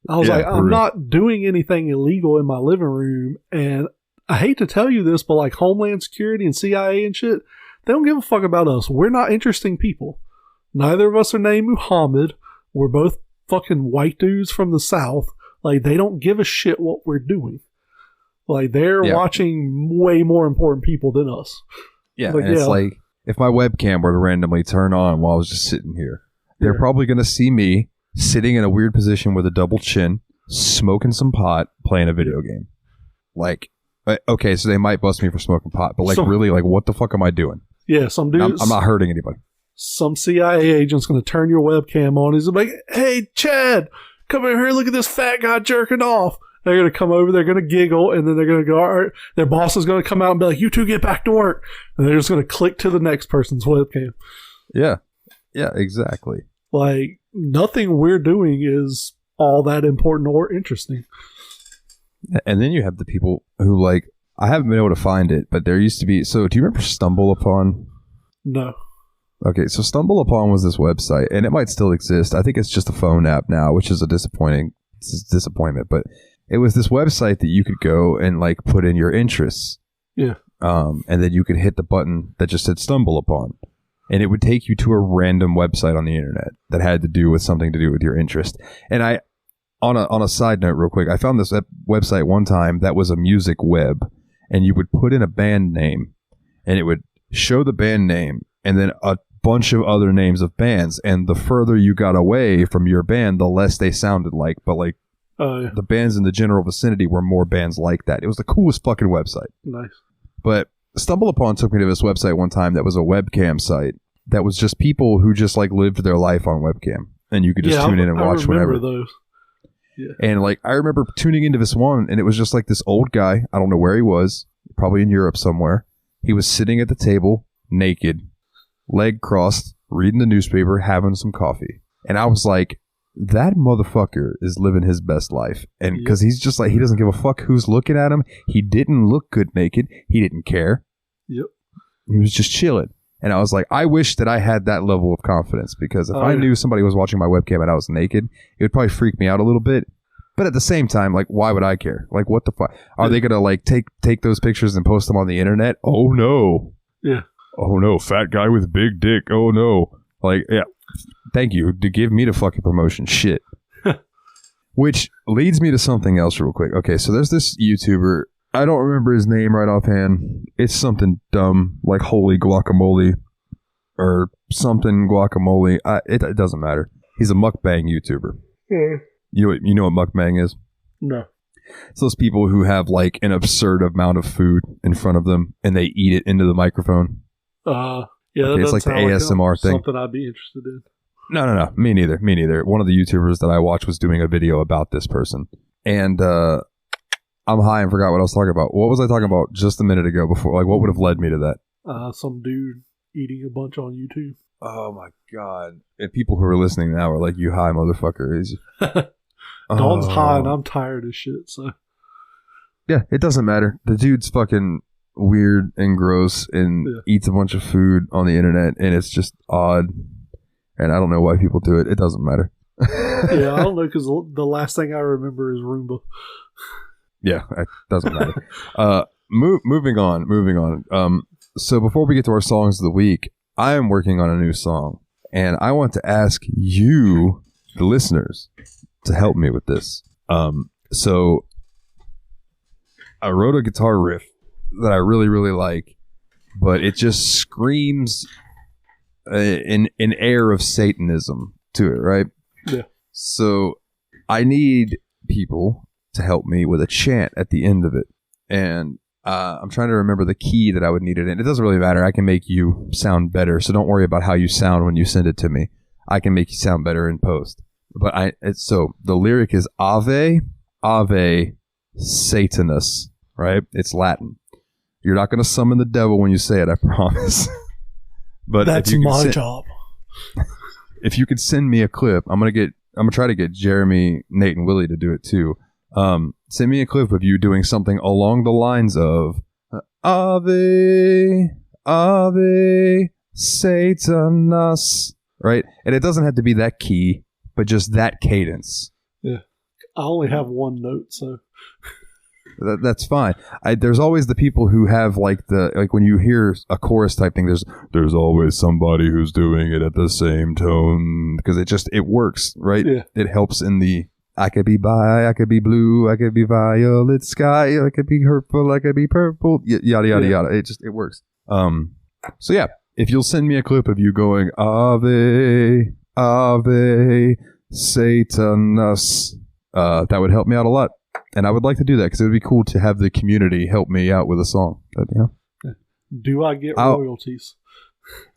I was like, I'm not doing anything illegal in my living room. And I hate to tell you this, but like Homeland Security and CIA and shit, they don't give a fuck about us. We're not interesting people. Neither of us are named Muhammad. We're both fucking white dudes from the South. Like, they don't give a shit what we're doing. Like, they're watching way more important people than us. Yeah, like, it's like, if my webcam were to randomly turn on while I was just sitting here, they're probably going to see me sitting in a weird position with a double chin, smoking some pot, playing a video game. Like, okay, so they might bust me for smoking pot, but like, really, like, what the fuck am I doing? Yeah, some dude. I'm not hurting anybody. Some CIA agent's going to turn your webcam on. He's like, hey, Chad, come over here, look at this fat guy jerking off. They're going to come over, they're going to giggle, and then they're going to go, all right. Their boss is going to come out and be like, you two get back to work. And they're just going to click to the next person's webcam. Yeah. Yeah, exactly. Like, nothing we're doing is all that important or interesting. And then you have the people who, like, I haven't been able to find it, but there used to be. So, do you remember Stumble Upon? No. Okay, so Stumble Upon was this website, and it might still exist. I think it's just a phone app now, which is a disappointment. But it was this website that you could go and, like, put in your interests. Yeah. And then you could hit the button that just said Stumble Upon. And it would take you to a random website on the internet that had to do with something to do with your interest. And I, on a side note real quick, I found this website one time that was a music web, and you would put in a band name and it would show the band name and then a bunch of other names of bands. And the further you got away from your band, the less they sounded like. But like the bands in the general vicinity were more bands like that. It was the coolest fucking website. Nice. But Stumble Upon took me to this website one time that was a webcam site. that was just people who just like lived their life on webcam, and you could just tune in and watch whenever. Those. Yeah. And like I remember tuning into this one, and it was just like this old guy. I don't know where he was, probably in Europe somewhere. He was sitting at the table, naked, leg crossed, reading the newspaper, having some coffee. And I was like, that motherfucker is living his best life. And because he's just like, he doesn't give a fuck who's looking at him. He didn't look good naked. He didn't care. Yep. He was just chilling. And I was like, I wish that I had that level of confidence, because if I knew somebody was watching my webcam and I was naked, it would probably freak me out a little bit. But at the same time, like, why would I care? Like, what the fuck? Are they going to, like, take those pictures and post them on the internet? Oh, no. Yeah. Oh, no. Fat guy with big dick. Oh, no. Like, yeah. Thank you to give me the fucking promotion. Shit. Which leads me to something else real quick. Okay, so there's this YouTuber. I don't remember his name right offhand. It's something dumb, like Holy Guacamole or something guacamole. It doesn't matter. He's a mukbang YouTuber. Yeah. You know what mukbang is? No. It's those people who have like an absurd amount of food in front of them and they eat it into the microphone. Yeah, okay, it's like the ASMR thing. Something I'd be interested in. No. Me neither. One of the YouTubers that I watched was doing a video about this person. And I'm high and forgot what I was talking about. What was I talking about just a minute ago before? Like, what would have led me to that? Some dude eating a bunch on YouTube. Oh, my God. And people who are listening now are like, you high motherfucker. Dawn's high and I'm tired as shit, so. Yeah, it doesn't matter. The dude's fucking weird and gross and eats a bunch of food on the internet, and it's just odd. And I don't know why people do it. It doesn't matter. Yeah, I don't know, because the last thing I remember is Roomba. Yeah, it doesn't matter. Moving on. So before we get to our songs of the week, I am working on a new song, and I want to ask you, the listeners, to help me with this. So I wrote a guitar riff that I really, really like, but it just screams an air of Satanism to it, right? Yeah. So I need people to help me with a chant at the end of it. And I'm trying to remember the key that I would need it in. It doesn't really matter. I can make you sound better, so don't worry about how you sound when you send it to me. I can make you sound better in post. But so the lyric is Ave, Ave, Satanus, right? It's Latin. You're not going to summon the devil when you say it, I promise. But that's my job. If you could send me a clip, I'm gonna try to get Jeremy, Nate, and Willie to do it too. Send me a clip of you doing something along the lines of Ave, Ave, Satanus, right? And it doesn't have to be that key, but just that cadence. Yeah. I only have one note, so that's fine. There's always the people who have like when you hear a chorus type thing, there's always somebody who's doing it at the same tone, because it works, right? Yeah. It helps in the I could be I could be blue, I could be violet sky, I could be purple, I could be purple, yada yada yada. It works. So yeah, if you'll send me a clip of you going Ave, Ave, Satanus, that would help me out a lot. And I would like to do that because it would be cool to have the community help me out with a song. But, do I get royalties?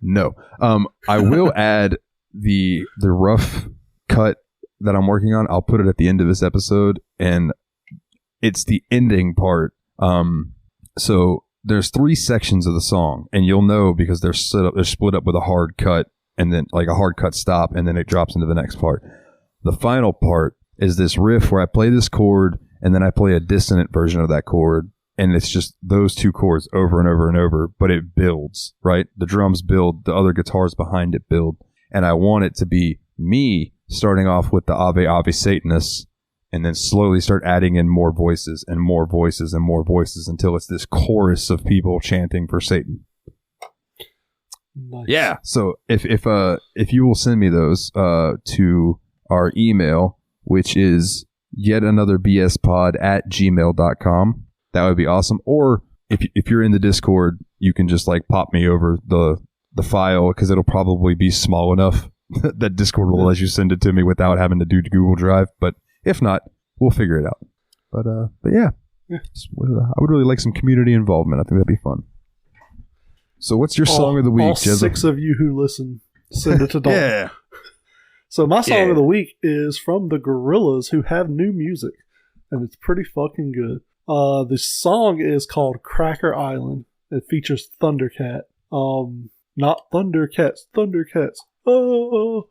No. I will add the rough cut that I'm working on. I'll put it at the end of this episode, and it's the ending part. So there's 3 sections of the song, and you'll know because they're split up with a hard cut, and then like a hard cut stop, and then it drops into the next part. The final part is this riff where I play this chord, and then I play a dissonant version of that chord, and it's just those 2 chords over and over and over, but it builds, right? The drums build, the other guitars behind it build, and I want it to be me starting off with the Ave Ave Satanus, and then slowly start adding in more voices and more voices and more voices until it's this chorus of people chanting for Satan. Nice. Yeah, so if you will send me those to our email, which is yetanother@gmail.com. That would be awesome. Or if you're in the Discord, you can just like pop me over the file, because it'll probably be small enough that Discord will let you send it to me without having to do Google Drive. But if not, we'll figure it out. But yeah. I would really like some community involvement. I think that'd be fun. So what's your song of the week, all Jizzle? 6 of you who listen, send it to Dalton. Yeah. So my song of the week is from the Gorillaz, who have new music, and it's pretty fucking good. The song is called Cracker Island. It features Thundercat. Not Thundercats. Thundercats. Oh,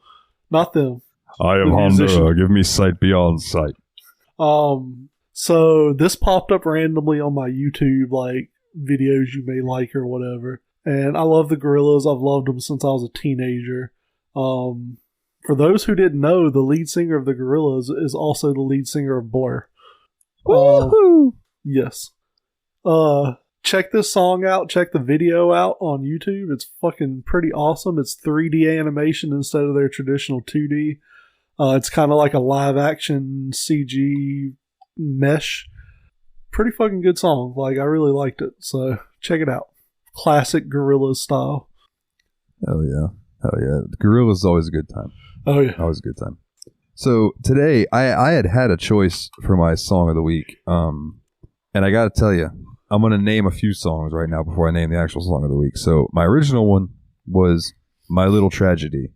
not them. I am Honda. Give me sight beyond sight. So this popped up randomly on my YouTube, like videos you may like or whatever. And I love the Gorillaz. I've loved them since I was a teenager. For those who didn't know, the lead singer of the Gorillaz is also the lead singer of Blur. Woohoo! Yes. Check this song out. Check the video out on YouTube. It's fucking pretty awesome. It's 3D animation instead of their traditional 2D. It's kind of like a live action CG mesh. Pretty fucking good song. Like, I really liked it. So check it out. Classic Gorillaz style. Hell yeah. Hell yeah. Gorillaz is always a good time. Oh yeah. Always a good time. So today I had a choice for my song of the week. And I got to tell you, I'm going to name a few songs right now before I name the actual song of the week. So my original one was My Little Tragedy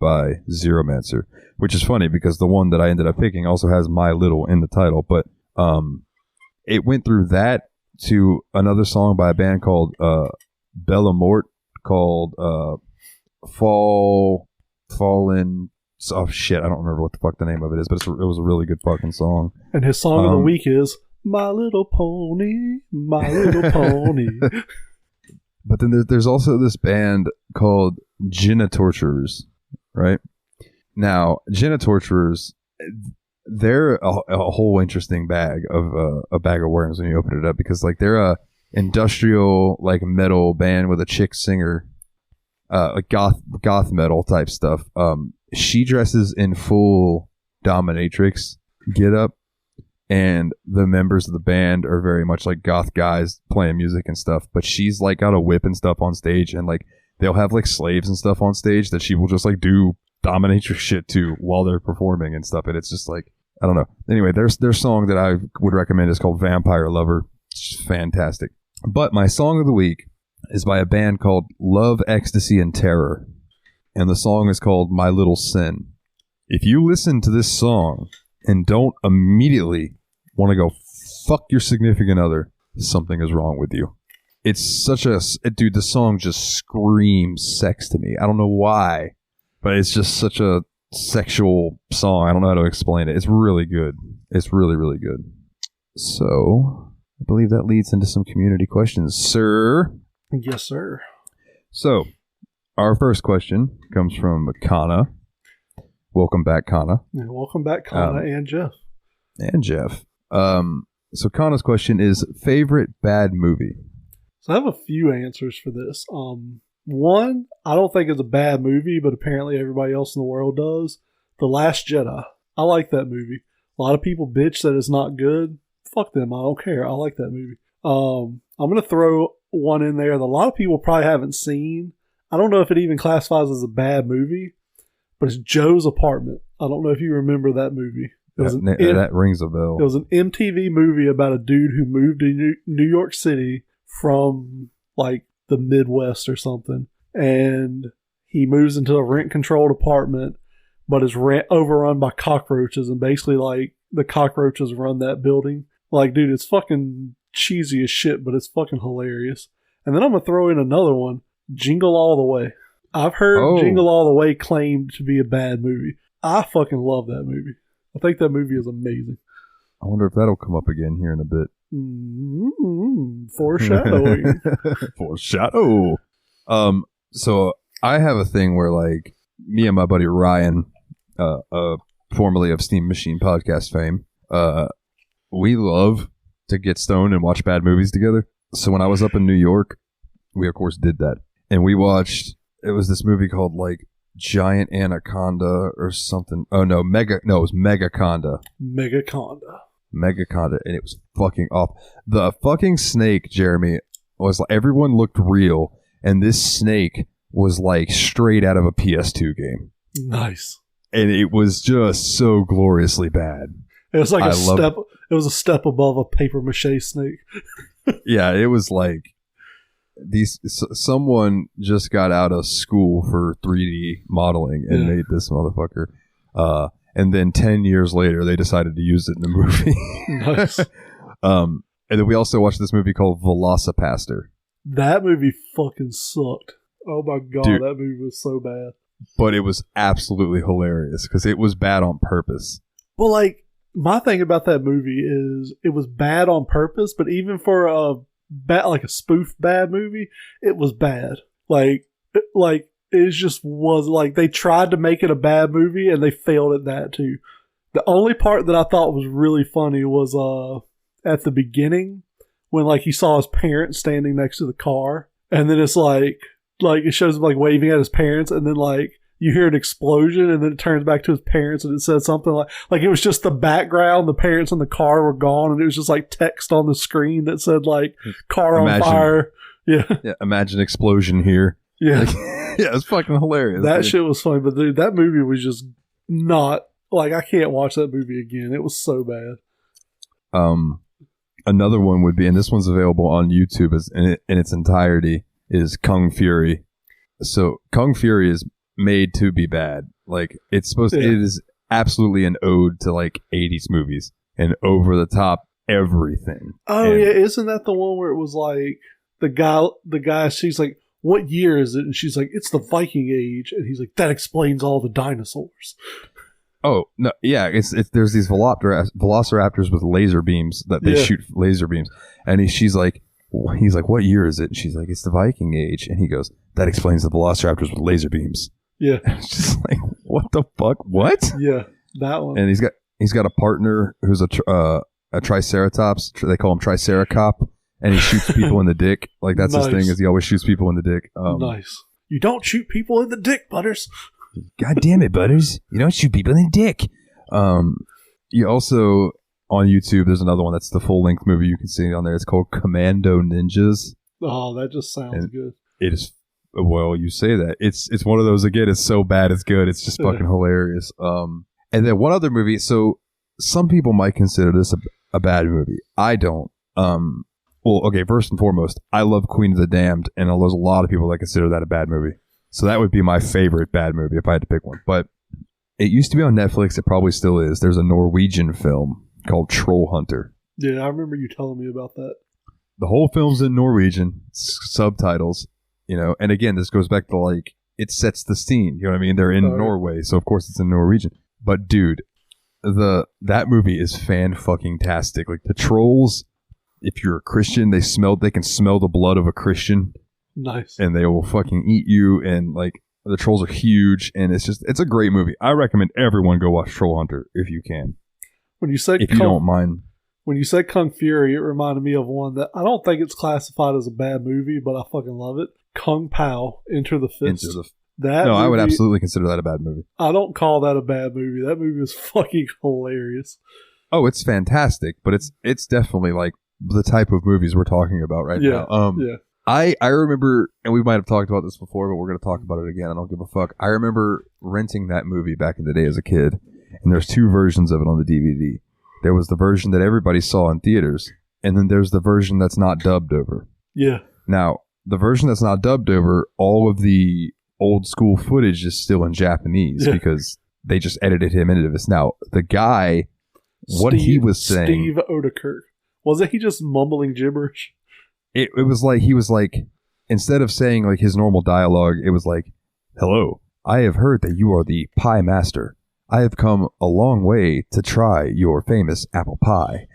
by Zeromancer, which is funny because the one that I ended up picking also has My Little in the title. But it went through that to another song by a band called Bella Mort called Fallen. Oh shit, I don't remember what the fuck the name of it is, but it was a really good fucking song. And his song of the week is My Little Pony, My Little Pony. But then there's also this band called Gina Torturers, right? Now, Gina Torturers, they're a whole interesting bag of worms when you open it up, because like they're a industrial like metal band with a chick singer, like goth metal type stuff. She dresses in full dominatrix get up, and the members of the band are very much like goth guys playing music and stuff, but she's like got a whip and stuff on stage, and like they'll have like slaves and stuff on stage that she will just like do dominatrix shit to while they're performing and stuff, and it's just like, I don't know. Anyway, their song that I would recommend is called Vampire Lover. It's fantastic. But my song of the week is by a band called Love, Ecstasy, and Terror, and the song is called My Little Sin. If you listen to this song and don't immediately want to go fuck your significant other, something is wrong with you. It's such dude, the song just screams sex to me. I don't know why, but it's just such a sexual song. I don't know how to explain it. It's really good. It's really, really good. So, I believe that leads into some community questions, sir. Yes, sir. So, our first question comes from Kana. Welcome back, Kana. Yeah, welcome back, Kana and Jeff. And Jeff. So Kana's question is, favorite bad movie? So I have a few answers for this. One, I don't think it's a bad movie, but apparently everybody else in the world does. The Last Jedi. I like that movie. A lot of people bitch that it's not good. Fuck them. I don't care. I like that movie. I'm going to throw one in there that a lot of people probably haven't seen. I don't know if it even classifies as a bad movie, but it's Joe's Apartment. I don't know if you remember that movie. That rings a bell. It was an MTV movie about a dude who moved to New York City from like the Midwest or something, and he moves into a rent-controlled apartment, but is overrun by cockroaches, and basically like the cockroaches run that building. Like, dude, it's fucking cheesy as shit, but it's fucking hilarious. And then I'm gonna throw in another one, Jingle All the Way. I've heard Jingle All the Way claimed to be a bad movie. I fucking love that movie. I think that movie is amazing. I wonder if that'll come up again here in a bit. Foreshadowing. Foreshadow. So I have a thing where like me and my buddy Ryan, formerly of Steam Machine podcast fame, we love to get stoned and watch bad movies together. So when I was up in New York, we of course did that, and we watched. It was this movie called like Giant Anaconda or something. Oh no, it was Megaconda. Megaconda, and it was fucking off. The fucking snake, Jeremy, was like, everyone looked real, and this snake was like straight out of a PS2 game. Nice. And it was just so gloriously bad. It was like it was a step above a paper mache snake. Yeah, it was like, someone just got out of school for 3D modeling and made this motherfucker. And then 10 years later, they decided to use it in the movie. Nice. And then we also watched this movie called Velocipaster. That movie fucking sucked. Oh my god, Dude, that movie was so bad. But it was absolutely hilarious because it was bad on purpose. Well, like, my thing about that movie is it was bad on purpose, but even for a spoof bad movie, it was bad. Like it just was like they tried to make it a bad movie and they failed at that too. The only part that I thought was really funny was at the beginning when like he saw his parents standing next to the car, and then it's like it shows him like waving at his parents, and then like you hear an explosion, and then it turns back to his parents, and it says something like it was just the background, the parents in the car were gone, and it was just like text on the screen that said like car on fire. Yeah, imagine explosion here. Yeah. Like, yeah, it's fucking hilarious. That shit was funny, but dude, that movie was just not like I can't watch that movie again. It was so bad. Another one would be, and this one's available on YouTube in its entirety, is Kung Fury. So Kung Fury is made to be bad. Like it is absolutely an ode to like 80s movies and over the top everything. Oh yeah, isn't that the one where it was like the guy she's like, what year is it? And she's like, it's the Viking Age. And he's like, that explains all the dinosaurs. Oh, no, yeah. There's these velociraptors with laser beams that they shoot laser beams. And he's like, what year is it? And she's like, it's the Viking Age. And he goes, that explains the velociraptors with laser beams. Yeah. It's just like, what the fuck? What? Yeah, that one. And he's got a partner who's a triceratops. They call him Triceracop. And he shoots people in the dick. Like, that's his thing, is he always shoots people in the dick. Nice. You don't shoot people in the dick, Butters. God damn it, Butters. You don't shoot people in the dick. You also, on YouTube, there's another one that's the full-length movie you can see on there. It's called Commando Ninjas. Oh, that just sounds good. It is, well, you say that. It's one of those, again, it's so bad it's good. It's just fucking hilarious. And then one other movie. So, some people might consider this a bad movie. I don't. Well, okay, first and foremost, I love Queen of the Damned, and there's a lot of people that consider that a bad movie. So that would be my favorite bad movie if I had to pick one. But it used to be on Netflix. It probably still is. There's a Norwegian film called Troll Hunter. Yeah, I remember you telling me about that. The whole film's in Norwegian, subtitles, and again, this goes back to like, it sets the scene. You know what I mean? They're in Norway, so of course it's in Norwegian. But dude, that movie is fan-fucking-tastic. Like the trolls, if you're a Christian, they can smell the blood of a Christian. Nice. And they will fucking eat you, and like the trolls are huge, and it's a great movie. I recommend everyone go watch Troll Hunter if you can. If you don't mind. When you said Kung Fury, it reminded me of one that I don't think it's classified as a bad movie, but I fucking love it. Kung Pao, Enter the Fist. I would absolutely consider that a bad movie. I don't call that a bad movie. That movie is fucking hilarious. Oh, it's fantastic, but it's definitely like the type of movies we're talking about right now. Yeah. I remember, and we might have talked about this before, but we're going to talk about it again. I don't give a fuck. I remember renting that movie back in the day as a kid, and there's two versions of it on the DVD. There was the version that everybody saw in theaters, and then there's the version that's not dubbed over. Yeah. Now, the version that's not dubbed over, all of the old school footage is still in Japanese because they just edited him into this. Now, the guy, he was saying... Steve Odekirk. Wasn't he just mumbling gibberish? It was like, he was like, instead of saying like his normal dialogue, it was like, hello, I have heard that you are the pie master. I have come a long way to try your famous apple pie.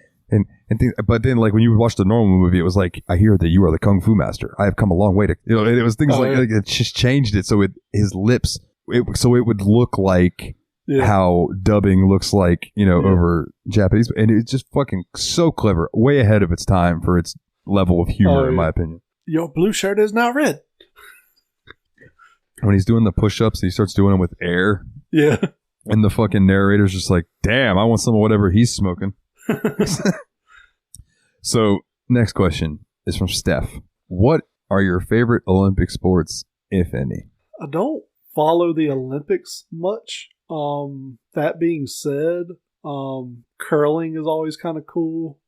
But then like when you watch the normal movie, it was like, I hear that you are the kung fu master. I have come a long way to, it was things like it just changed it. So his lips, so it would look like how dubbing looks like, over Japanese. And it's just fucking so clever, way ahead of its time for its level of humor, in my opinion. Your blue shirt is now red. When he's doing the push-ups, he starts doing them with air. Yeah. And the fucking narrator's just like, damn, I want some of whatever he's smoking. So, next question is from Steph. What are your favorite Olympic sports, if any? I don't follow the Olympics much. That being said, curling is always kind of cool.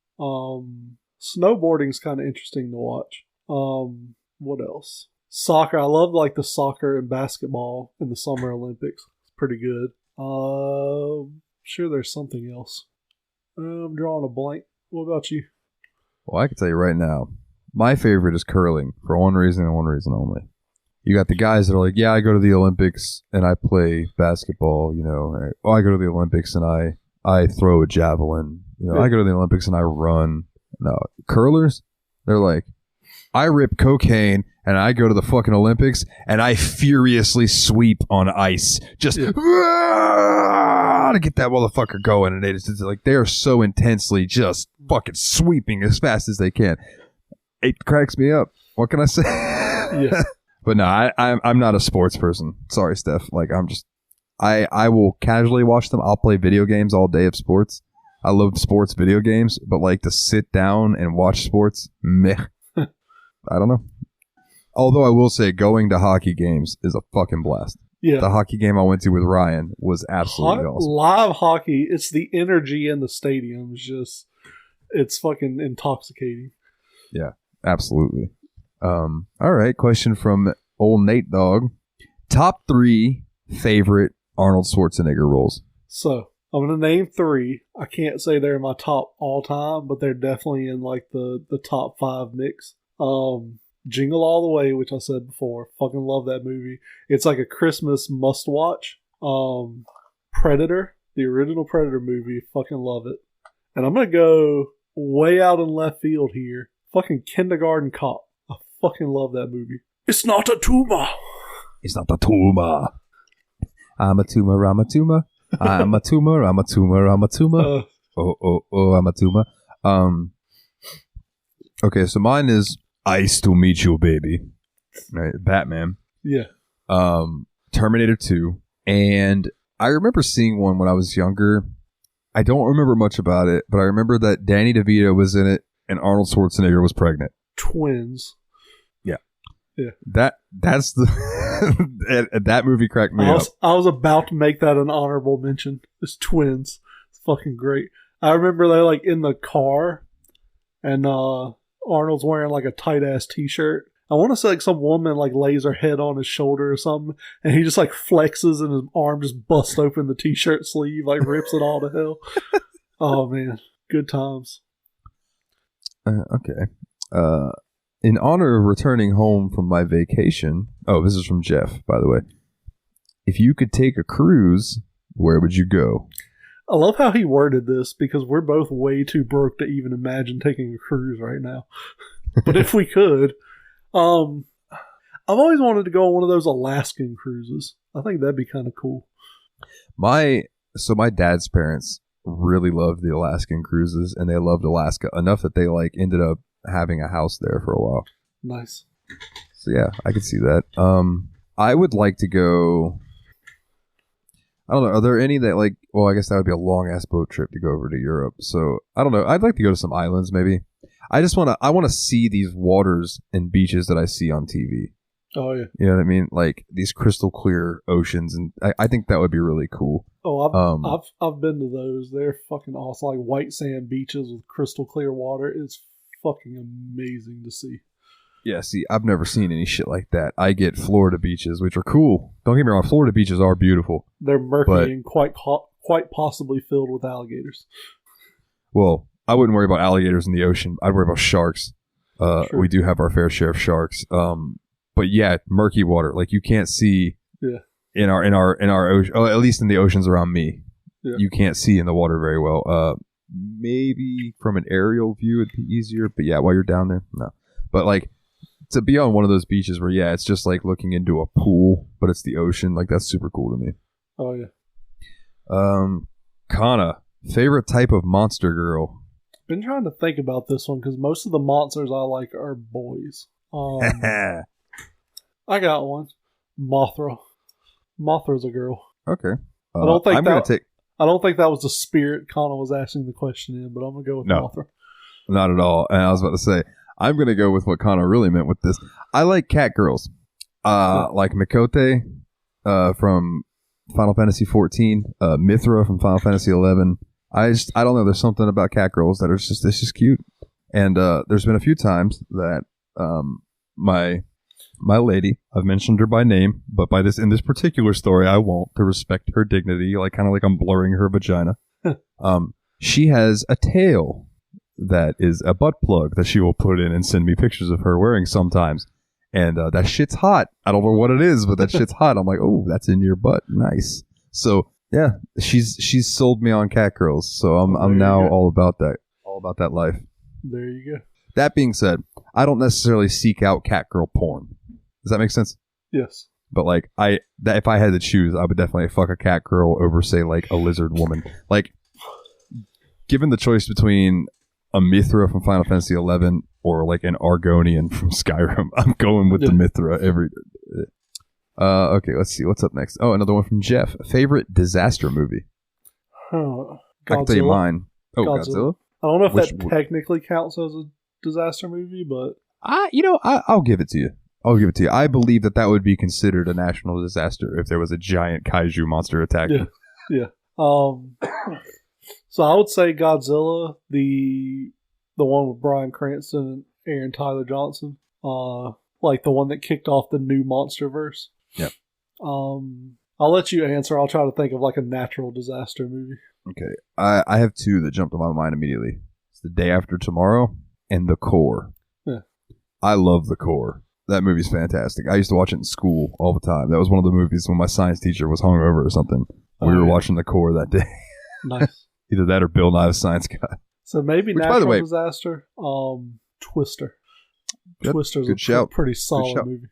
Snowboarding is kind of interesting to watch. What else? Soccer. I love like the soccer and basketball in the Summer Olympics. It's pretty good. Sure there's something else. I'm drawing a blank. What about you? Well, I can tell you right now, my favorite is curling for one reason and one reason only. You got the guys that are like, yeah, I go to the Olympics and I play basketball, you know. I go to the Olympics and I throw a javelin. You know, I go to the Olympics and I run. No, curlers, they're like, I rip cocaine and I go to the fucking Olympics and I furiously sweep on ice. Just to get that motherfucker going. And it's like, they are so intensely just fucking sweeping as fast as they can. It cracks me up. What can I say? Yeah. But no, I'm not a sports person. Sorry, Steph. Like, I will casually watch them. I'll play video games all day of sports. I love sports video games, but like to sit down and watch sports, meh. I don't know. Although I will say going to hockey games is a fucking blast. Yeah. The hockey game I went to with Ryan was absolutely awesome. Live hockey, it's the energy in the stadium. It's fucking intoxicating. Yeah, absolutely. All right, question from old Nate Dog. Top 3 favorite Arnold Schwarzenegger roles. So, I'm going to name 3. I can't say they're in my top all time, but they're definitely in like the top 5 mix. Jingle All the Way, which I said before. Fucking love that movie. It's like a Christmas must watch. Predator, the original Predator movie. Fucking love it. And I'm going to go way out in left field here. Fucking Kindergarten Cop. I fucking love that movie. It's not a tumor. It's not a tumor. I'm a tumor, I'm a tumor. I'm a tumor, I'm a tumor, I'm a tumor. I'm a tumor. Okay, so mine is Ice to Meet You, Baby. Right, Batman. Yeah. Terminator 2. And I remember seeing one when I was younger. I don't remember much about it, but I remember that Danny DeVito was in it and Arnold Schwarzenegger was pregnant. Twins. Yeah. Yeah. That's the that movie cracked me up. I was about to make that an honorable mention. It's twins. It's fucking great. I remember they're like in the car and Arnold's wearing like a tight ass t-shirt. I want to say like some woman like lays her head on his shoulder or something, and he just like flexes and his arm just busts open the t-shirt sleeve, like rips it all to hell. Oh man, good times. Okay. In honor of returning home from my vacation, this is from Jeff, by the way. If you could take a cruise, where would you go? I love how he worded this because we're both way too broke to even imagine taking a cruise right now. But if we could, I've always wanted to go on one of those Alaskan cruises. I think that'd be kind of cool. My dad's parents really loved the Alaskan cruises, and they loved Alaska enough that they like ended up having a house there for a while. Nice. So yeah, I could see that. I would like to go. I don't know. Are there any that like? Well, I guess that would be a long ass boat trip to go over to Europe. So I don't know. I'd like to go to some islands, maybe. I want to see these waters and beaches that I see on TV. Oh yeah. You know what I mean? Like these crystal clear oceans, and I think that would be really cool. Oh, I've been to those. They're fucking awesome. Like white sand beaches with crystal clear water. It's fucking amazing to see. Yeah, see, I've never seen any shit like that. I get Florida beaches, which are cool. Don't get me wrong, Florida beaches are beautiful. They're murky and quite possibly filled with alligators. Well, I wouldn't worry about alligators in the ocean. I'd worry about sharks. Sure. We do have our fair share of sharks. But yeah, murky water. Like you can't see in our ocean. Oh, at least in the oceans around me, you can't see in the water very well. Maybe from an aerial view it'd be easier. But yeah, while you're down there, no. But like to be on one of those beaches where it's just like looking into a pool, but it's the ocean. Like that's super cool to me. Oh yeah. Kana, favorite type of monster girl. Been trying to think about this one because most of the monsters I like are boys. I got one. Mothra. Mothra's a girl. Okay. I don't think that was the spirit Connor was asking the question in, but I'm gonna go with Mothra. Not at all. And I was about to say, I'm gonna go with what Connor really meant with this. I like cat girls. Like Mikote from Final Fantasy 14, Mithra from Final Fantasy 11. I don't know. There's something about cat girls that are it's just cute. And there's been a few times that my My lady, I've mentioned her by name, but in this particular story, I won't, to respect her dignity, kind of like I'm blurring her vagina. She has a tail that is a butt plug that she will put in and send me pictures of her wearing sometimes. And that shit's hot. I don't know what it is, but that shit's hot. I'm like, oh, that's in your butt. Nice. So yeah, she's sold me on cat girls. So I'm now all about that life. There you go. That being said, I don't necessarily seek out cat girl porn. Does that make sense? Yes. But if I had to choose, I would definitely fuck a cat girl over, say, a lizard woman. Given the choice between a Mithra from Final Fantasy XI or an Argonian from Skyrim, I'm going with the Mithra every. Okay, let's see what's up next. Oh, another one from Jeff. Favorite disaster movie? Godzilla. I can tell you mine. Oh, Godzilla. I don't know if that technically counts as a disaster movie, but I'll give it to you. I believe that would be considered a national disaster if there was a giant kaiju monster attacking. Yeah. So I would say Godzilla, the one with Bryan Cranston and Aaron Tyler Johnson, the one that kicked off the new MonsterVerse. Yep. I'll let you answer. I'll try to think of a natural disaster movie. Okay, I have two that jumped to my mind immediately. It's The Day After Tomorrow and The Core. Yeah. I love The Core. That movie's fantastic. I used to watch it in school all the time. That was one of the movies when my science teacher was hungover or something. We were watching The Core that day. Nice. Either that or Bill Nye, the Science Guy. So maybe Which, natural by the way, disaster. Twister. Yep, Twister's good shout. Pretty solid movie.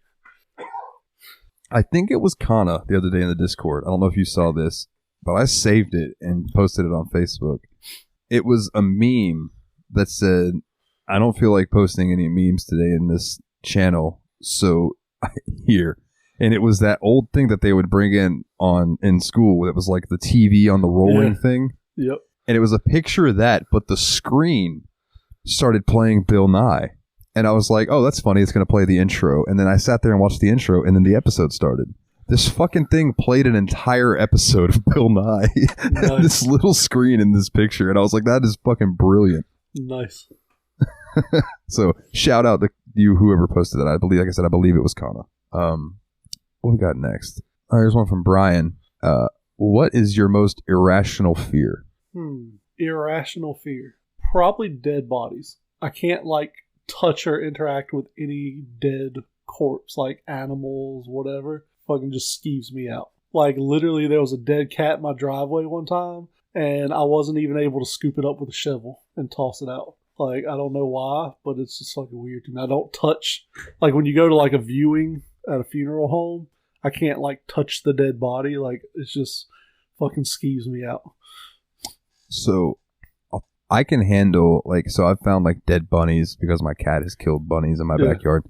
I think it was Kana the other day in the Discord. I don't know if you saw this, but I saved it and posted it on Facebook. It was a meme that said, I don't feel like posting any memes today in this channel, so here. And it was that old thing that they would bring in school. It was the TV on the rolling thing. Yep. And it was a picture of that, but the screen started playing Bill Nye. And I was like, oh, that's funny. It's going to play the intro. And then I sat there and watched the intro, and then the episode started. This fucking thing played an entire episode of Bill Nye. Nice. This little screen in this picture. And I was like, that is fucking brilliant. Nice. So shout out to you, whoever posted that. I believe it was Kana. What we got next? Oh, here's one from Brian. What is your most irrational fear? Irrational fear. Probably dead bodies. I can't touch or interact with any dead corpse, animals, whatever. Fucking just skeeves me out. Literally, there was a dead cat in my driveway one time, and I wasn't even able to scoop it up with a shovel and toss it out. I don't know why, but it's just fucking weird to me. I don't touch, when you go to a viewing at a funeral home, I can't touch the dead body. It's just fucking skeeves me out. So I can handle so I've found dead bunnies because my cat has killed bunnies in my backyard,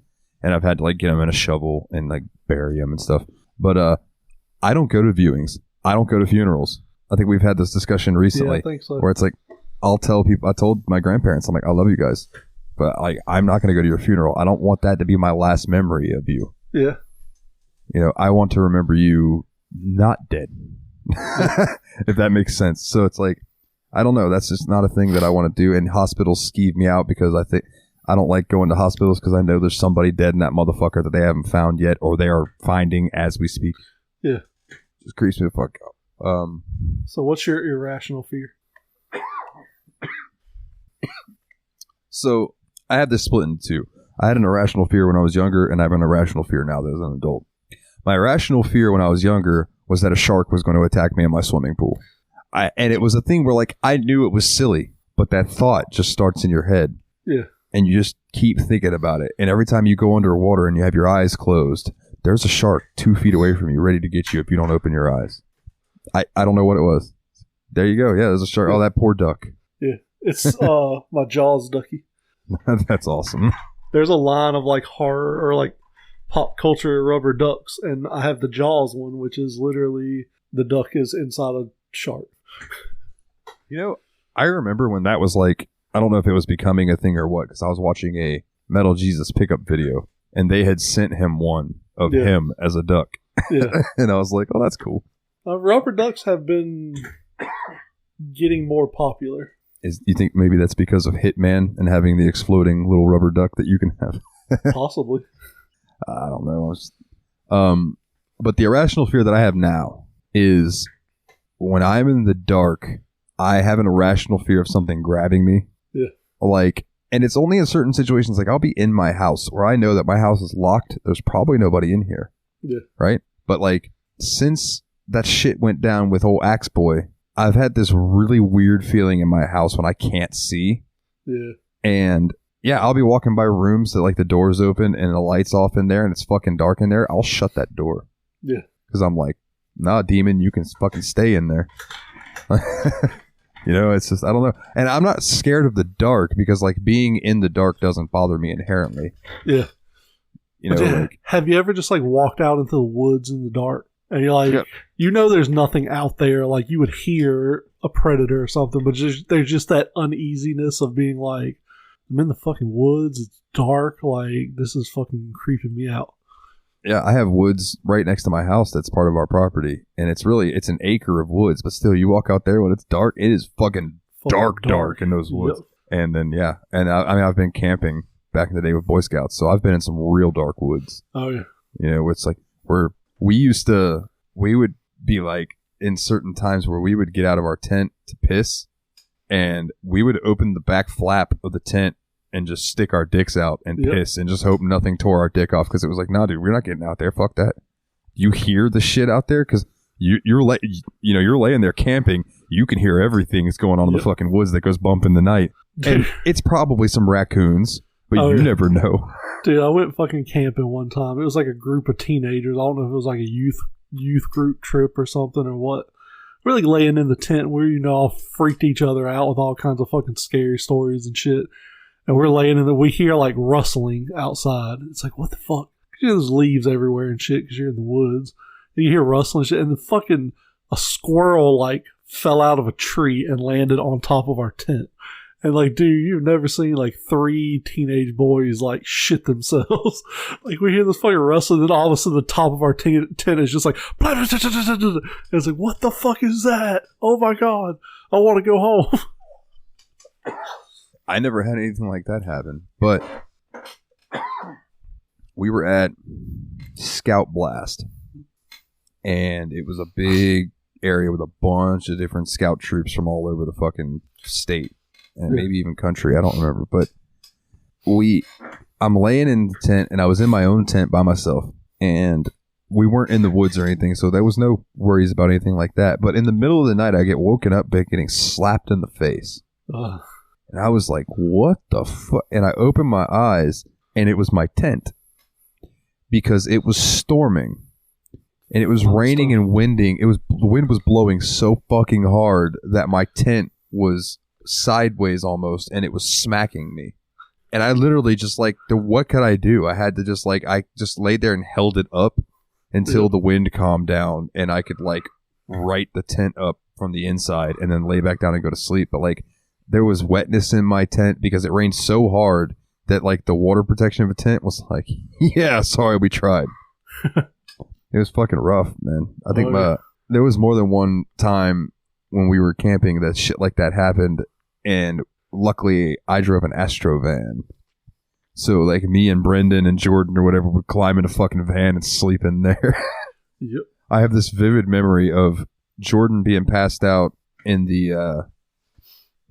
and I've had to get them in a shovel and bury them and stuff. But I don't go to viewings. I don't go to funerals. I think we've had this discussion recently. Yeah, I think so. Where it's I'll tell people. I told my grandparents, I'm I love you guys, but I'm not going to go to your funeral. I don't want that to be my last memory of you. Yeah. I want to remember you not dead. If that makes sense. So it's I don't know. That's just not a thing that I want to do. And hospitals skeeve me out because I don't like going to hospitals because I know there's somebody dead in that motherfucker that they haven't found yet, or they are finding as we speak. Yeah. Just creeps me the fuck out. So what's your irrational fear? So I have this split into two. I had an irrational fear when I was younger, and I have an irrational fear now that as an adult. My irrational fear when I was younger was that a shark was going to attack me in my swimming pool. And it was a thing where I knew it was silly, but that thought just starts in your head. Yeah. And you just keep thinking about it. And every time you go underwater and you have your eyes closed, there's a shark 2 feet away from you ready to get you if you don't open your eyes. I don't know what it was. There you go. Yeah, there's a shark. Oh, that poor duck. Yeah. It's my Jaws ducky. That's awesome. There's a line of horror or pop culture rubber ducks, and I have the Jaws one, which is literally the duck is inside a shark. I remember when that was I don't know if it was becoming a thing or what, because I was watching a Metal Jesus pickup video, and they had sent him one of him as a duck. Yeah. And I was like, oh, that's cool. Rubber ducks have been getting more popular. You think maybe that's because of Hitman and having the exploding little rubber duck that you can have? Possibly. I don't know. But the irrational fear that I have now is when I'm in the dark, I have an irrational fear of something grabbing me. Yeah. Like, and it's only in certain situations, like I'll be in my house where I know that my house is locked. There's probably nobody in here. Yeah. Right? But like, since that shit went down with old Axe Boy, I've had this really weird feeling in my house when I can't see. Yeah. And yeah, I'll be walking by rooms that like the door's open and the light's off in there and it's fucking dark in there. I'll shut that door. Yeah. Because I'm like, nah, demon, you can fucking stay in there. You know, it's just, I don't know. And I'm not scared of the dark because like being in the dark doesn't bother me inherently. Yeah. You know, like, have you ever just like walked out into the woods in the dark and you're like, you know, there's nothing out there. Like you would hear a predator or something, but there's just that uneasiness of being like, I'm in the fucking woods. It's dark. Like this is fucking creeping me out. Yeah, I have woods right next to my house that's part of our property. And it's an acre of woods. But still, you walk out there when it's dark, it is fucking dark in those woods. Yep. And then, yeah. And I mean, I've been camping back in the day with Boy Scouts. So I've been in some real dark woods. Oh, yeah. You know, it's like we would be like in certain times where we would get out of our tent to piss. And we would open the back flap of the tent and just stick our dicks out and piss and just hope nothing tore our dick off because it was like, nah, dude, we're not getting out there. Fuck that. You hear the shit out there because you're laying there camping. You can hear everything that's going on in the fucking woods that goes bump in the night. And it's probably some raccoons, but you never know. Dude, I went fucking camping one time. It was like a group of teenagers. I don't know if it was like a youth group trip or something or what. We're like laying in the tent where, you know, all freaked each other out with all kinds of fucking scary stories and shit. And we're laying in we hear like rustling outside. It's like, what the fuck? You know, there's leaves everywhere and shit because you're in the woods. And you hear rustling and shit. And a squirrel like fell out of a tree and landed on top of our tent. And like, dude, you've never seen like 3 teenage boys like shit themselves. Like we hear this fucking rustling and all of a sudden the top of our tent is just like, and it's like, what the fuck is that? Oh my God. I want to go home. I never had anything like that happen, but we were at Scout Blast, and it was a big area with a bunch of different scout troops from all over the fucking state, and maybe even country, I don't remember, but I'm laying in the tent, and I was in my own tent by myself, and we weren't in the woods or anything, so there was no worries about anything like that, but in the middle of the night, I get woken up by getting slapped in the face. And I was like, what the fuck? And I opened my eyes, and it was my tent. Because it was storming. And it was raining and winding. The wind was blowing so fucking hard that my tent was sideways almost, and it was smacking me. And I literally just like, what could I do? I had to just like, I just laid there and held it up until the wind calmed down, and I could like right the tent up from the inside and then lay back down and go to sleep. But like, there was wetness in my tent because it rained so hard that like the water protection of a tent was like, yeah, sorry, we tried. It was fucking rough, man. I think there was more than one time when we were camping that shit like that happened, and luckily I drove an Astro van. So like me and Brendan and Jordan or whatever would climb in a fucking van and sleep in there. Yep. I have this vivid memory of Jordan being passed out in the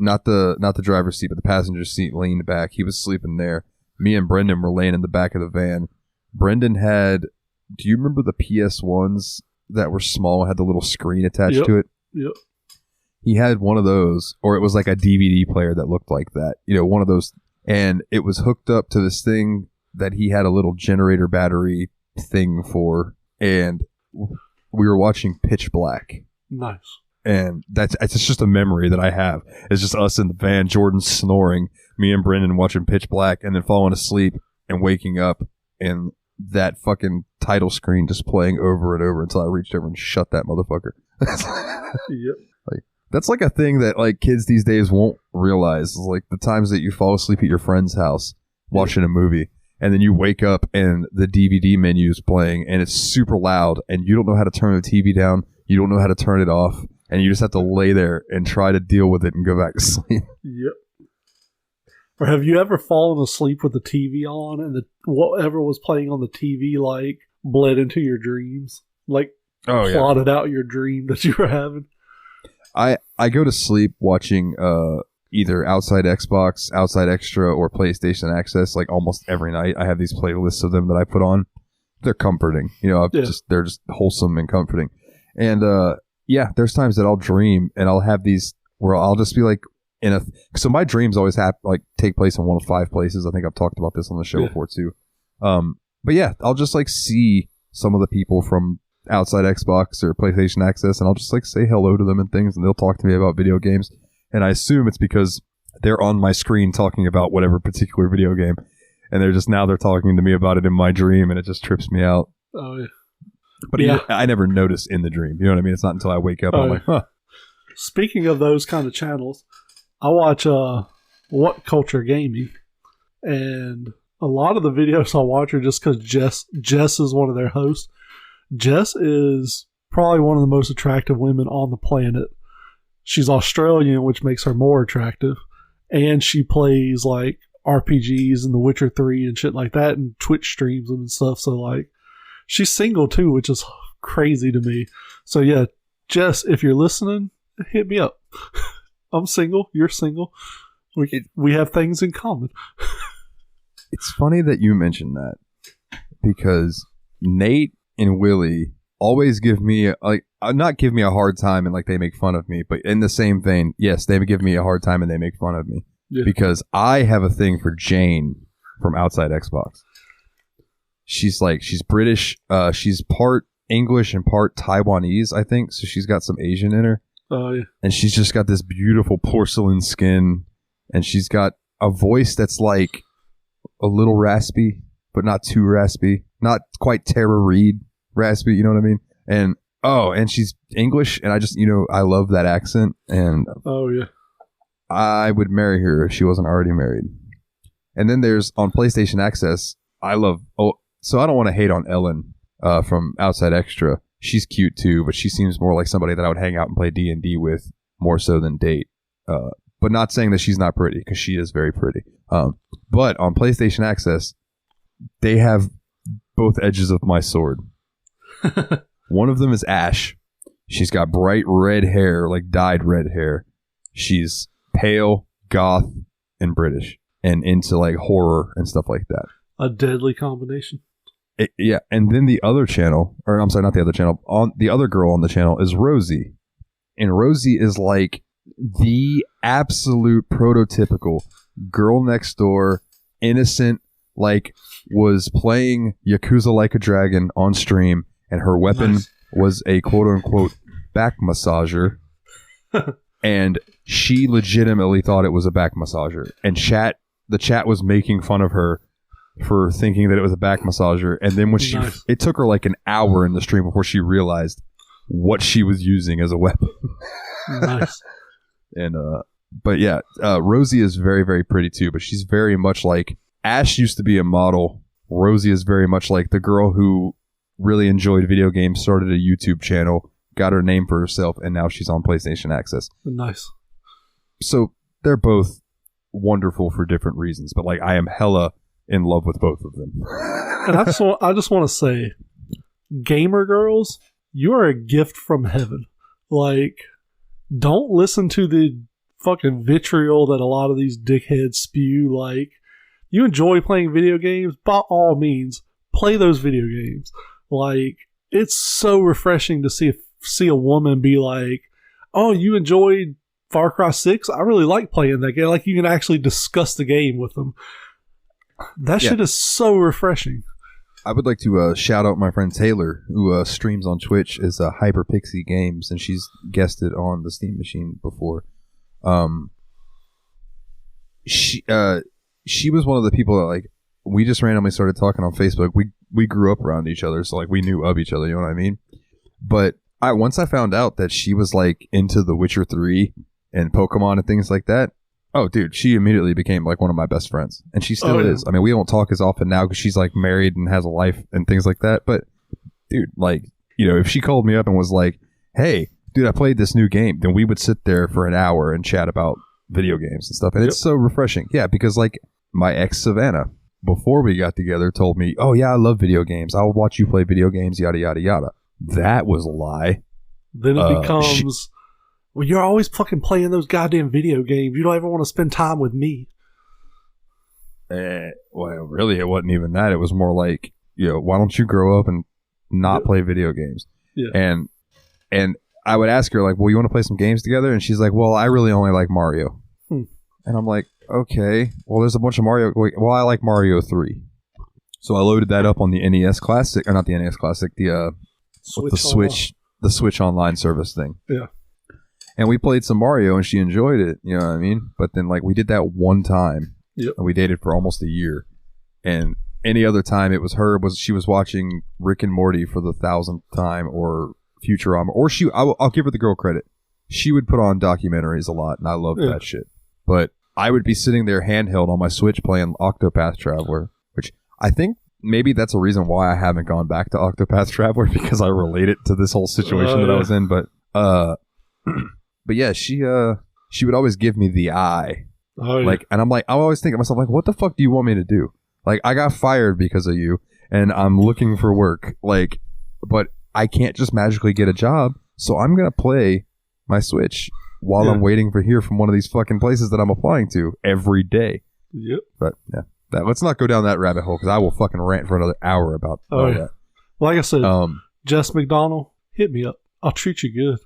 not the driver's seat, but the passenger seat, leaned back. He was sleeping there. Me and Brendan were laying in the back of the van. Brendan had, do you remember the PS1s that were small, had the little screen attached to it? Yep. He had one of those, or it was like a DVD player that looked like that. You know, one of those, and it was hooked up to this thing that he had a little generator battery thing for, and we were watching Pitch Black. Nice. And it's just a memory that I have. It's just us in the van, Jordan snoring, me and Brendan watching Pitch Black, and then falling asleep and waking up, and that fucking title screen just playing over and over until I reached over and shut that motherfucker. Yep. Like, that's like a thing that like kids these days won't realize. It's like the times that you fall asleep at your friend's house watching a movie, and then you wake up and the DVD menu is playing, and it's super loud, and you don't know how to turn the TV down. You don't know how to turn it off. And you just have to lay there and try to deal with it and go back to sleep. Yep. Or have you ever fallen asleep with the TV on and whatever was playing on the TV like bled into your dreams? Like plotted out your dream that you were having? I go to sleep watching either Outside Xbox, Outside Extra, or PlayStation Access like almost every night. I have these playlists of them that I put on. They're comforting. They're just wholesome and comforting. And there's times that I'll dream and I'll have these where I'll just be like so my dreams always take place in one of 5 places. I think I've talked about this on the show before too. But yeah, I'll just like see some of the people from Outside Xbox or PlayStation Access, and I'll just like say hello to them and things, and they'll talk to me about video games. And I assume it's because they're on my screen talking about whatever particular video game, and they're talking to me about it in my dream, and it just trips me out. Oh yeah. But I never notice in the dream. You know what I mean? It's not until I wake up I'm like, huh. Speaking of those kind of channels, I watch What Culture Gaming, and a lot of the videos I watch are just because Jess is one of their hosts. Jess is probably one of the most attractive women on the planet. She's Australian, which makes her more attractive, and she plays like RPGs and The Witcher 3 and shit like that, and Twitch streams them and stuff. So like, she's single too, which is crazy to me. So yeah, Jess, if you're listening, hit me up. I'm single. You're single. We have things in common. It's funny that you mentioned that because Nate and Willie always give me not give me a hard time and like they make fun of me, but in the same vein, yes, they give me a hard time and they make fun of me because I have a thing for Jane from Outside Xbox. She's British. She's part English and part Taiwanese, I think. So she's got some Asian in her. Oh yeah. And she's just got this beautiful porcelain skin, and she's got a voice that's like a little raspy, but not too raspy. Not quite Tara Reid raspy, you know what I mean? And she's English, and I just, I love that accent. And oh yeah, I would marry her if she wasn't already married. And then there's on PlayStation Access, so I don't want to hate on Ellen from Outside Extra. She's cute too, but she seems more like somebody that I would hang out and play D&D with more so than date. But not saying that she's not pretty, because she is very pretty. But on PlayStation Access, they have both edges of my sword. One of them is Ash. She's got bright red hair, like dyed red hair. She's pale, goth, and British, and into like horror and stuff like that. A deadly combination. Yeah, and then the other channel, or I'm sorry, not the other channel, on the other girl on the channel is Rosie. And Rosie is like the absolute prototypical girl next door, innocent, like was playing Yakuza Like a Dragon on stream, and her weapon was a quote-unquote back massager. And she legitimately thought it was a back massager. And the chat was making fun of her for thinking that it was a back massager, and then when it took her like an hour in the stream before she realized what she was using as a weapon. Nice. And but yeah, Rosie is very, very pretty too, but she's very much like Ash used to be a model. Rosie is very much like the girl who really enjoyed video games, started a YouTube channel, got her name for herself, and now she's on PlayStation Access. Nice. So they're both wonderful for different reasons, but like I am hella in love with both of them. And I just want to say, gamer girls, you are a gift from heaven. Like, don't listen to the fucking vitriol that a lot of these dickheads spew. Like, you enjoy playing video games, by all means, play those video games. Like, it's so refreshing to see a woman be like, oh, you enjoyed Far Cry 6? I really like playing that game. Like, you can actually discuss the game with them. That shit is so refreshing. I would like to shout out my friend Taylor, who streams on Twitch as Hyperpixie Games, and she's guested on the Steam Machine before. She was one of the people that like we just randomly started talking on Facebook. We grew up around each other, so like we knew of each other. You know what I mean? But once I found out that she was like into The Witcher 3 and Pokemon and things like that. Oh, dude, she immediately became like one of my best friends, and she still is. I mean, we don't talk as often now because she's like married and has a life and things like that. But, dude, like, if she called me up and was like, "Hey, dude, I played this new game," then we would sit there for an hour and chat about video games and stuff, and it's so refreshing. Yeah, because like my ex Savannah, before we got together, told me, "Oh yeah, I love video games. I'll watch you play video games." Yada yada yada. That was a lie. Then it becomes, well, you're always fucking playing those goddamn video games. You don't ever want to spend time with me. Well, really, it wasn't even that. It was more like, why don't you grow up and not play video games? Yeah. And I would ask her, like, well, you want to play some games together? And she's like, well, I really only like Mario. And I'm like, okay, well, there's a bunch of Mario. Well, I like Mario 3. So I loaded that up on the NES Classic, or not the NES Classic, the Switch Online service thing. Yeah. And we played some Mario, and she enjoyed it. You know what I mean? But then, like, we did that one time. Yep. And we dated for almost a year. And any other time it was her, she was watching Rick and Morty for the 1,000th time, or Futurama, or I'll give her the girl credit. She would put on documentaries a lot, and I loved that shit. But I would be sitting there handheld on my Switch playing Octopath Traveler, which I think maybe that's a reason why I haven't gone back to Octopath Traveler, because I relate it to this whole situation that I was in. But but yeah, she would always give me the eye. Like, and I'm like, I always think to myself, like, what the fuck do you want me to do? Like, I got fired because of you, and I'm looking for work. Like, but I can't just magically get a job, so I'm gonna play my Switch while I'm waiting to hear from one of these fucking places that I'm applying to every day. Yep. But yeah, let's not go down that rabbit hole, because I will fucking rant for another hour about all that. Like I said, Jess McDonald, hit me up. I'll treat you good.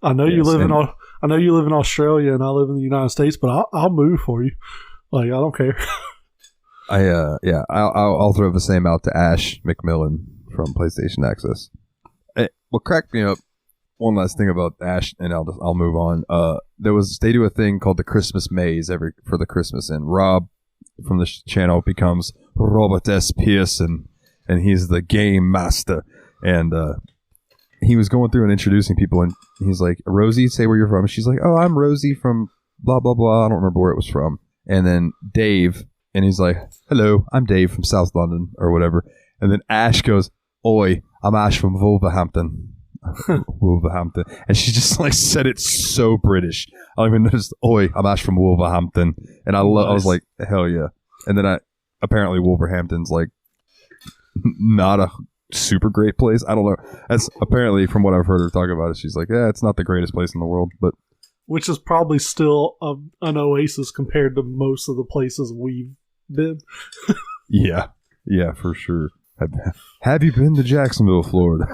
I know you live in Australia and I live in the United States, but I'll move for you. Like, I don't care. I'll throw the same out to Ash McMillan from PlayStation Access. What cracked me up, one last thing about Ash, and I'll move on. They do a thing called the Christmas Maze for the Christmas, and Rob from the channel becomes Robert S. Pearson, and he's the game master. And he was going through and introducing people, and he's like, Rosie, say where you're from. And she's like, oh, I'm Rosie from blah, blah, blah. I don't remember where it was from. And then Dave, and he's like, hello, I'm Dave from South London, or whatever. And then Ash goes, oi, I'm Ash from Wolverhampton. Wolverhampton. And she just like said it so British. I don't even notice, oi, I'm Ash from Wolverhampton. And I was like, hell yeah. And then apparently Wolverhampton's like not a super great place. I don't know. That's apparently, from what I've heard her talk about it, she's like, yeah, it's not the greatest place in the world, but which is probably still an oasis compared to most of the places we've been. yeah, for sure. Have you been to Jacksonville, Florida?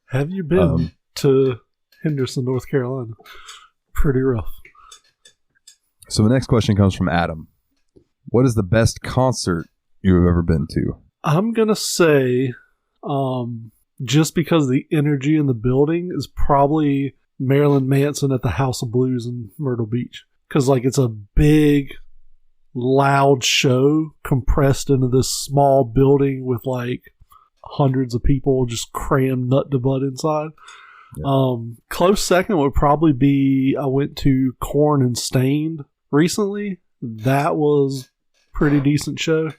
Have you been to Henderson, North Carolina? Pretty rough. So the next question comes from Adam. What is the best concert you've ever been to? I'm gonna say, just because the energy in the building is probably Marilyn Manson at the House of Blues in Myrtle Beach. Because, like, it's a big, loud show compressed into this small building with, like, hundreds of people just crammed nut to butt inside. Yeah. Close second would probably be, I went to Korn and Stained recently. That was a pretty decent show.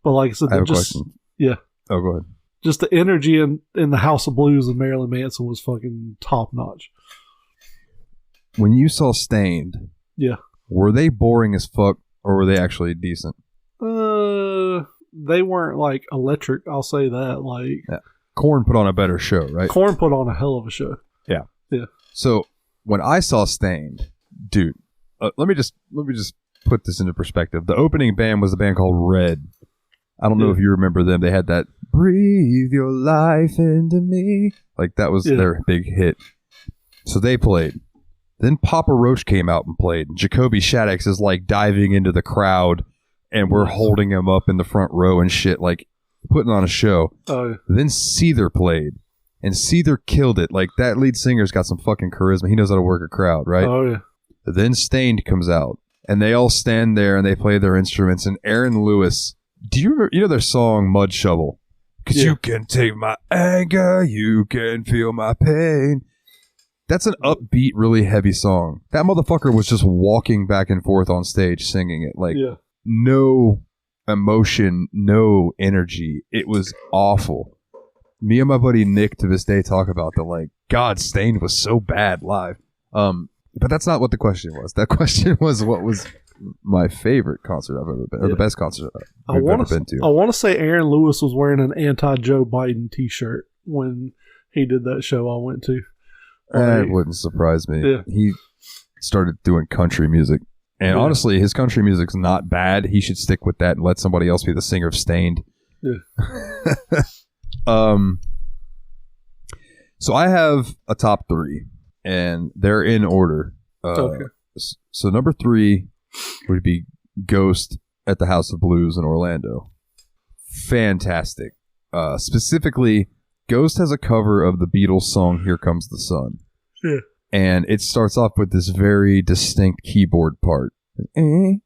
But like I said, I have a question. Yeah. Oh, go ahead. Just the energy in the House of Blues and Marilyn Manson was fucking top notch. When you saw Stained, were they boring as fuck, or were they actually decent? They weren't like electric. I'll say that. Like, Korn put on a better show, right? Korn put on a hell of a show. Yeah. Yeah. So when I saw Stained, dude, let me just put this into perspective. The opening band was a band called Red. I don't know if you remember them. They had that "Breathe Your Life Into Me." Like, that was their big hit. So they played. Then Papa Roach came out and played. Jacoby Shaddix is like diving into the crowd, and we're holding him up in the front row and shit, like putting on a show. Oh, yeah. Then Seether played, and Seether killed it. Like, that lead singer's got some fucking charisma. He knows how to work a crowd, right? Oh, yeah. Then Stained comes out, and they all stand there and they play their instruments. And Aaron Lewis, do you remember, their song Mud Shovel? Because you can take my anger, you can feel my pain. That's an upbeat, really heavy song. That motherfucker was just walking back and forth on stage singing it. Like, no emotion, no energy. It was awful. Me and my buddy Nick to this day talk about that, like, God, Stained was so bad live. But that's not what the question was. That question was what was my favorite concert I've ever been, or the best concert I've ever been to. I want to say Aaron Lewis was wearing an anti-Joe Biden t-shirt when he did that show I went to. It wouldn't surprise me. Yeah. He started doing country music. And honestly, his country music's not bad. He should stick with that and let somebody else be the singer of Stained. Yeah. So I have a top 3, and they're in order. Okay. So number 3 would be Ghost at the House of Blues in Orlando. Fantastic. Specifically, Ghost has a cover of the Beatles song "Here Comes the Sun." Yeah. And it starts off with this very distinct keyboard part. And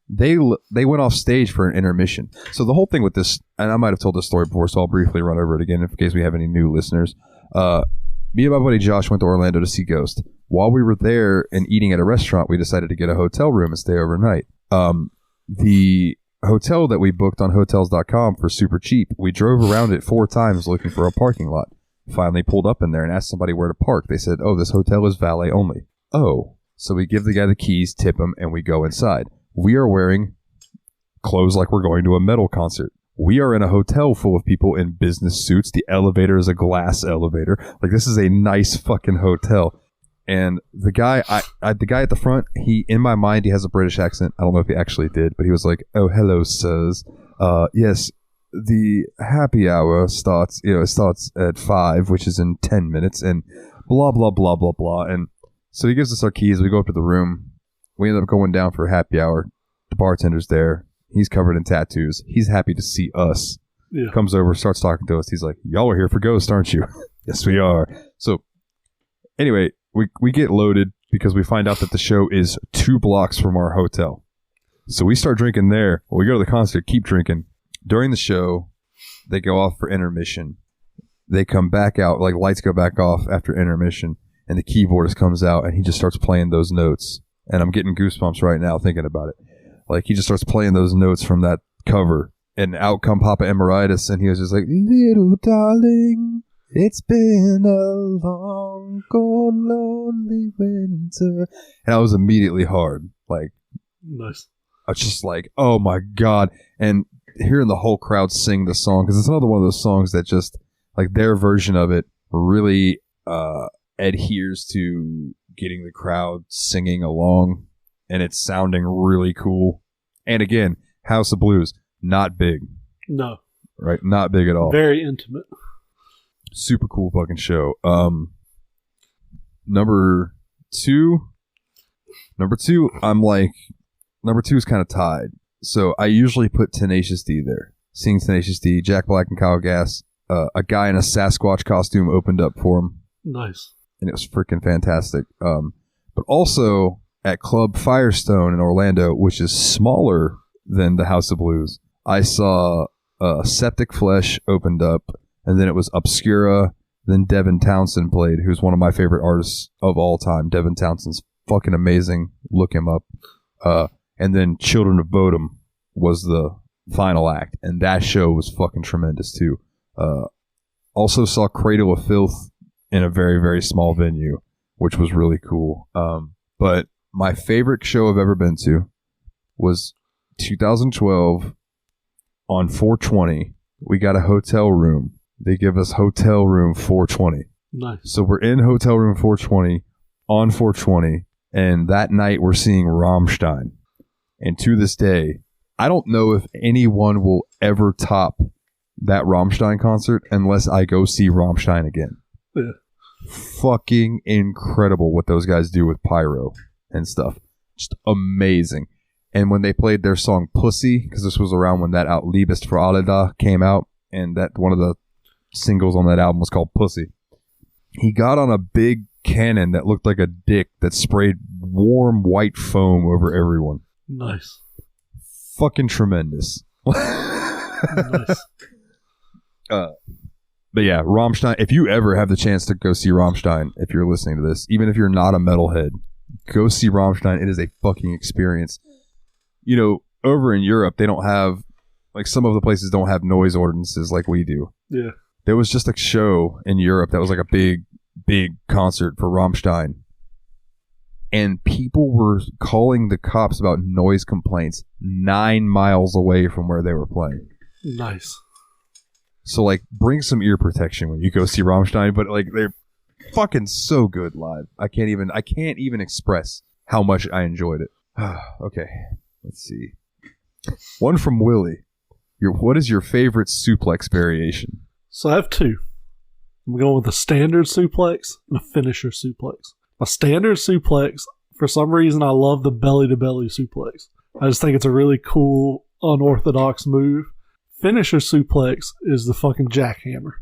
they went off stage for an intermission. So the whole thing with this, and I might have told this story before, so I'll briefly run over it again in case we have any new listeners. Me and my buddy Josh went to Orlando to see Ghost. While we were there and eating at a restaurant, we decided to get a hotel room and stay overnight. The hotel that we booked on Hotels.com for super cheap, we drove around it 4 times looking for a parking lot. Finally pulled up in there and asked somebody where to park. They said, "Oh, this hotel is valet only." Oh. So we give the guy the keys, tip him, and we go inside. We are wearing clothes like we're going to a metal concert. We are in a hotel full of people in business suits. The elevator is a glass elevator. Like, this is a nice fucking hotel. And the guy, the guy at the front, he, in my mind, he has a British accent. I don't know if he actually did, but he was like, "Oh, hello, sirs. Yes, the happy hour starts at 5, which is in 10 minutes, and blah, blah, blah, blah, blah." And so he gives us our keys. We go up to the room. We end up going down for happy hour. The bartender's there. He's covered in tattoos. He's happy to see us. Yeah. Comes over, starts talking to us. He's like, "Y'all are here for Ghost, aren't you?" "Yes, we are." So anyway, we get loaded because we find out that the show is 2 blocks from our hotel. So we start drinking there. When we go to the concert, keep drinking. During the show, they go off for intermission. They come back out, like lights go back off after intermission, and the keyboardist comes out and he just starts playing those notes. And I'm getting goosebumps right now thinking about it. Like, he just starts playing those notes from that cover, and out come Papa Emeritus, and he was just like, "Little darling, it's been a long, cold, lonely winter." And I was immediately hard. Like, nice. I was just like, oh my God. And hearing the whole crowd sing the song, because it's another one of those songs that just, like, their version of it really adheres to getting the crowd singing along, and it's sounding really cool. And again, House of Blues, not big. No. Right? Not big at all. Very intimate. Super cool fucking show. Number two, I'm like, number 2 is kind of tied. So I usually put Tenacious D there. Seeing Tenacious D, Jack Black and Kyle Gass, a guy in a Sasquatch costume opened up for him. Nice. And it was freaking fantastic. But also at Club Firestone in Orlando, which is smaller than the House of Blues, I saw Septic Flesh opened up, and then it was Obscura, then Devin Townsend played, who's one of my favorite artists of all time. Devin Townsend's fucking amazing. Look him up. And then Children of Bodom was the final act, and that show was fucking tremendous too. Also saw Cradle of Filth in a very, very small venue, which was really cool. But my favorite show I've ever been to was 2012 on 420. We got a hotel room. They give us hotel room 420. Nice. So we're in hotel room 420 on 420, and that night we're seeing Rammstein. And to this day, I don't know if anyone will ever top that Rammstein concert unless I go see Rammstein again. Yeah. Fucking incredible what those guys do with pyro and stuff. Just amazing. And when they played their song Pussy, because this was around when that out Liebest für alle da came out, and that one of the singles on that album was called Pussy. He got on a big cannon that looked like a dick that sprayed warm white foam over everyone. Nice. Fucking tremendous. Nice. But yeah, Rammstein, if you ever have the chance to go see Rammstein, if you're listening to this, even if you're not a metalhead, go see Rammstein. It is a fucking experience. You know, over in Europe, they don't have, like, some of the places don't have noise ordinances like we do. Yeah. There was just a show in Europe that was like a big big concert for Rammstein. And people were calling the cops about noise complaints 9 miles away from where they were playing. Nice. So, like, bring some ear protection when you go see Rammstein, but, like, they're fucking so good live. I can't even express how much I enjoyed it. Okay, let's see. One from Willie. What is your favorite suplex variation? So I have two. I'm going with a standard suplex and a finisher suplex. My standard suplex, for some reason, I love the belly-to-belly suplex. I just think it's a really cool, unorthodox move. Finisher suplex is the fucking jackhammer.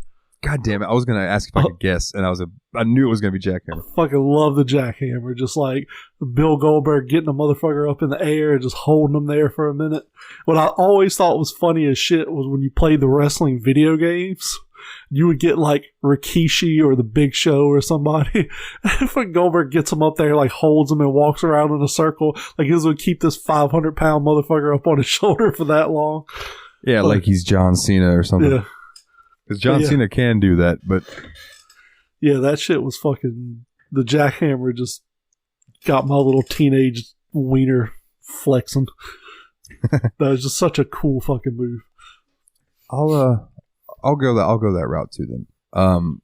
God damn it. I was going to ask if I could guess, and I knew it was going to be jackhammer. I fucking love the jackhammer. Just like Bill Goldberg getting a motherfucker up in the air and just holding him there for a minute. What I always thought was funny as shit was when you played the wrestling video games, you would get like Rikishi or the Big Show or somebody. Fucking Goldberg gets him up there, like holds him and walks around in a circle. Like he was going to keep this 500-pound motherfucker up on his shoulder for that long. Yeah, like he's John Cena or something. Yeah. Because John Cena can do that, but... Yeah, that shit was fucking... The jackhammer just got my little teenage wiener flexing. That was just such a cool fucking move. I'll go that route too then.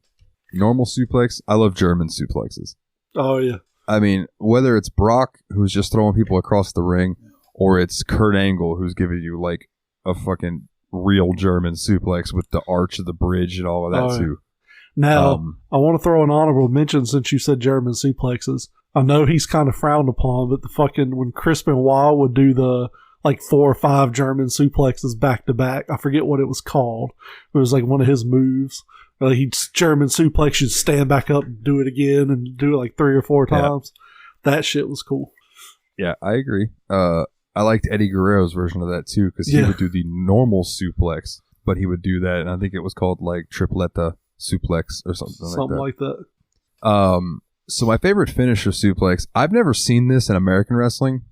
Normal suplex, I love German suplexes. Oh, yeah. I mean, whether it's Brock, who's just throwing people across the ring, or it's Kurt Angle, who's giving you, like, a fucking... real German suplex with the arch of the bridge and all of that too. Now, I want to throw an honorable mention since you said German suplexes. I know he's kind of frowned upon, but the fucking when Chris Benoit would do the like 4 or 5 German suplexes back to back, I forget what it was called. It was like one of his moves. Like he'd German suplex, you'd stand back up and do it again and do it like 3 or 4 times. Yeah. That shit was cool. Yeah, I agree. I liked Eddie Guerrero's version of that too, because he would do the normal suplex, but he would do that, and I think it was called like tripleta suplex or something like that. So my favorite finisher suplex, I've never seen this in American wrestling,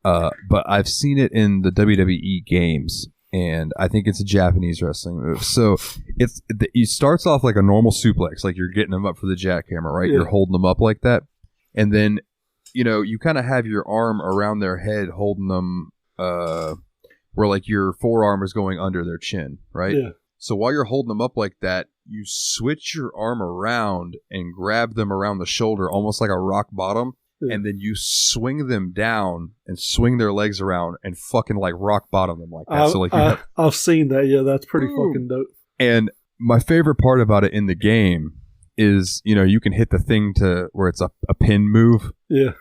but I've seen it in the WWE games, and I think it's a Japanese wrestling move. So it starts off like a normal suplex, like you're getting them up for the jackhammer, right? Yeah. You're holding them up like that, and then you know, you kind of have your arm around their head holding them where like your forearm is going under their chin, right? Yeah. So while you're holding them up like that, you switch your arm around and grab them around the shoulder, almost like a rock bottom, and then you swing them down and swing their legs around and fucking like rock bottom them like that. So like I've seen that. Yeah, that's pretty fucking dope. And my favorite part about it in the game is, you know, you can hit the thing to where it's a pin move. Yeah.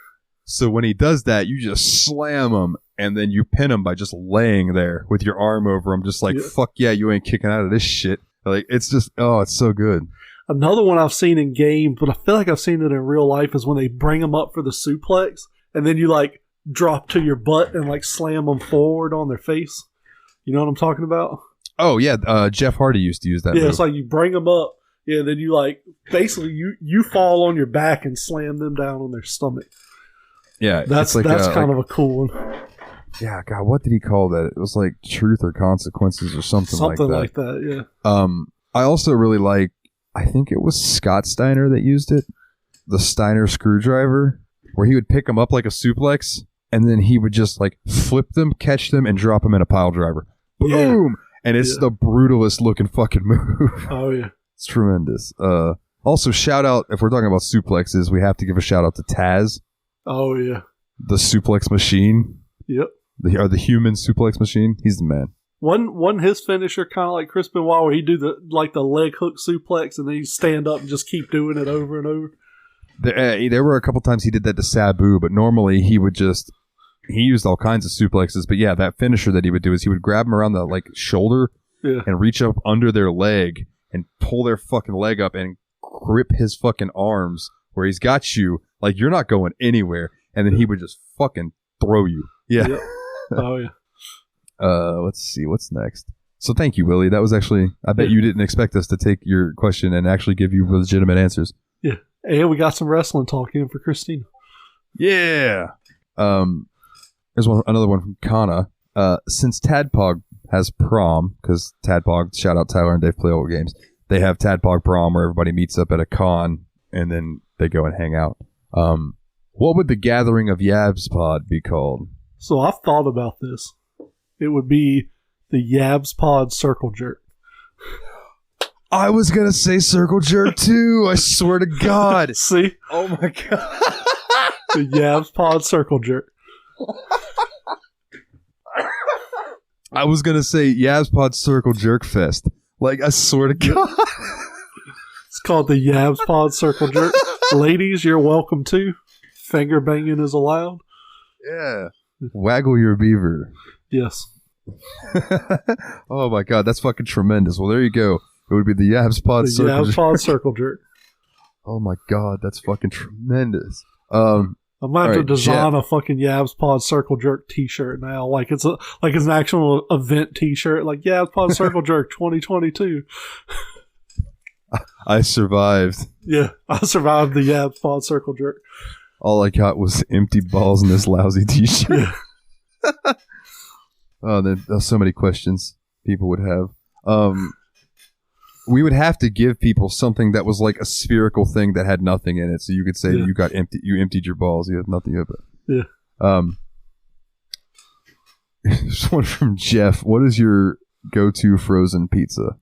So when he does that, you just slam him, and then you pin him by just laying there with your arm over him, just like, fuck yeah, you ain't kicking out of this shit. Like, it's just, it's so good. Another one I've seen in games, but I feel like I've seen it in real life, is when they bring them up for the suplex, and then you, like, drop to your butt and, like, slam them forward on their face. You know what I'm talking about? Oh, yeah. Jeff Hardy used to use that move. It's like you bring them up, then you, like, basically you fall on your back and slam them down on their stomach. Yeah, that's kind of a cool one. Yeah, God, what did he call that? It was like Truth or Consequences or something like that. Something like that, yeah. I also really like, I think it was Scott Steiner that used it, the Steiner screwdriver, where he would pick them up like a suplex, and then he would just like flip them, catch them, and drop them in a pile driver. Boom! Yeah. And it's the brutalest looking fucking move. Oh, yeah. It's tremendous. Also, shout out, if we're talking about suplexes, we have to give a shout out to Taz. Oh, yeah. The suplex machine. Yep. The human suplex machine. He's the man. One his finisher, kind of like Chris Benoit, where he'd do the leg hook suplex, and then he'd stand up and just keep doing it over and over. There were a couple times he did that to Sabu, but normally he used all kinds of suplexes. But yeah, that finisher that he would do is he would grab them around the like shoulder and reach up under their leg and pull their fucking leg up and grip his fucking arms where he's got you like you're not going anywhere, and then he would just fucking throw you. Yeah. Yep. Oh yeah. Let's see what's next. So thank you, Willie. That was actually, I bet you didn't expect us to take your question and actually give you legitimate answers. Yeah. And we got some wrestling talk in for Christina. Yeah. There's another one from Kana. Since Tadpog has prom, because Tadpog, shout out Tyler and Dave play old games. they have Tadpog Prom where everybody meets up at a con and then they go and hang out. What would the gathering of Yabs Pod be called? So I've thought about this. It would be the Yabs Pod Circle Jerk. I was going to say Circle Jerk too. I swear to God. See? Oh my God. The Yabs Pod Circle Jerk. I was going to say Yabs Pod Circle Jerk Fest. Like, I swear to God. It's called the Yabs Pod Circle Jerk. Ladies, you're welcome too. Finger banging is allowed. Yeah. Waggle your beaver. Yes. Oh my God, that's fucking tremendous. Well, there you go. It would be the Yabs Pod Circle Jerk. Yabs Pod Circle Jerk. Oh my God, that's fucking tremendous. I might have to design a fucking Yabs Pod Circle Jerk T-shirt now, like it's an actual event T-shirt, like Yabs Pod Circle Jerk 2022. I survived. Yeah, I survived the Yabs Pod Circle Jerk. All I got was empty balls in this lousy T-shirt. Yeah. Oh, there's so many questions people would have. We would have to give people something that was like a spherical thing that had nothing in it, so you could say that you got empty. You emptied your balls. You had nothing in it. Yeah. There's one from Jeff. What is your go-to frozen pizza?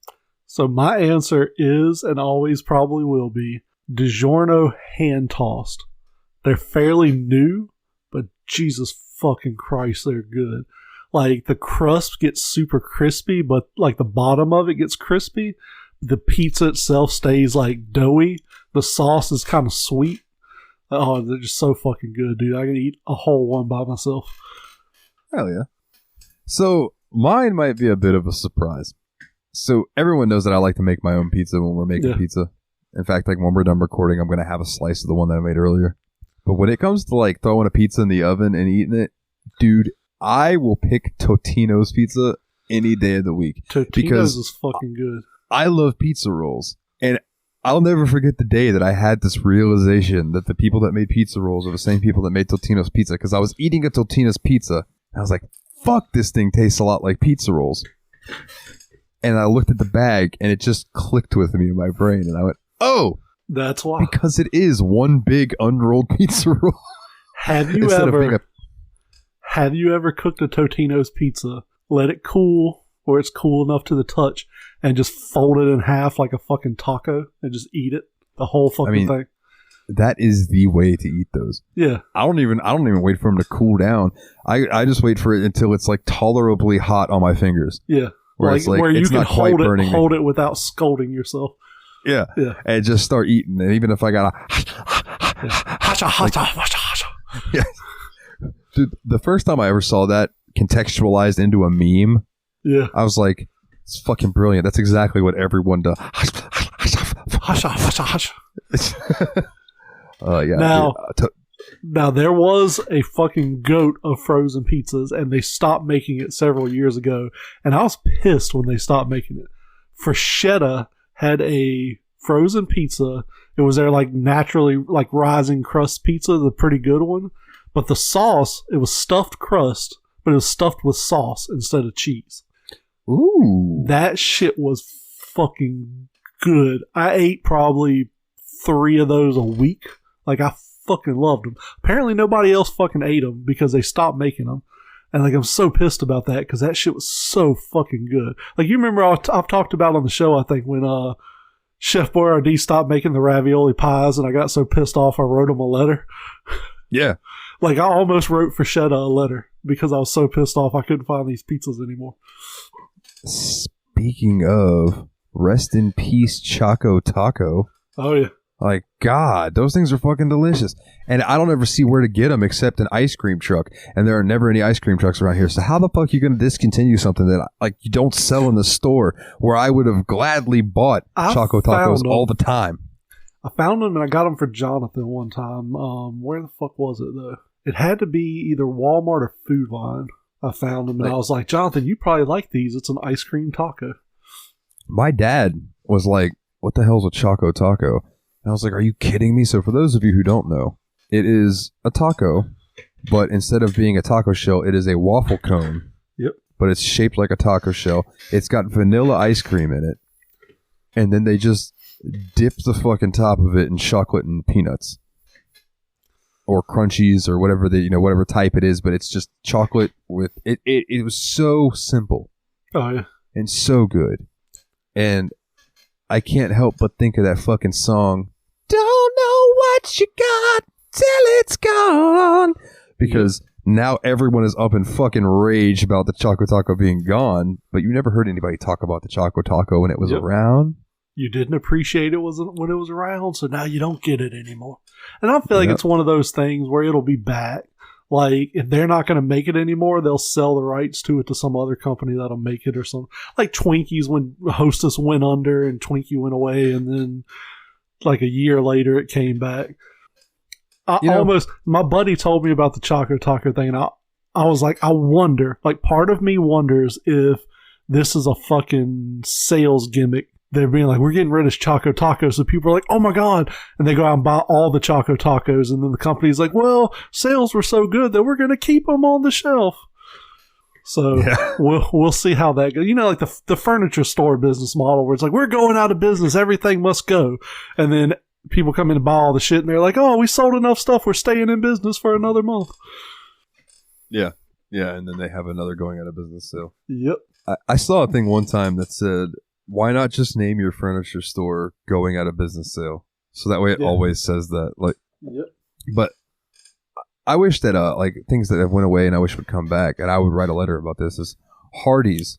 So my answer is, and always probably will be, DiGiorno hand tossed. They're fairly new, but Jesus fucking Christ, they're good. Like, the crust gets super crispy, but like the bottom of it gets crispy. The pizza itself stays like doughy. The sauce is kind of sweet. Oh, they're just so fucking good, dude. I can eat a whole one by myself. Hell yeah. So mine might be a bit of a surprise. So everyone knows that I like to make my own pizza when we're making pizza. In fact, like when we're done recording, I'm going to have a slice of the one that I made earlier. But when it comes to like throwing a pizza in the oven and eating it, dude, I will pick Totino's pizza any day of the week. Totino's is fucking good. I love pizza rolls. And I'll never forget the day that I had this realization that the people that made pizza rolls are the same people that made Totino's pizza. Because I was eating a Totino's pizza, and I was like, fuck, this thing tastes a lot like pizza rolls. And I looked at the bag, and it just clicked with me in my brain. And I went, oh! That's why. Because it is one big unrolled pizza roll. Have you ever cooked a Totino's pizza, let it cool where it's cool enough to the touch, and just fold it in half like a fucking taco and just eat it? The whole fucking thing. That is the way to eat those. Yeah. I don't even wait for them to cool down. I just wait for it until it's like tolerably hot on my fingers. Yeah. Where you can hold it without scolding yourself. Yeah. And just start eating. And even if I got yeah. Dude, the first time I ever saw that contextualized into a meme, I was like, it's fucking brilliant. That's exactly what everyone does. Yeah. Now, there was a fucking goat of frozen pizzas, and they stopped making it several years ago, and I was pissed when they stopped making it. Freshetta had a frozen pizza. It was their like naturally like rising crust pizza, the pretty good one. But the sauce, it was stuffed crust, but it was stuffed with sauce instead of cheese. Ooh. That shit was fucking good. I ate probably 3 of those a week. Like, I fucking loved them. Apparently nobody else fucking ate them because they stopped making them. And like, I'm so pissed about that because that shit was so fucking good. Like, you remember I've talked about on the show, I think, when Chef Boyardee stopped making the ravioli pies, and I got so pissed off I wrote him a letter. Yeah. Like, I almost wrote Freshetta a letter because I was so pissed off I couldn't find these pizzas anymore. Speaking of, rest in peace, Choco Taco. Oh, yeah. Like, God, those things are fucking delicious. And I don't ever see where to get them except an ice cream truck. And there are never any ice cream trucks around here. So how the fuck are you going to discontinue something that like you don't sell in the store where I would have gladly bought Choco Tacos all the time? I found them and I got them for Jonathan one time. Where the fuck was it, though? It had to be either Walmart or Food Line. I found them and I was like, Jonathan, you probably like these. It's an ice cream taco. My dad was like, what the hell's a Choco Taco? And I was like, are you kidding me? So for those of you who don't know, it is a taco, but instead of being a taco shell, it is a waffle cone. Yep. But it's shaped like a taco shell. It's got vanilla ice cream in it. and then they just dip the fucking top of it in chocolate and peanuts. Or crunchies or whatever whatever type it is, but it's just chocolate with it. It was so simple. Oh yeah. And so good. And I can't help but think of that fucking song. Don't know what you got till it's gone. Because now everyone is up in fucking rage about the Choco Taco being gone, but you never heard anybody talk about the Choco Taco when it was around. You didn't appreciate it when it was around, so now you don't get it anymore. And I feel like it's one of those things where it'll be back. Like, if they're not going to make it anymore, they'll sell the rights to it to some other company that'll make it or something. Like Twinkies, when Hostess went under and Twinkie went away, and then like a year later it came back. My buddy told me about the Choco Taco thing, and I was like, I wonder, like part of me wonders if this is a fucking sales gimmick. They're being like, we're getting rid of Choco Tacos. So people are like, oh my God. And they go out and buy all the Choco Tacos. And then the company's like, well, sales were so good that we're going to keep them on the shelf. So we'll see how that goes. You know, like the furniture store business model where it's like, we're going out of business. Everything must go. And then people come in and buy all the shit. And they're like, oh, we sold enough stuff. We're staying in business for another month. Yeah. Yeah. And then they have another going out of business sale. Yep. I saw a thing one time that said, why not just name your furniture store going out of business sale? So that way it always says that. Like, But I wish that like things that have went away and I wish would come back, and I would write a letter about this, is Hardee's.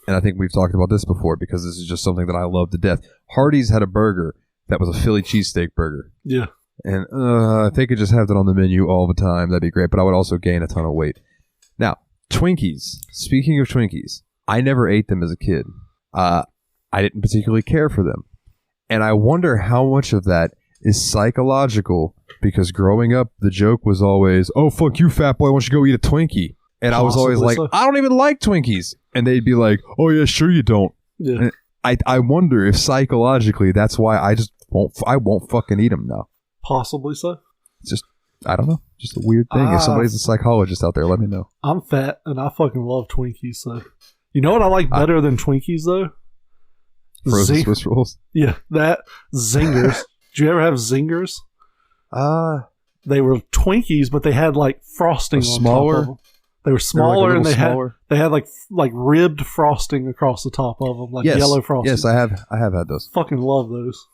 And I think we've talked about this before because this is just something that I love to death. Hardee's had a burger that was a Philly cheesesteak burger. Yeah. And if they could just have that on the menu all the time, that'd be great. But I would also gain a ton of weight. Now, Twinkies. Speaking of Twinkies, I never ate them as a kid. I didn't particularly care for them. And I wonder how much of that is psychological, because growing up, the joke was always, oh, fuck you, fat boy, why don't you go eat a Twinkie? And I was always like, I don't even like Twinkies. And they'd be like, oh, yeah, sure you don't. Yeah. And I wonder if psychologically that's why I won't fucking eat them now. Possibly so. It's just, I don't know. Just a weird thing. If somebody's a psychologist out there, let me know. I'm fat, and I fucking love Twinkies, so... You know what I like better than Twinkies, though? Frozen Swiss rolls? Yeah, that. Zingers. Did you ever have Zingers? They were Twinkies, but they had, like, frosting on top of them. They were smaller, and they had like ribbed frosting across the top of them, like yellow frosting. Yes, I have had those. Fucking love those.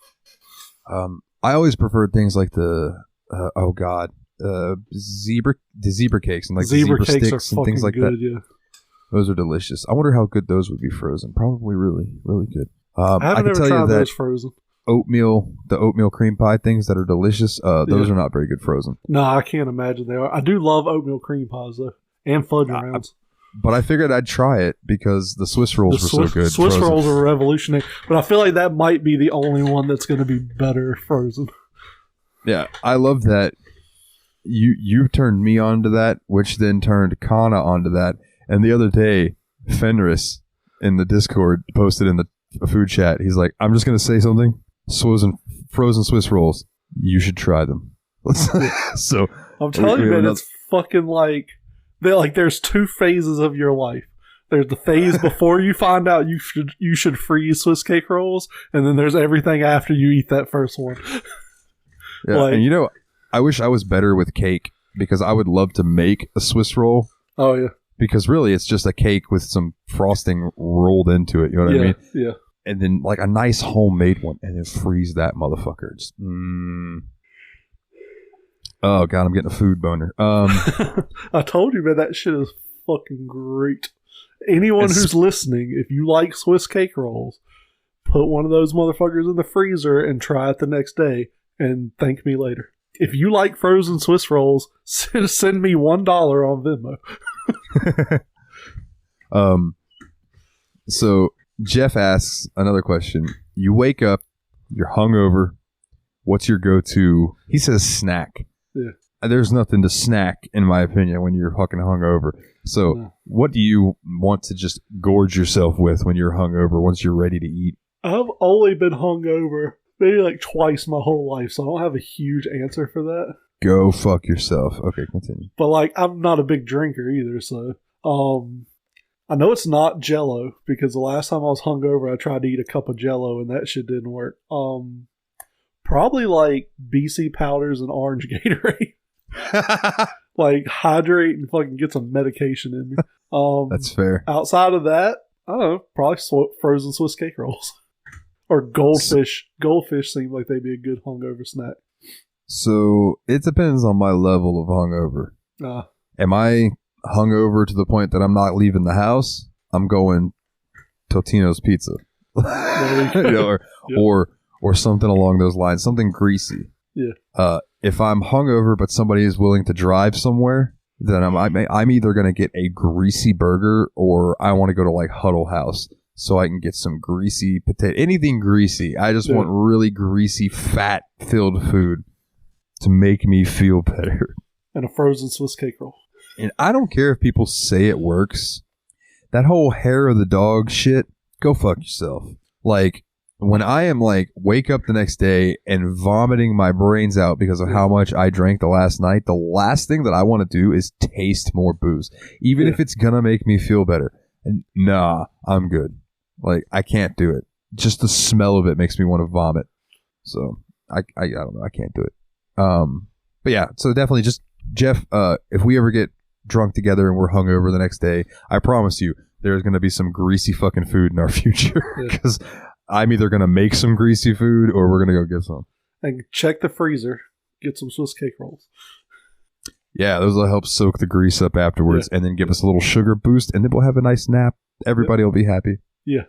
I always preferred things like the zebra cakes and like zebra the zebra cakes sticks and things like good, that. Yeah. Those are delicious. I wonder how good those would be frozen. Probably really, really good. I haven't ever tried those frozen. The oatmeal cream pie things that are delicious, those are not very good frozen. No, I can't imagine they are. I do love oatmeal cream pies, though, and fudge rounds. But I figured I'd try it because the Swiss rolls were so good. Swiss rolls are revolutionary, but I feel like that might be the only one that's going to be better frozen. Yeah, I love that. You turned me onto that, which then turned Kana onto that. And the other day, Fenris in the Discord posted in the food chat, he's like, I'm just going to say something. Frozen Swiss rolls. You should try them. So I'm telling you, man, it's fucking like, there's two phases of your life. There's the phase before you find out you should freeze Swiss cake rolls, and then there's everything after you eat that first one. Yeah, and I wish I was better with cake, because I would love to make a Swiss roll. Oh, yeah. Because really, it's just a cake with some frosting rolled into it. You know what I mean? Yeah. And then like a nice homemade one, and then freeze that motherfucker. Just, Oh God, I'm getting a food boner. I told you, man, that shit is fucking great. Anyone who's listening, if you like Swiss cake rolls, put one of those motherfuckers in the freezer and try it the next day, and thank me later. If you like frozen Swiss rolls, send me $1 on Venmo. So Jeff asks another question. You wake up, you're hungover. What's your go-to? He says snack. Yeah. There's nothing to snack, in my opinion, when you're fucking hungover. So what do you want to just gorge yourself with when you're hungover, once you're ready to eat? I've only been hungover maybe like twice my whole life, so I don't have a huge answer for that. Go fuck yourself. Okay, continue. But like, I'm not a big drinker either, so I know it's not Jello because the last time I was hungover, I tried to eat a cup of Jello and that shit didn't work. Probably like BC powders and orange Gatorade. Like hydrate and fucking get some medication in me. That's fair. Outside of that, I don't know, probably frozen Swiss cake rolls. Or goldfish. Goldfish seem like they'd be a good hungover snack. So it depends on my level of hungover. Am I hungover to the point that I'm not leaving the house? I'm going Totino's Pizza. Or something along those lines. Something greasy. Yeah. If I'm hungover but somebody is willing to drive somewhere, then I'm either going to get a greasy burger or I want to go to like Huddle House so I can get some greasy potato. Anything greasy. I just want really greasy, fat-filled food to make me feel better. And a frozen Swiss cake roll. And I don't care if people say it works. That whole hair of the dog shit, go fuck yourself. Like, when I am like, wake up the next day and vomiting my brains out because of how much I drank the last night, the last thing that I want to do is taste more booze. Even if it's going to make me feel better. And nah, I'm good. Like, I can't do it. Just the smell of it makes me want to vomit. So, I don't know. I can't do it. But yeah, so definitely just, Jeff, if we ever get drunk together and we're hungover the next day, I promise you, there's going to be some greasy fucking food in our future. Because I'm either going to make some greasy food or we're going to go get some. And check the freezer. Get some Swiss cake rolls. Yeah, those will help soak the grease up afterwards and then give us a little sugar boost, and then we'll have a nice nap. Everybody will be happy. Yeah.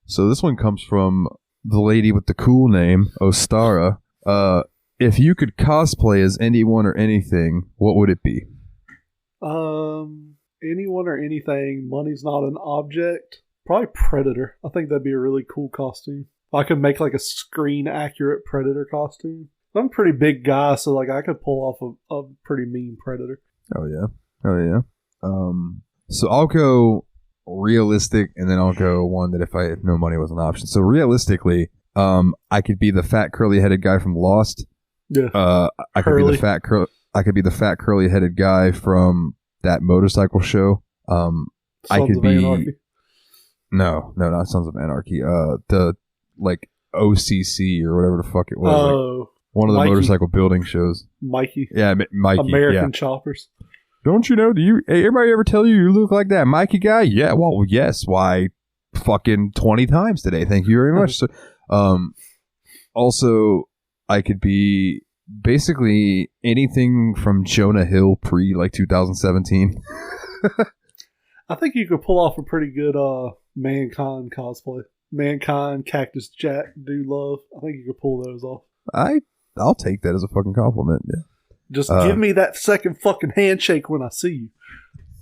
So this one comes from the lady with the cool name, Ostara. If you could cosplay as anyone or anything, what would it be? Anyone or anything. Money's not an object. Probably Predator. I think that'd be a really cool costume. I could make like a screen accurate Predator costume. I'm a pretty big guy, so like I could pull off a pretty mean Predator. Oh yeah. So I'll go realistic, and then I'll go one that if no money was an option. So realistically, I could be the fat curly headed guy from Lost. Yeah. I could be the fat curly headed guy from that motorcycle show. I could be Anarchy. No, not Sons of Anarchy. The like OCC or whatever the fuck it was. Like one of the motorcycle building shows. Mikey. Yeah, Mikey. American Choppers. Don't you know? Everybody ever tell you look like that Mikey guy? Yeah, well, yes. Why, fucking 20 times today. Thank you very much. So, also, I could be basically anything from Jonah Hill pre like 2017. I think you could pull off a pretty good Mankind cosplay. Mankind, Cactus Jack, Dude Love. I think you could pull those off. I'll take that as a fucking compliment. Yeah. Just give me that second fucking handshake when I see you.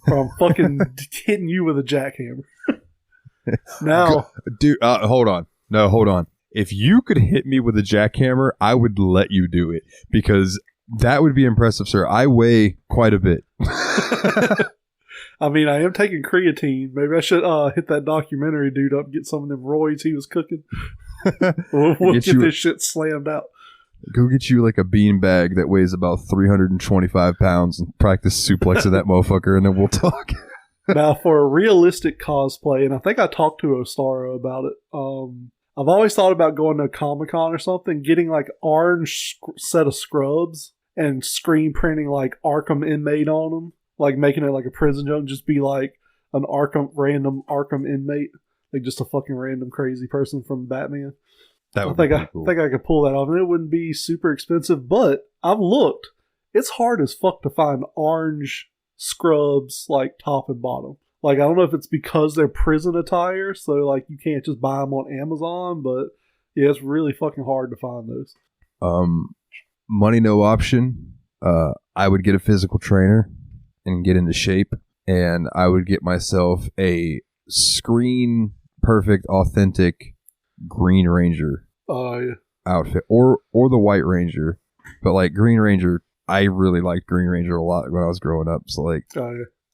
Or I'm fucking hitting you with a jackhammer. Now. Dude, hold on. No, hold on. If you could hit me with a jackhammer, I would let you do it. Because that would be impressive, sir. I weigh quite a bit. I mean, I am taking creatine. Maybe I should hit that documentary dude up and get some of them roids he was cooking. We'll get this shit slammed out. Go get you like a beanbag that weighs about 325 pounds and practice suplexing that motherfucker, and then we'll talk. Now, for a realistic cosplay, and I think I talked to Ostara about it, I've always thought about going to a Comic-Con or something, getting like orange set of scrubs and screen printing like Arkham inmate on them, like making it like a prison jump, just be like an random Arkham inmate, like just a fucking random crazy person from Batman. I think I could pull that off, and it wouldn't be super expensive. But I've looked; it's hard as fuck to find orange scrubs like top and bottom. Like I don't know if it's because they're prison attire, so like you can't just buy them on Amazon. But yeah, it's really fucking hard to find those. Money no option. I would get a physical trainer and get into shape, and I would get myself a screen perfect, authentic Green Ranger outfit, or the White Ranger. But like Green Ranger, I really liked Green Ranger a lot when I was growing up. So like,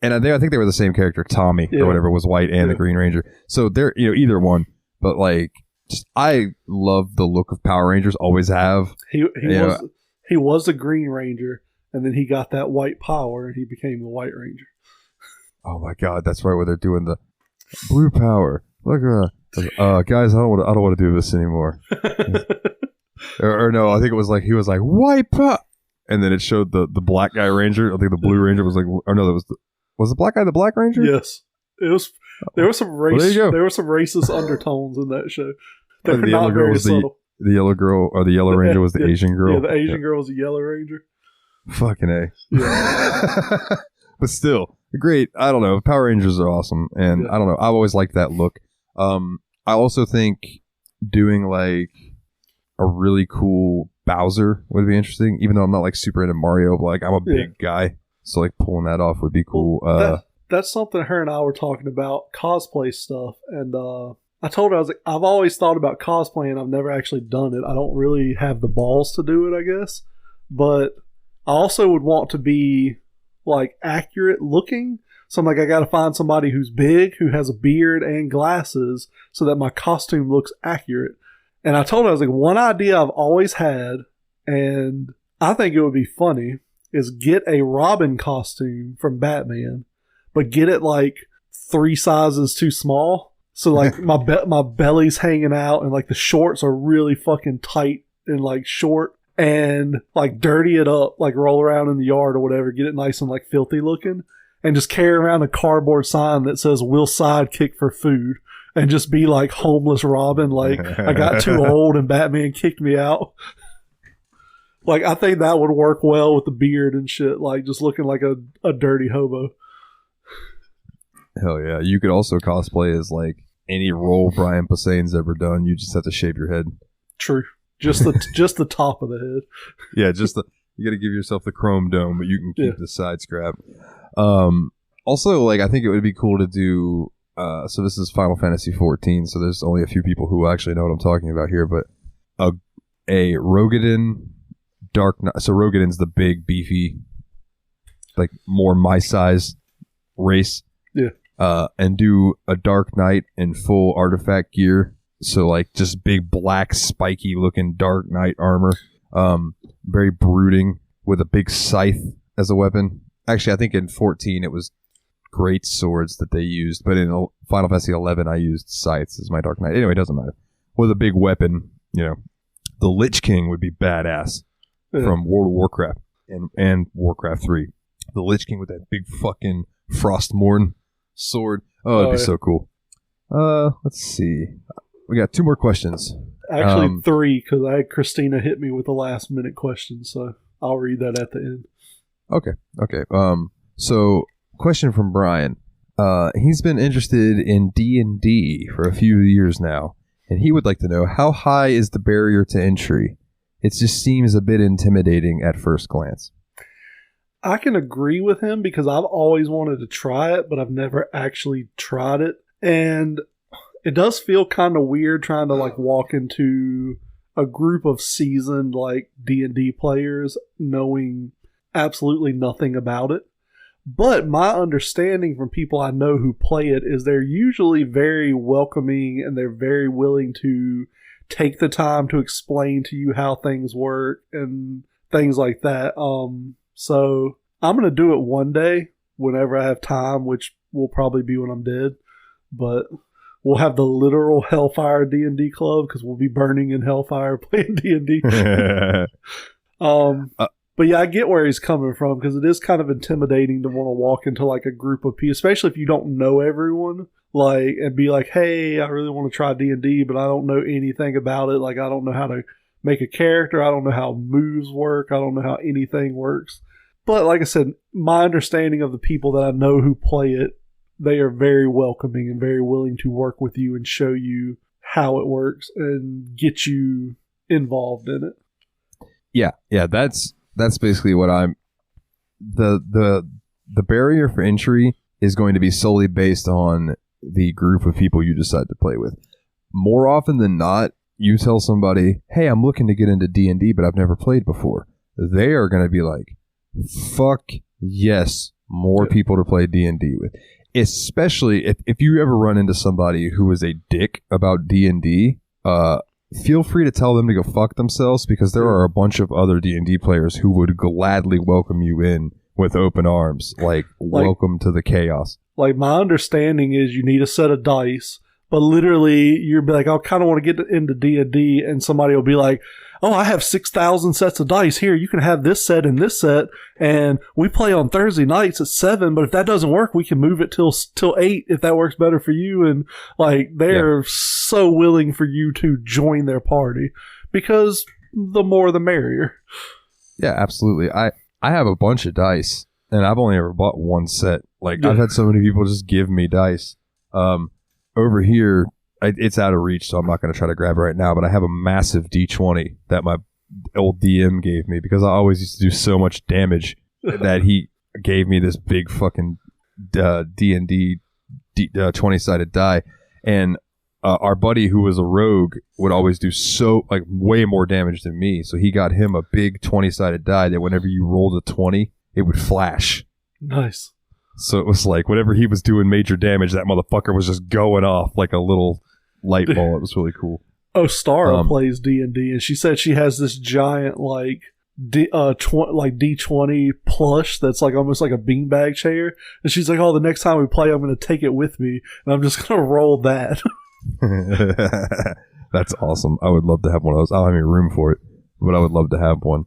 and I think they were the same character, Tommy or whatever was white and the Green Ranger. So they're either one. But like, just I love the look of Power Rangers. Always have. He was a Green Ranger, and then he got that white power, and he became the White Ranger. Oh my God, that's right. Where they're doing the Blue power. Look, guys, I don't want to do this anymore. or no, I think it was like he was like wipe up, and then it showed the black guy ranger. I think the blue ranger was like, or no, that was the black guy the black ranger? Yes, it was. There were some there were some racist undertones in that show. They were not very subtle. The yellow girl or the yellow ranger was the Asian girl. Yeah, the Asian girl was the yellow ranger. Fucking A. Yeah. But still, great. I don't know. Power Rangers are awesome, and I don't know. I've always liked that look. I also think doing like a really cool Bowser would be interesting, even though I'm not like super into Mario, but like I'm a big guy, so like pulling that off would be cool. That's something her and I were talking about, cosplay stuff, and I told her, I was like, I've always thought about cosplaying. I've never actually done it. I don't really have the balls to do it, I guess. But I also would want to be like accurate looking. So I'm like, I got to find somebody who's big, who has a beard and glasses, so that my costume looks accurate. And I told her, I was like, one idea I've always had, and I think it would be funny, is get a Robin costume from Batman, but get it like 3 sizes too small. So like my belly's hanging out, and like the shorts are really fucking tight and like short, and like dirty it up, like roll around in the yard or whatever, get it nice and like filthy looking, and just carry around a cardboard sign that says "We'll sidekick for food," and just be like homeless Robin, like I got too old and Batman kicked me out. Like I think that would work well with the beard and shit, like just looking like a dirty hobo. Hell yeah. You could also cosplay as like any role Brian Posehn's ever done. You just have to shave your head. True. Just the top of the head. Yeah, you got to give yourself the chrome dome, but you can keep the side scrap. Also, like I think it would be cool to do so this is Final Fantasy 14, so there's only a few people who actually know what I'm talking about here, but a Rogadin Dark Knight. So Rogadin's the big beefy, like more my size race. Yeah. And do a Dark Knight in full artifact gear. So like just big black spiky looking Dark Knight armor. Very brooding with a big scythe as a weapon. Actually, I think in 14 it was great swords that they used, but in Final Fantasy 11 I used scythes as my Dark Knight. Anyway, it doesn't matter. With a big weapon, you know, the Lich King would be badass from World of Warcraft and Warcraft 3. The Lich King with that big fucking Frostmourne sword. Oh, it'd be so cool. Let's see. We got 2 more questions. Actually, 3, because I had Christina hit me with the last minute question, so I'll read that at the end. Okay. So, question from Brian. He's been interested in D&D for a few years now, and he would like to know, how high is the barrier to entry? It just seems a bit intimidating at first glance. I can agree with him because I've always wanted to try it, but I've never actually tried it. And it does feel kind of weird trying to like walk into a group of seasoned like D&D players knowing absolutely nothing about it. But my understanding from people I know who play it is they're usually very welcoming and they're very willing to take the time to explain to you how things work and things like that. So I'm going to do it one day whenever I have time, which will probably be when I'm dead. But we'll have the literal Hellfire D&D club because we'll be burning in Hellfire playing D&D. But yeah, I get where he's coming from because it is kind of intimidating to want to walk into like a group of people, especially if you don't know everyone, like, and be like, hey, I really want to try D&D, but I don't know anything about it. Like, I don't know how to make a character. I don't know how moves work. I don't know how anything works. But like I said, my understanding of the people that I know who play it, they are very welcoming and very willing to work with you and show you how it works and get you involved in it. Yeah, that's basically what I'm. The barrier for entry is going to be solely based on the group of people you decide to play with. More often than not, you tell somebody, "Hey, I'm looking to get into D&D, but I've never played before." They are going to be like, "Fuck yes, more people to play D&D with." Especially if you ever run into somebody who is a dick about D&D, feel free to tell them to go fuck themselves because there are a bunch of other D&D players who would gladly welcome you in with open arms. Like welcome to the chaos. Like, my understanding is you need a set of dice, but literally you'll be like, I kind of want to get into D&D, and somebody will be like, oh, I have 6,000 sets of dice here. You can have this set and this set, and we play on Thursday nights at 7, but if that doesn't work, we can move it till 8 if that works better for you. And like, they're so willing for you to join their party because the more the merrier. Yeah, absolutely. I have a bunch of dice, and I've only ever bought one set. Like, I've had so many people just give me dice. Over here, it's out of reach, so I'm not going to try to grab it right now, but I have a massive D20 that my old DM gave me because I always used to do so much damage that he gave me this big fucking D&D 20-sided die. And our buddy who was a rogue would always do way more damage than me, so he got him a big 20-sided die that whenever you rolled a 20, it would flash. Nice. So it was like whenever he was doing major damage, that motherfucker was just going off like a little light bulb. It was really cool. Oh, Stara plays D&D, and she said she has this giant D20 plush that's like almost like a beanbag chair, and she's like, "Oh, the next time we play, I'm going to take it with me, and I'm just going to roll that." That's awesome. I would love to have one of those. I don't have any room for it, but I would love to have one.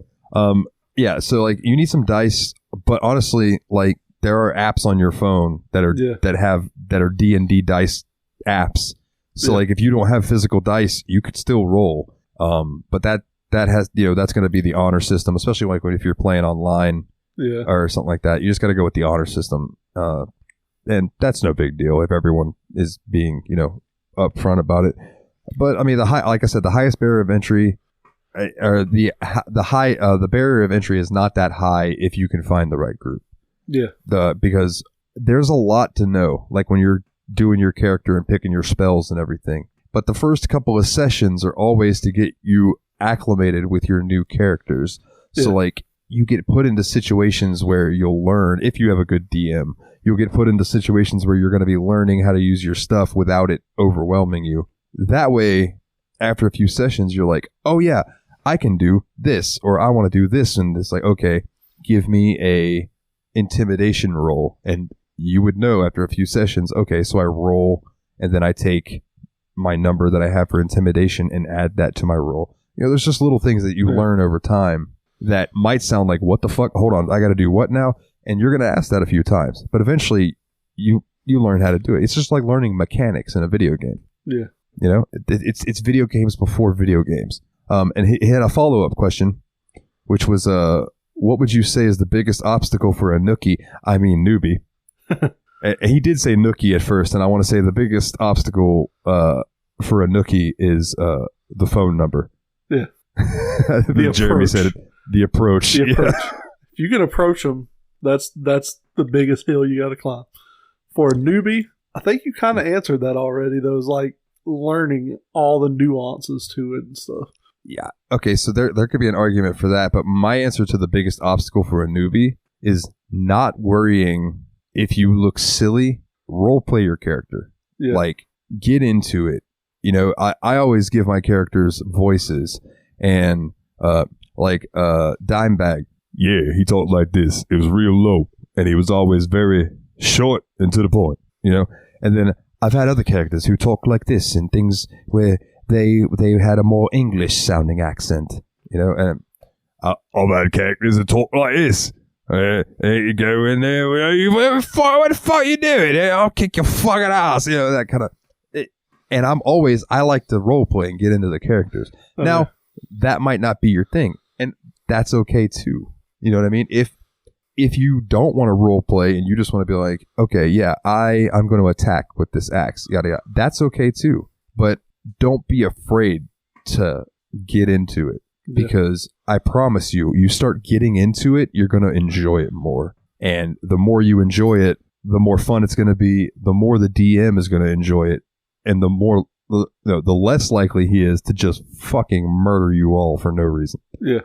Yeah. So like, you need some dice, but honestly, like, there are apps on your phone that are D&D dice apps. So like, if you don't have physical dice, you could still roll. But that has, that's going to be the honor system, especially like if you're playing online or something like that. You just got to go with the honor system. And that's no big deal if everyone is being, upfront about it. But I mean, like I said, the highest barrier of entry or the barrier of entry is not that high if you can find the right group. Yeah. Because there's a lot to know, like when you're doing your character and picking your spells and everything. But the first couple of sessions are always to get you acclimated with your new characters. So like, you get put into situations where you'll learn, if you have a good DM, you'll get put into situations where you're going to be learning how to use your stuff without it overwhelming you. That way, after a few sessions, you're like, oh yeah, I can do this, or I want to do this. And it's like, okay, give me a intimidation roll, and you would know after a few sessions, okay, so I roll and then I take my number that I have for intimidation and add that to my roll. There's just little things that you learn over time that might sound like, what the fuck, hold on, I gotta do what now? And you're gonna ask that a few times, but eventually you learn how to do it. It's just like learning mechanics in a video game. It's video games before video games. And he had a follow-up question, which was what would you say is the biggest obstacle for a newbie? And he did say nookie at first, and I want to say the biggest obstacle for a nookie is the phone number. Yeah. Jeremy said it. The approach. The approach. If you can approach them, that's the biggest hill you got to climb. For a newbie, I think you kind of answered that already. Those like learning all the nuances to it and stuff. Yeah. Okay, so there could be an argument for that, but my answer to the biggest obstacle for a newbie is not worrying if you look silly. Role play your character. Yeah. Like, get into it. I always give my characters voices, and Dimebag. Yeah, he talked like this. It was real low, and he was always very short and to the point. And then I've had other characters who talk like this, and things where they had a more English sounding accent, and I've had characters that talk like this. You go in there, what the fuck you doing? I'll kick your fucking ass, that kind of. And I like to role play and get into the characters. Okay. Now, that might not be your thing, and that's okay too. You know what I mean? If you don't want to role play and you just want to be like, okay, yeah, I'm going to attack with this axe, yada yada, that's okay too. But don't be afraid to get into it, because I promise you start getting into it, you're going to enjoy it more. And the more you enjoy it, the more fun it's going to be, the more the DM is going to enjoy it, and the less likely he is to just fucking murder you all for no reason. Yeah.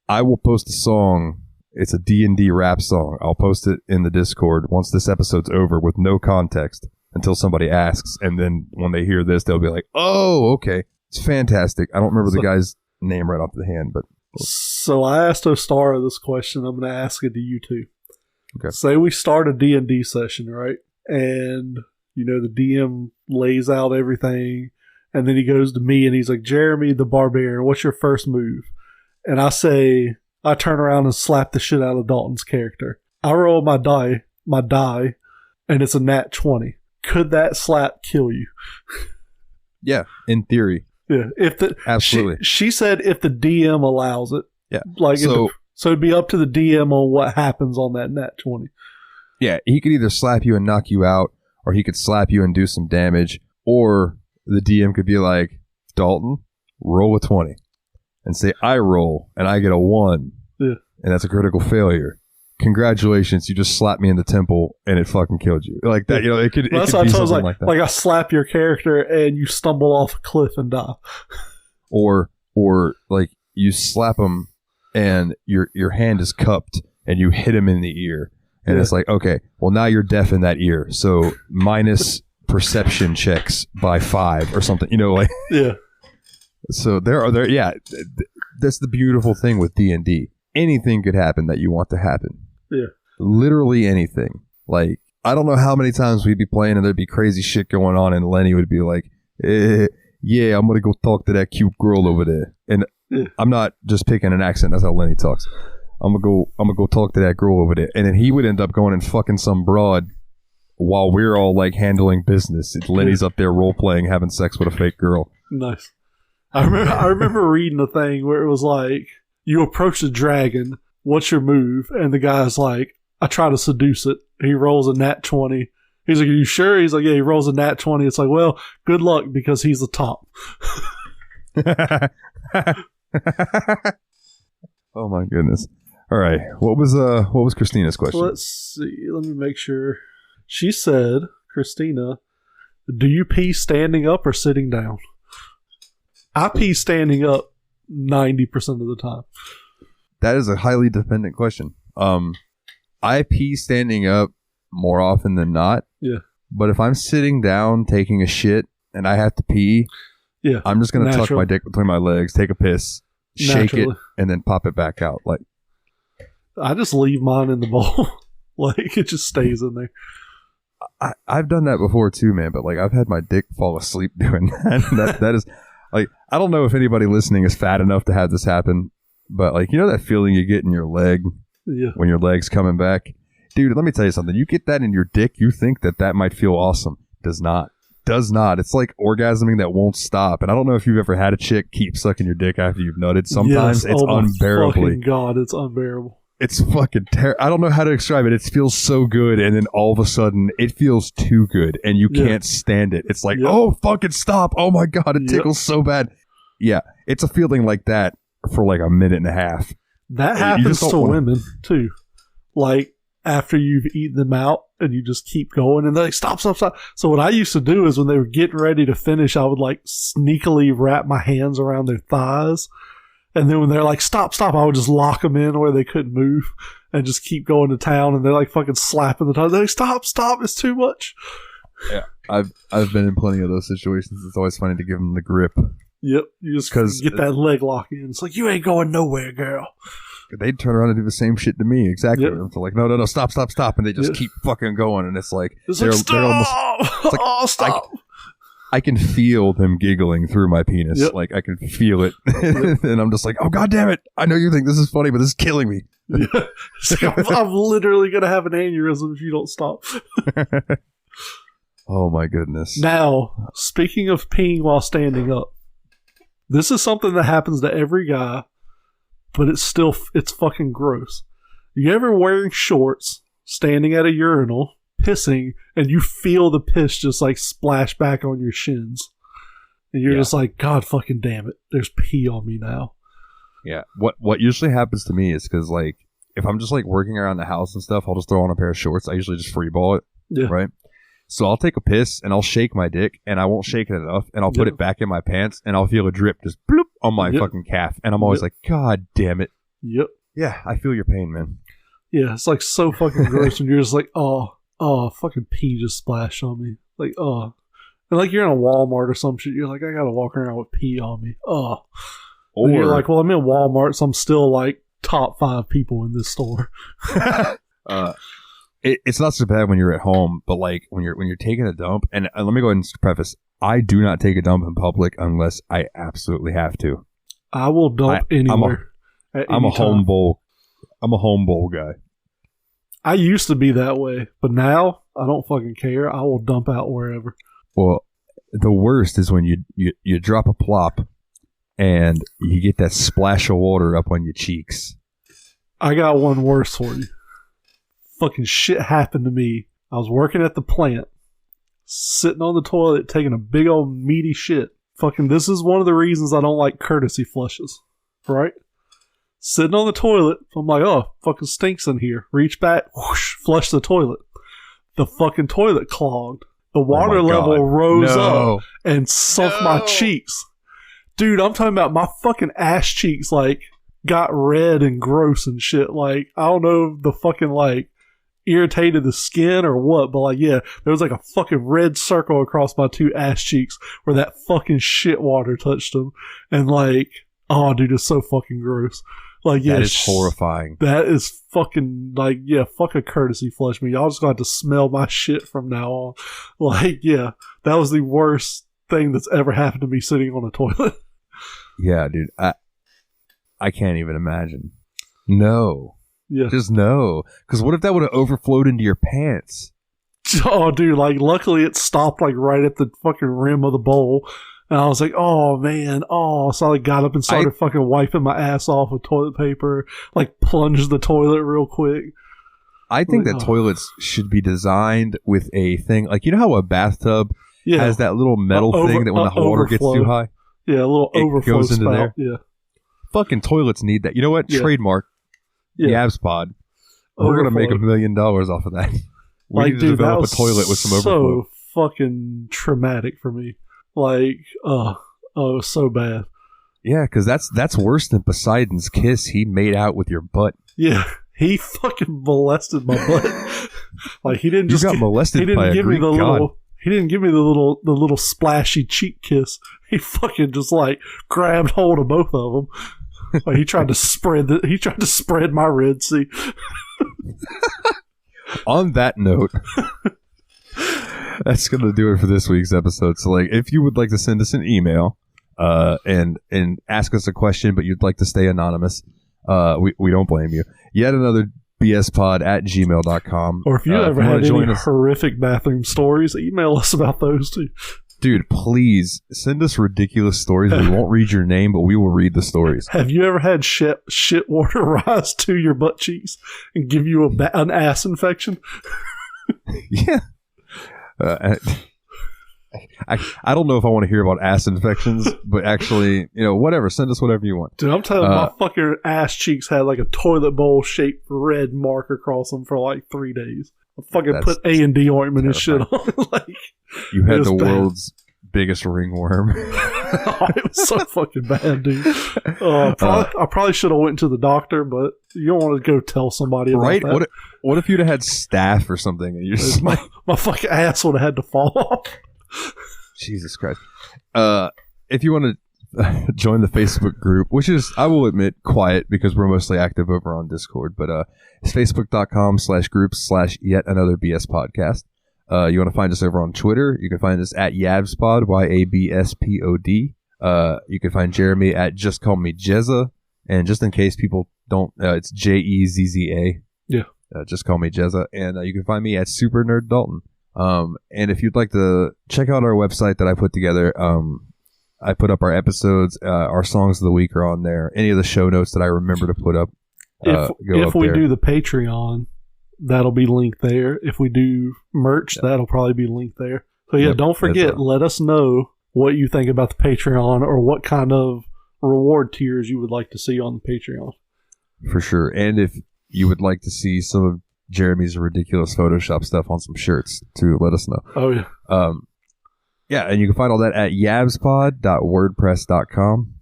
I will post a song. It's a D&D rap song. I'll post it in the Discord once this episode's over with no context until somebody asks. And then when they hear this, they'll be like, oh, okay. It's fantastic. I don't remember the guy's name right off the hand, but So I asked Ostara this question. I'm going to ask it to you too. Okay. Say we start a D&D session, right? And, the DM lays out everything. And then he goes to me and he's like, Jeremy the Barbarian, what's your first move? And I turn around and slap the shit out of Dalton's character. I roll my die, and it's a nat 20. Could that slap kill you? Yeah, in theory. Yeah, absolutely. She said if the DM allows it. Yeah. So it'd be up to the DM on what happens on that nat 20. Yeah, he could either slap you and knock you out, or he could slap you and do some damage, or the DM could be like, Dalton, roll a 20. And say, I roll, and I get a 1. Yeah. And that's a critical failure. Congratulations, you just slapped me in the temple, and it fucking killed you. Like that, it could, that's it could be something like that. Like I slap your character, and you stumble off a cliff and die. Or like, you slap him, and your hand is cupped, and you hit him in the ear. And it's like, okay, well, now you're deaf in that ear, so minus perception checks by 5 or something, like. Yeah. So that's the beautiful thing with D&D. Anything could happen that you want to happen. Yeah. Literally anything. Like, I don't know how many times we'd be playing and there'd be crazy shit going on and Lenny would be like, yeah, I'm going to go talk to that cute girl over there. And I'm not just picking an accent. That's how Lenny talks. I'm going to go talk to that girl over there. And then he would end up going and fucking some broad while we're all like handling business. Lenny's up there role playing, having sex with a fake girl. Nice. I remember reading a thing where it was like, you approach the dragon, what's your move? And the guy's like, I try to seduce it. He rolls a nat 20. He's like, are you sure? He's like, yeah, he rolls a nat 20. It's like, well, good luck because he's the top. Oh my goodness. All right. What was Christina's question? Let's see. Let me make sure. She said, Christina, do you pee standing up or sitting down? I pee standing up 90% of the time. That is a highly dependent question. I pee standing up more often than not. Yeah. But if I'm sitting down taking a shit and I have to pee, I'm just going to tuck my dick between my legs, take a piss, shake it, and then pop it back out. Like, I just leave mine in the bowl. Like, it just stays in there. I've done that before too, man. But like, I've had my dick fall asleep doing that. That is like, I don't know if anybody listening is fat enough to have this happen, but like, that feeling you get in your leg when your leg's coming back, dude. Let me tell you something. You get that in your dick, you think that might feel awesome. Does not. It's like orgasming that won't stop. And I don't know if you've ever had a chick keep sucking your dick after you've nutted. Sometimes it's unbearably. God, it's unbearable. It's fucking terrible. I don't know how to describe it. It feels so good, and then all of a sudden, it feels too good, and you can't stand it. It's like, oh, fucking stop. Oh, my God, it tickles so bad. Yeah, it's a feeling like that for like a minute and a half. That happens to women, too. Like, after you've eaten them out, and you just keep going, and they're like, stop. So what I used to do is when they were getting ready to finish, I would like sneakily wrap my hands around their thighs. And then when they're like, stop, I would just lock them in where they couldn't move and just keep going to town. And they're like fucking slapping the time. They're like, stop, it's too much. Yeah, I've been in plenty of those situations. It's always funny to give them the grip. Yep, you just get that leg lock in. It's like, you ain't going nowhere, girl. They'd turn around and do the same shit to me. Exactly. Yep. It's like, no, stop. And they just keep fucking going. And it's like, they're almost... It's like, oh, stop. I can feel them giggling through my penis. Yep. Like, I can feel it. Yep. And I'm just like, oh, God damn it. I know you think this is funny, but this is killing me. Yeah. I'm literally going to have an aneurysm if you don't stop. Oh, my goodness. Now, speaking of peeing while standing up, this is something that happens to every guy, but it's fucking gross. You ever wearing shorts, standing at a urinal, pissing, and you feel the piss just like splash back on your shins, and you're just like, God fucking damn it, there's pee on me now. Yeah. What usually happens to me is because like if I'm just like working around the house and stuff, I'll just throw on a pair of shorts. I usually just free ball it. Yeah. Right. So I'll take a piss and I'll shake my dick, and I won't shake it enough, and I'll put it back in my pants, and I'll feel a drip just bloop on my fucking calf, and I'm always like, God damn it. Yep. Yeah, I feel your pain, man. Yeah, it's like so fucking gross, and you're just like, oh, fucking pee just splashed on me. Like, oh. And like you're in a Walmart or some shit, you're like, I gotta walk around with pee on me. Oh. Or you're like, well, I'm in Walmart, so I'm still like top 5 people in this store. It's not so bad when you're at home, but like when you're taking a dump, and let me go ahead and preface, I do not take a dump in public unless I absolutely have to. I will dump anywhere. I'm a home bowl guy. I used to be that way, but now I don't fucking care. I will dump out wherever. Well, the worst is when you drop a plop and you get that splash of water up on your cheeks. I got one worse for you. Fucking shit happened to me. I was working at the plant, sitting on the toilet, taking a big old meaty shit. Fucking, this is one of the reasons I don't like courtesy flushes, right? Sitting on the toilet, I'm like, oh, fucking stinks in here. Reach back, whoosh, flush the toilet. The fucking toilet clogged. The water level rose up and sunk my cheeks. Dude, I'm talking about my fucking ass cheeks, like, got red and gross and shit. Like, I don't know if the fucking, like, irritated the skin or what, but like, yeah, there was like a fucking red circle across my 2 ass cheeks where that fucking shit water touched them. And like, oh, dude, it's so fucking gross. Like, yeah, that is horrifying. That is fucking, like, yeah, fuck a courtesy flush me. Y'all just gonna have to smell my shit from now on. Like, yeah, that was the worst thing that's ever happened to me sitting on a toilet. Yeah, dude, I can't even imagine. No. Yeah. Just no. Because what if that would have overflowed into your pants? Oh, dude, like, luckily it stopped, like, right at the fucking rim of the bowl. And I was like, oh, man, oh. So I like, got up and started fucking wiping my ass off with toilet paper, like, plunged the toilet real quick. I think that toilets should be designed with a thing, like, you know how a bathtub has that little metal thing that when the water gets too high? Yeah, a little overflow goes into spout. there. Yeah. Fucking toilets need that. You know what? Yeah. Trademark. Yeah. Yabs Pod. We're going to make $1 million off of that. We like, need to develop a toilet with some overflow. So fucking traumatic for me. Like, it was so bad. Yeah, because that's worse than Poseidon's kiss. He made out with your butt. Yeah, he fucking molested my butt. Like, he didn't just got molested by a Greek god. He didn't give me the little splashy cheek kiss. He fucking just like grabbed hold of both of them. Like, he tried to spread my Red Sea. On that note, that's going to do it for this week's episode. So, like, if you would like to send us an email and ask us a question, but you'd like to stay anonymous, we don't blame you. Yet another bspod@gmail.com. Or if you ever had any horrific bathroom stories, email us about those too. Dude, please send us ridiculous stories. We won't read your name, but we will read the stories. Have you ever had shit water rise to your butt cheeks and give you an ass infection? Yeah. I don't know if I want to hear about ass infections, but actually, whatever. Send us whatever you want. Dude, I'm telling you, my fucking ass cheeks had like a toilet bowl shaped red mark across them for like 3 days. I fucking put A&D ointment and shit on. Like, you had the world's biggest ringworm. Oh, it was so fucking bad, dude. I probably should have went to the doctor, but you don't want to go tell somebody about that. Right? What if you'd have had staph or something? And you're just my fucking ass would have had to fall off. Jesus Christ. If you want to join the Facebook group, which is, I will admit, quiet because we're mostly active over on Discord, but it's facebook.com/groups/yet another BS podcast. You want to find us over on Twitter, you can find us at YabsPod, YABSPOD. You can find Jeremy at Just Call Me Jezza, and just in case people don't, it's JEZZA. Yeah. Just Call Me Jezza. And you can find me at Super Nerd Dalton. And if you'd like to check out our website that I put together, I put up our episodes, our songs of the week are on there. Any of the show notes that I remember to put up, if we do the Patreon, that'll be linked there. If we do merch, that'll probably be linked there. So yeah, don't forget, let us know what you think about the Patreon or what kind of reward tiers you would like to see on the Patreon. For sure. And if you would like to see some of Jeremy's ridiculous Photoshop stuff on some shirts, to let us know. Oh, yeah. Yeah, and you can find all that at yabspod.wordpress.com.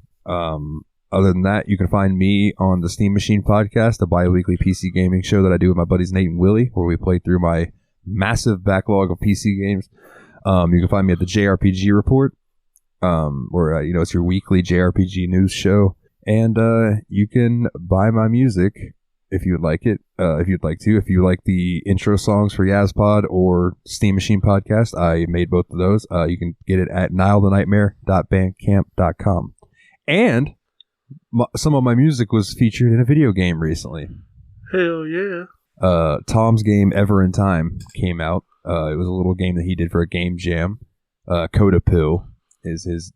Other than that, you can find me on the Steam Machine podcast, a bi-weekly PC gaming show that I do with my buddies Nate and Willie, where we play through my massive backlog of PC games. You can find me at the JRPG Report, where it's your weekly JRPG news show. And you can buy my music if you'd like it. If you'd like to. If you like the intro songs for Yazpod or Steam Machine Podcast, I made both of those. You can get it at nilethenightmare.bandcamp.com. And some of my music was featured in a video game recently. Hell yeah. Tom's game Ever in Time came out. It was a little game that he did for a game jam. Kodapu is his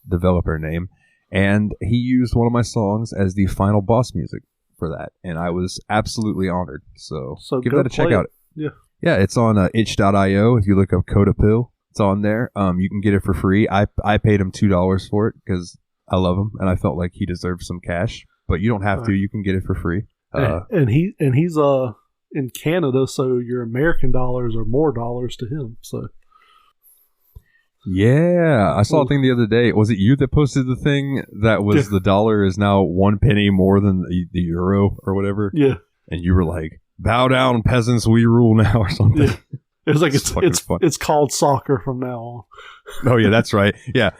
developer name. And he used one of my songs as the final boss music for that. And I was absolutely honored. So give that a check out. Yeah. Yeah, it's on itch.io. If you look up Kodapu, it's on there. You can get it for free. I paid him $2 for it because I love him and I felt like he deserved some cash. But you don't have to. You can get it for free. And he's in Canada, so your American dollars are more dollars to him. So yeah, I saw a thing the other day. Was it you that posted the thing that was the dollar is now 1 penny more than the euro or whatever? Yeah, and you were like, "Bow down, peasants, we rule now," or something. Yeah. It was like it's called soccer from now on. Oh yeah, that's right. Yeah.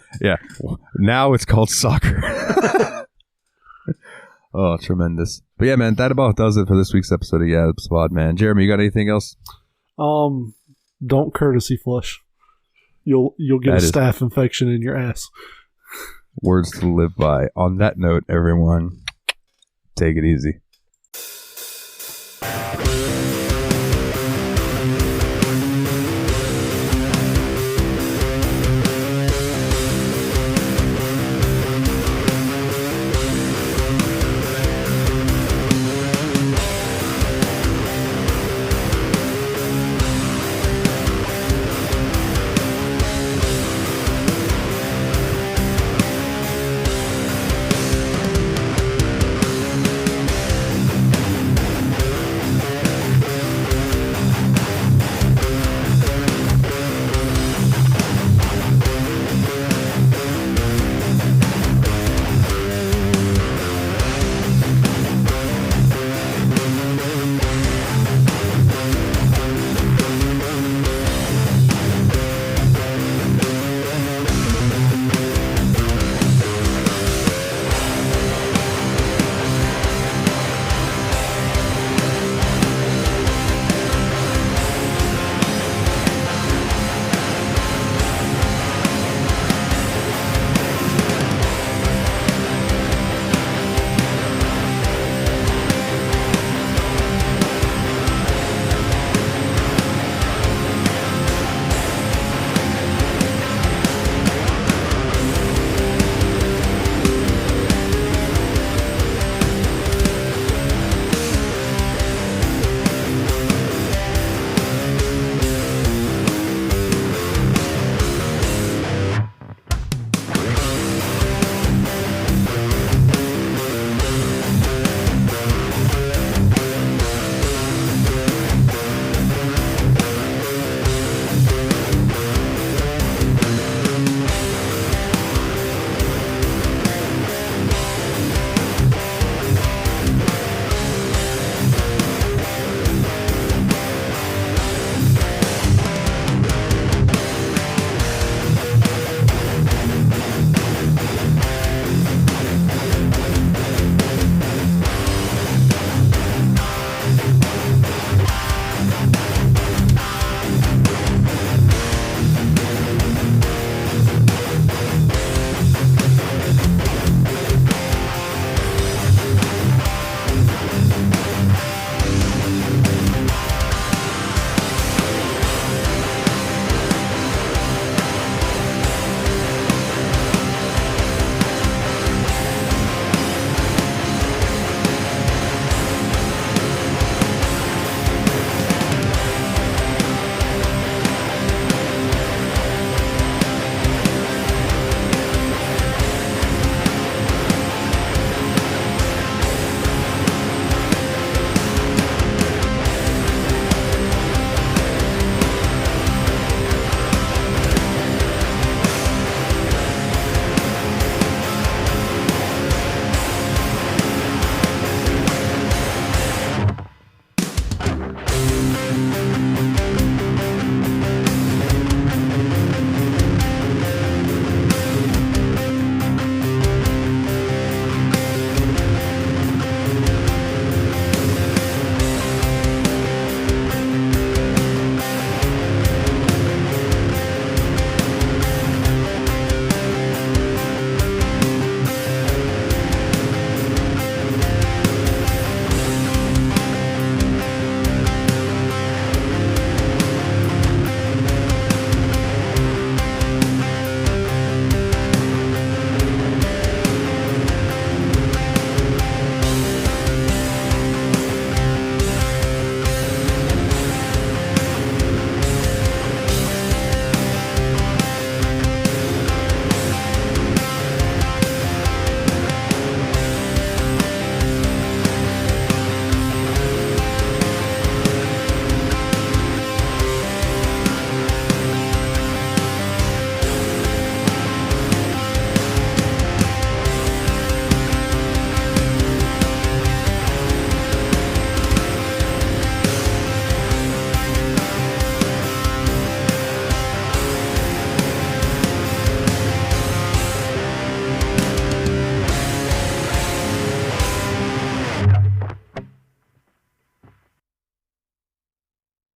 Now it's called soccer. Oh, tremendous. But yeah, man, that about does it for this week's episode of Yazpod, man. Jeremy, you got anything else? Don't courtesy flush. You'll get a staph infection in your ass. Words to live by. On that note, everyone, take it easy.